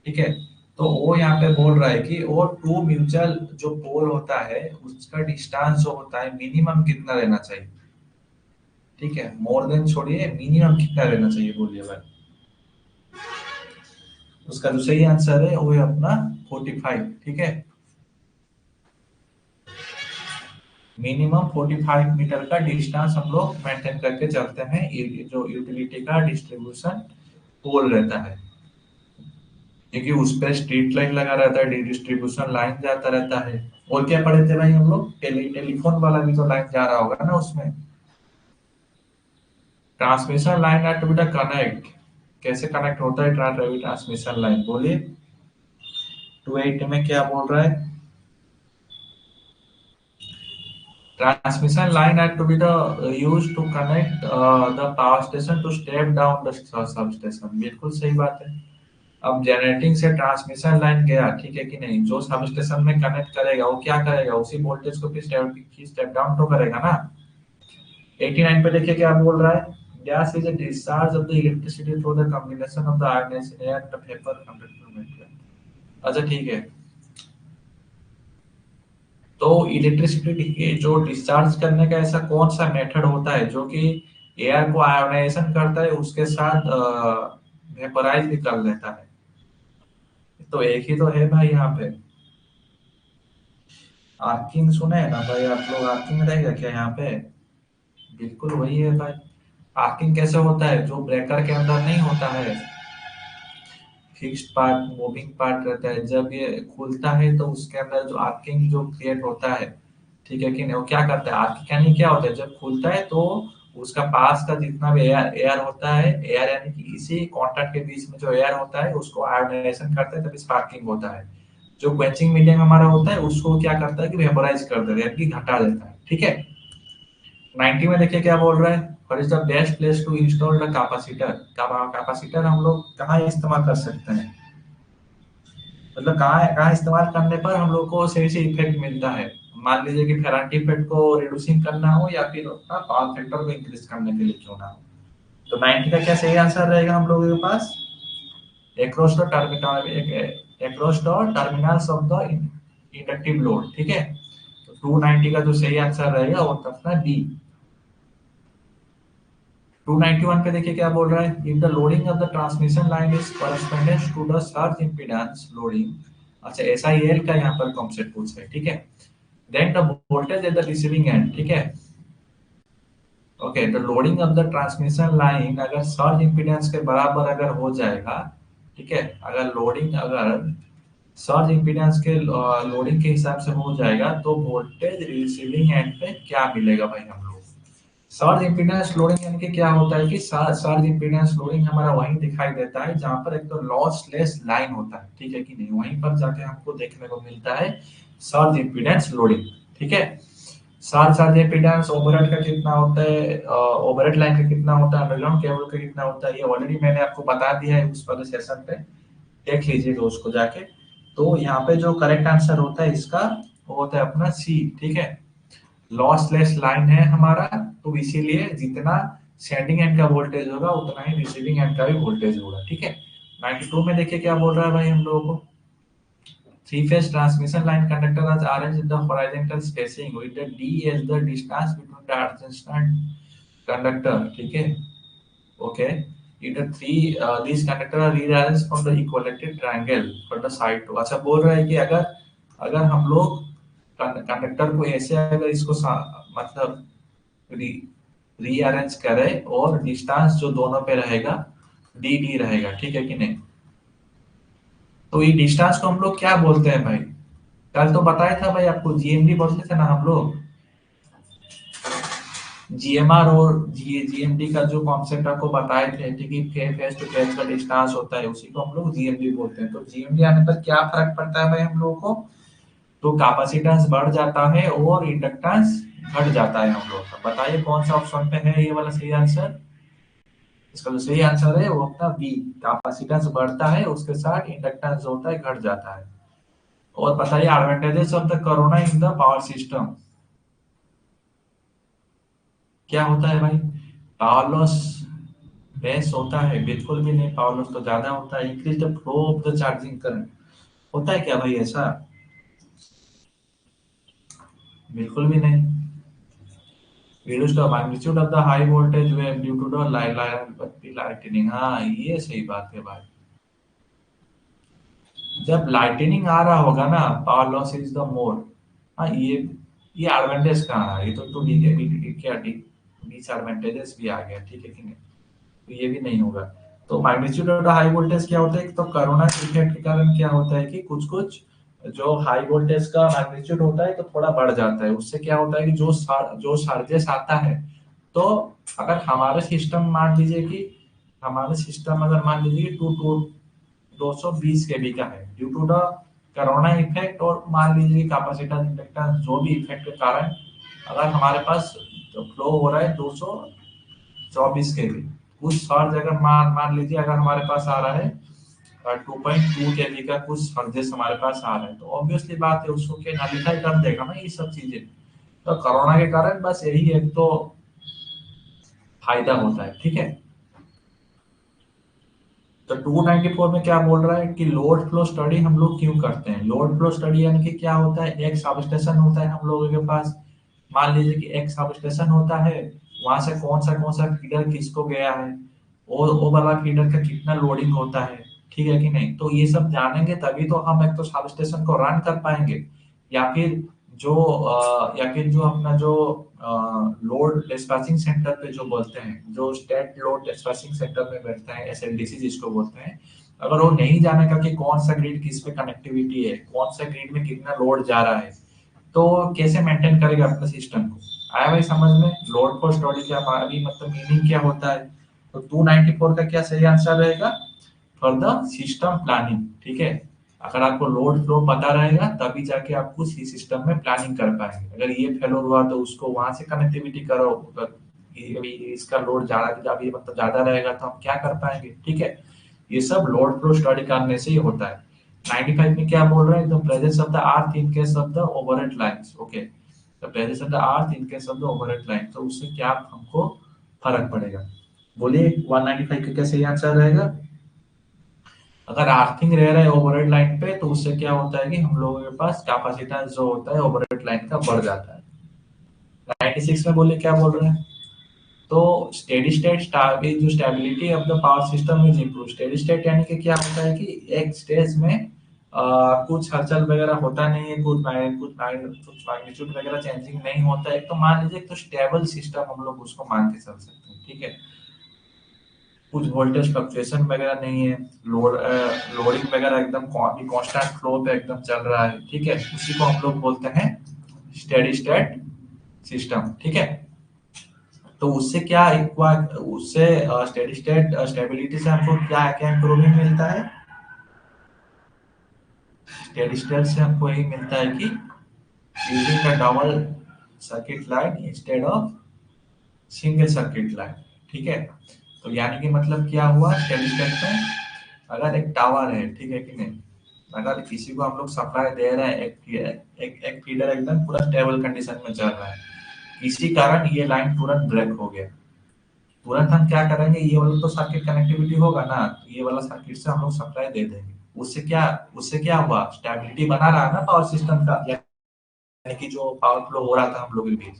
ठीक है। तो वो यहाँ पे बोल रहा है कि वो टू म्यूचुअल जो पोल होता है उसका डिस्टेंस जो होता है मिनिमम कितना रहना चाहिए, ठीक है। मोर देन छोड़िए, मिनिमम कितना रहना चाहिए बोलिए भाई। उसका जो सही आंसर है वो है अपना 45, ठीक है। मिनिमम 45 मीटर का डिस्टेंस हम लोग मेंटेन करके चलते हैं, ये जो यूटिलिटी का डिस्ट्रीब्यूशन पोल रहता है, क्योंकि उस पर स्ट्रीट लाइन लगा रहता है, डिस्ट्रीब्यूशन लाइन जाता रहता है। और क्या पढ़े थे भाई हम लोग, टेलीफोन वाला भी तो लाइन जा रहा होगा ना उसमें। Transmission line at to be connect, कैसे कनेक्ट होता है ट्रांसमिशन लाइन बोलिए। 280 में क्या बोल रहा है, transmission line had to be used to connect the power station to step down the substation। बिल्कुल सही बात है। अब जनरेटिंग से ट्रांसमिशन लाइन गया, ठीक है कि नहीं, जो सब स्टेशन में कनेक्ट करेगा वो क्या करेगा, उसी वोल्टेज को फिर स्टेप डाउन तो करेगा ना। 89 पे देखिए क्या बोल रहा है, gas is a discharge of the electricity through the combination of the ionized air and the vapor conductor medium। अच्छा ठीक है, तो इलेक्ट्रिसिटी जो डिस्चार्ज करने का ऐसा कौन सा मेथड होता है जो कि एयर को आयोनाइजेशन करता है उसके साथ वेपराइज भी कर देता है। तो एक ही तो है भाई यहाँ पे, आर्किंग सुने हैं ना भाई आप लोग, आर्किंग रहेगा क्या यहाँ पे, बिल्कुल वही है भाई। आर्किंग कैसे होता है, जो ब्रेकर के अंदर नहीं होता है फिक्स्ड पार्ट मूविंग पार्ट रहता है, जब ये खुलता है तो उसके अंदर जो आर्किंग जो क्रिएट होता है, ठीक है कि नहीं, वो क्या करता है, आर्किंग यानी क्या होता है, जब खुलता है तो उसका पास का जितना भी एयर एयर होता है, एयर यानी कि इसी कॉन्टैक्ट के बीच में जो एयर होता है उसको आयोनाइजेशन करता है, तभी स्पार्किंग होता है। जो क्वेंचिंग मीडियम हमारा होता है उसको क्या करता है कि वेपोराइज कर देता है, यानी कि घटा देता है, ठीक है। 90 में देखिए क्या बोल रहा है, what is the best place to install the capacitor. Capacitor हम लोग कहाँ इस्तेमाल कर सकते हैं, मतलब कहाँ कहाँ इस्तेमाल करने पर हम लोग को सही से इफेक्ट मिलता है। मान लीजिए कि फेरांटी इफेक्ट को रिड्यूसिंग करना हो या फिर अपना पावर फैक्टर को इंक्रीज करने के लिए क्यों ना हो। तो 90 का क्या सही आंसर रहेगा हम लोगों के पास, across the terminals of the inductive load, ठीक है। तो 290 का जो सही आंसर रहेगा वो अपना बी। 291 पे देखिए क्या बोल रहा है, if the loading of the transmission line is correspondence to the surge impedance loading. अच्छा एसआईएल का यहाँ पर कॉन्सेप्ट पूछ रहा है, ठीक है। Then the voltage at the receiving end, ठीक है। Okay, the loading of the transmission line अगर सर्ज इंपीडेंस के बराबर अगर हो जाएगा, ठीक है, अगर लोडिंग अगर सर्ज इंपीडेंस के लोडिंग के हिसाब से हो जाएगा तो वोल्टेज रिसीविंग एंड पे क्या मिलेगा भाई हम लोग। सर्ज इम्पीडेंस लोडिंग यानी कि क्या होता है कि सर्ज इम्पीडेंस लोडिंग हमारा वहीं दिखाई देता है जहां पर एक तो लॉसलेस लाइन होता है, ठीक है कि नहीं, वहीं पर जाके हमको देखने को मिलता है सर्ज इम्पीडेंस लोडिंग, ठीक है। सर्ज सर्ज इम्पीडेंस ओवरहेड का कितना होता है, ओवरहेड लाइन का कितना होता है, अंडरग्राउंड केबल का कितना होता है, ये ऑलरेडी मैंने आपको बता दिया है उस वाले सेशन पे, देख लीजिएगा उसको जाके। तो यहाँ पे जो करेक्ट आंसर होता है इसका वो होता है अपना सी, ठीक है। लॉसलेस लाइन है हमारा, तो इसीलिए जितना सेंडिंग एंड का वोल्टेज होगा उतना ही रिसीविंग एंड का भी वोल्टेज होगा, ठीक है। 92 में देखिए क्या बोल रहा है भाई हम लोगों को, three phase transmission line conductor has arranged in the horizontal spacing with the d as the distance between the adjacent conductor, ठीक है। Okay, it three these conductor are rearranged from the equilateral triangle for the side to। अच्छा बोल रहा है कि अगर अगर हम लोग कंडक्टर को ऐसे अगर इसको मतलब रीअरेंज करे और डिस्टेंस जो दोनों पे रहेगा डी डी रहेगा, ठीक है कि नहीं। तो ये डिस्टेंस को हम लोग क्या बोलते हैं भाई, कल तो बताया था भाई आपको, जीएमडी बोलते थे ना हम लोग। जीएमआर और जीएमडी का जो कॉन्सेप्ट आपको बताए थे, ठीक है, फेस टू फेस का डिस्टेंस होता है उसी को हम लोग जीएमडी बोलते हैं। तो जीएमडी आने पर क्या फर्क पड़ता है भाई हम लोगों को, तो कैपेसिटेंस बढ़ जाता है और इंडक्टेंस घट जाता है हम लोग का। बताइए कौन सा ऑप्शन पे है ये वाला सही आंसर? इसका जो सही आंसर है वो अपना बी, कैपेसिटेंस बढ़ता है उसके साथ इंडक्टेंस जो होता है घट जाता है। और बताइए advantages of the corona in the power system क्या होता है भाई? पावर लॉस बेस होता है? बिल्कुल भी नहीं, पावर लॉस तो ज्यादा होता है। Increase the flow of the charging current होता है क्या भाई ऐसा? बिल्कुल भी नहीं। reduce the magnitude of the high voltage wave due to the lightning, हाँ ये सही बात है भाई। जब लाइटनिंग आ रहा होगा ना, power loss is the more. हाँ ये एडवांटेज कहाँ है? ये तो डी क्या डी डिसएडवांटेजेस भी आ गया, ठीक है कि नहीं? तो ये भी नहीं होगा। तो magnitude of the high voltage क्या होता है? तो कोरोना इफेक्ट के कारण क्या होता है कि कुछ कुछ जो हाई वोल्टेज का मैग्नीट्यूड होता है तो थोड़ा बढ़ जाता है। उससे क्या होता है कि जो सर्जेस आता है, तो अगर हमारे सिस्टम मान लीजिए कि हमारे सिस्टम अगर मान लीजिए टू टू 220 केवी का है due to the corona effect, और मान लीजिए कैपेसिटेंस इंडक्टेंस जो भी इफेक्ट के कारण अगर हमारे पास फ्लो हो रहा है 224 केवी, कुछ सर्ज अगर मान मान लीजिए अगर हमारे पास आ रहा है 2.2 केवी का कुछ सर्जेस हमारे पास आ रहा है, तो ऑब्वियसली बात है उसको क्या नलिफाई कर देगा ना ये सब चीजें। तो कोरोना के कारण बस यही एक तो फायदा होता है, ठीक है। तो 294 में क्या बोल रहा है कि लोड फ्लो स्टडी हम लोग क्यों करते हैं? लोड फ्लो स्टडी यानी कि क्या होता है, एक सब स्टेशन होता है हम लोगों के पास। मान लीजिए कि एक सब स्टेशन होता है, वहां से कौन सा फीडर किसको गया है, और वो वाला फीडर का कितना लोडिंग होता है, ठीक है कि नहीं? तो ये सब जानेंगे तभी तो हम एक तो सब स्टेशन को रन कर पाएंगे। या फिर या फिर जो अपना जो लोड डिस्पैचिंग सेंटर पे जो बोलते हैं, जो स्टेट लोड डिस्पैचिंग सेंटर में बैठते हैं, एसएलडीसी जिसको बोलते हैं, अगर वो नहीं जानेगा कि कौन सा ग्रिड किस पे कनेक्टिविटी है, कौन सा ग्रिड में कितना लोड जा रहा है, तो कैसे मेंटेन करेगा अपने सिस्टम को? आया भाई समझ में लोड फ्लो स्टडी क्या अभी मतलब मीनिंग क्या होता है? तो 294 का क्या सही आंसर रहेगा? फॉर द सिस्टम प्लानिंग, ठीक है। अगर आपको लोड फ्लो पता रहेगा तभी जाके आप कुछ ही सिस्टम में प्लानिंग कर पाएंगे। अगर ये फेलोर हुआ तो उसको वहां से कनेक्टिविटी करो, अगर अभी इसका लोड ज्यादा अभी मतलब ज्यादा रहेगा तो हम क्या कर पाएंगे, ठीक है। ये सब लोड फ्लो स्टडी करने से ही होता है। 95 में क्या बोल रहे हैं? The presence of the earth in case of the overhead lines, okay. The presence of the earth in case of the overhead line, तो उससे क्या हमको फर्क पड़ेगा? बोलिए 195 का क्या सही आंसर रहेगा? अगर अर्थिंग रह रहा है ओवरहेड लाइन पे, तो उससे क्या होता है कि हम लोगों के पास कैपेसिटेंस जो होता है ओवरहेड लाइन का बढ़ जाता है। 96 में बोले क्या बोल रहे हैं? तो स्टेडी स्टेट जो stability of the power system is improve. Steady state यानी कि क्या होता है कि एक स्टेज में कुछ हलचल वगैरह होता नहीं है, कुछ मैग्नीट्यूड वगैरह चेंजिंग नहीं होता है। एक तो मान लीजिए एक तो स्टेबल सिस्टम हम लोग उसको मान के चल सकते हैं, ठीक है। कुछ वोल्टेज फ्लक्चुएशन वगैरह नहीं है, लोडिंग वगैरह एकदम कांस्टेंट फ्लो पे एकदम चल रहा है, ठीक है। उसी को हम लोग बोलते हैं स्टेडी स्टेट सिस्टम, ठीक है। तो उससे क्या उससे स्टेडी स्टेट स्टेबिलिटी से हमको क्या क्या इंप्रूवमेंट मिलता है? स्टेडी स्टेट से हमको यही मिलता है कि using the double circuit line instead of single circuit line, ठीक है। तो यानी कि मतलब क्या हुआ स्टेडी स्टेट में, अगर एक टावर है, ठीक है कि नहीं, अगर किसी को हम लोग सप्लाई दे रहे हैं, एक फीडर एकदम पूरा स्टेबल कंडीशन में चल रहा है, इसी कारण ये लाइन तुरंत ब्रेक हो गया, तुरंत हम क्या करेंगे, ये वाला तो सर्किट कनेक्टिविटी होगा ना, तो ये वाला सर्किट से हम लोग सप्लाई दे देंगे। उससे क्या हुआ, स्टेबिलिटी बना रहा है ना पावर सिस्टम का, यानी कि जो पावर फ्लो हो रहा था हम लोगों के बीच।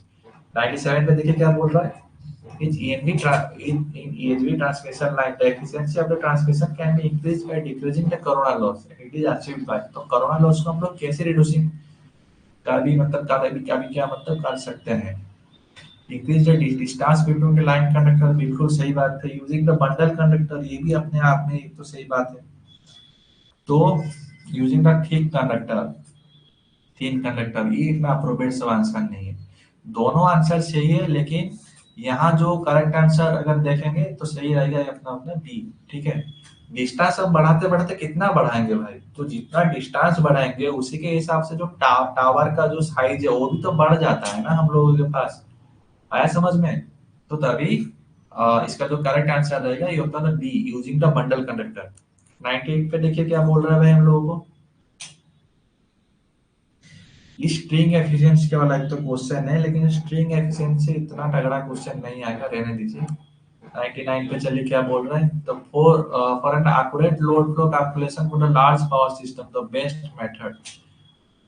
97 में देखिए क्या बोल रहा है, in EHV transmission line, the efficiency of the transmission can be increased by decreasing the corona loss. It is achieved by, तो corona loss को हम लोग कैसे reducing का भी मतलब क्या मतलब कर सकते हैं? Increase the distance between the line conductor, बिल्कुल सही बात है। Using the bundle conductor, ये भी अपने आप में एक तो सही बात है। तो using the thick conductor, thin conductor, ये इतना अप्रोप्रिएट सब आंसर नहीं है। दोनों आंसर सही है, लेकिन यहाँ जो करेक्ट आंसर अगर देखेंगे तो सही रहेगा अपना अपना बी, ठीक है। डिस्टेंस अब बढ़ाते बढ़ाते कितना बढ़ाएंगे भाई, तो जितना डिस्टेंस बढ़ाएंगे उसी के हिसाब से जो टावर का जो साइज है वो भी तो बढ़ जाता है ना हम लोगों के पास। आया समझ में? तो तभी इसका जो करेक्ट आंसर रहेगा ये होता है B, using the bundle conductor. 98 पे देखिए क्या बोल रहा है भाई हम लोगों को। स्ट्रिंग एफिशिएंसी के वाला एक तो क्वेश्चन है, लेकिन स्ट्रिंग एफिशिएंसी इतना तगड़ा क्वेश्चन नहीं आएगा, रहने दीजिए। 99 पे चलिए क्या बोल रहे हैं, तो for an accurate load flow calculation for the large power system the best method.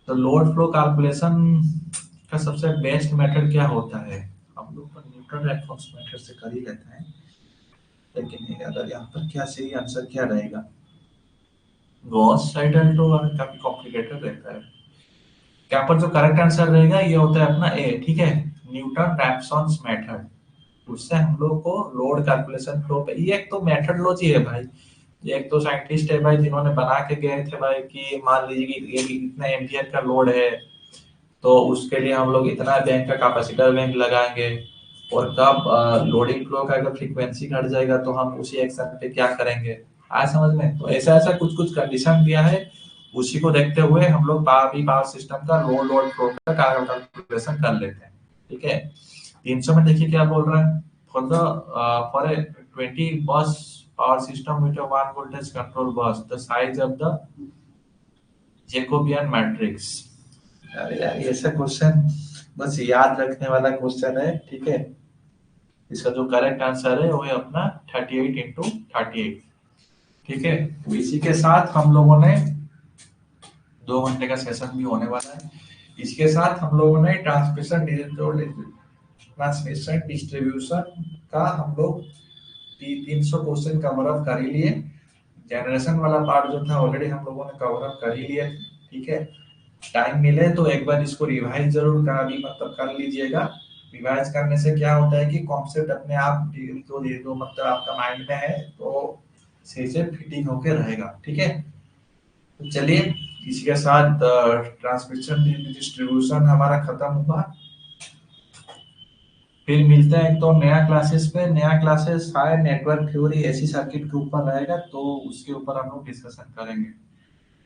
तो लोड फ्लो कैलकुलेशन का सबसे बेस्ट मेथड क्या होता है, हम लोग तो न्यूटन रेफरेंस मेथड से कर ही लेते हैं, लेकिन अगर यहाँ पर क्या सही आंसर क्या रहेगा, गॉस साइडल तो काफी कॉम्प्लिकेटेड रहता है। यहाँ पर जो करेक्ट आंसर रहेगा ये होता है अपना ए, ठीक है, न्यूटन रैप्सन्स मेथड। उससे हम लोग को लोड कैलकुलेशन फ्लो पे, ये एक तो मेथडोलॉजी है भाई, ये एक तो साइंटिस्ट है भाई जिन्होंने बना के गए थे भाई कि मान लीजिए कि ये इतना एम्पियर का लोड है, तो उसके लिए हम लोग इतना बैंक का कैपेसिटर बैंक लगाएंगे, और कब लोडिंग फ्लो का अगर फ्रीक्वेंसी घट जाएगा तो हम उसी एक्शन पे क्या करेंगे। आज समझ में, तो ऐसा ऐसा कुछ कुछ कंडीशन दिया है, उसी को देखते हुए हम लोग पावर सिस्टम का लोड लोड फ्लो का कैलकुलेशन कर लेते हैं, ठीक है। 300 में देखिए क्या बोल रहा है, for the for a 20 bus power system with a 1 voltage control bus the size of the Jacobian matrix. अरे यार ये ऐसा क्वेश्चन बस याद रखने वाला क्वेश्चन है, ठीक है। इसका जो करेक्ट आंसर है वो है अपना 38 × 38, ठीक है। तो इसी के साथ हम लोगों ने 2 घंटे का सेशन भी होने वाला है। इसके साथ हम लोगों ने ट्रांसमिशन डिस्ट्रीब्यूशन का हम लोग 300 क्वेश्चन कवर अप कर ही लिए। जनरेशन वाला पार्ट जो था ऑलरेडी हम लोगों ने कवर अप कर ही लिया, ठीक है। टाइम मिले तो एक बार इसको रिवाइज जरूर करा भी मतलब कर लीजिएगा। रिवाइज करने से क्या होता है कि कॉन्सेप्ट अपने आप धीरे मतलब आपका माइंड में है तो सही से फिटिंग होके रहेगा, ठीक है। तो चलिए इसी के साथ ट्रांसमिशन डिस्ट्रीब्यूशन हमारा खत्म हुआ। फिर मिलते हैं तो नया क्लासेस पे, नया क्लासेस शायद नेटवर्क थ्योरी ऐसी सर्किट के ऊपर रहेगा, तो उसके ऊपर हम लोग डिस्कशन करेंगे।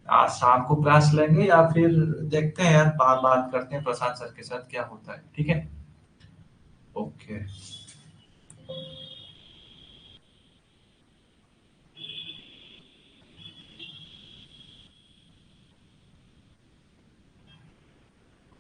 आज शाम को क्लास लेंगे या फिर देखते हैं यार, बात बात करते हैं प्रशांत सर के साथ क्या होता है, ठीक है। ओके।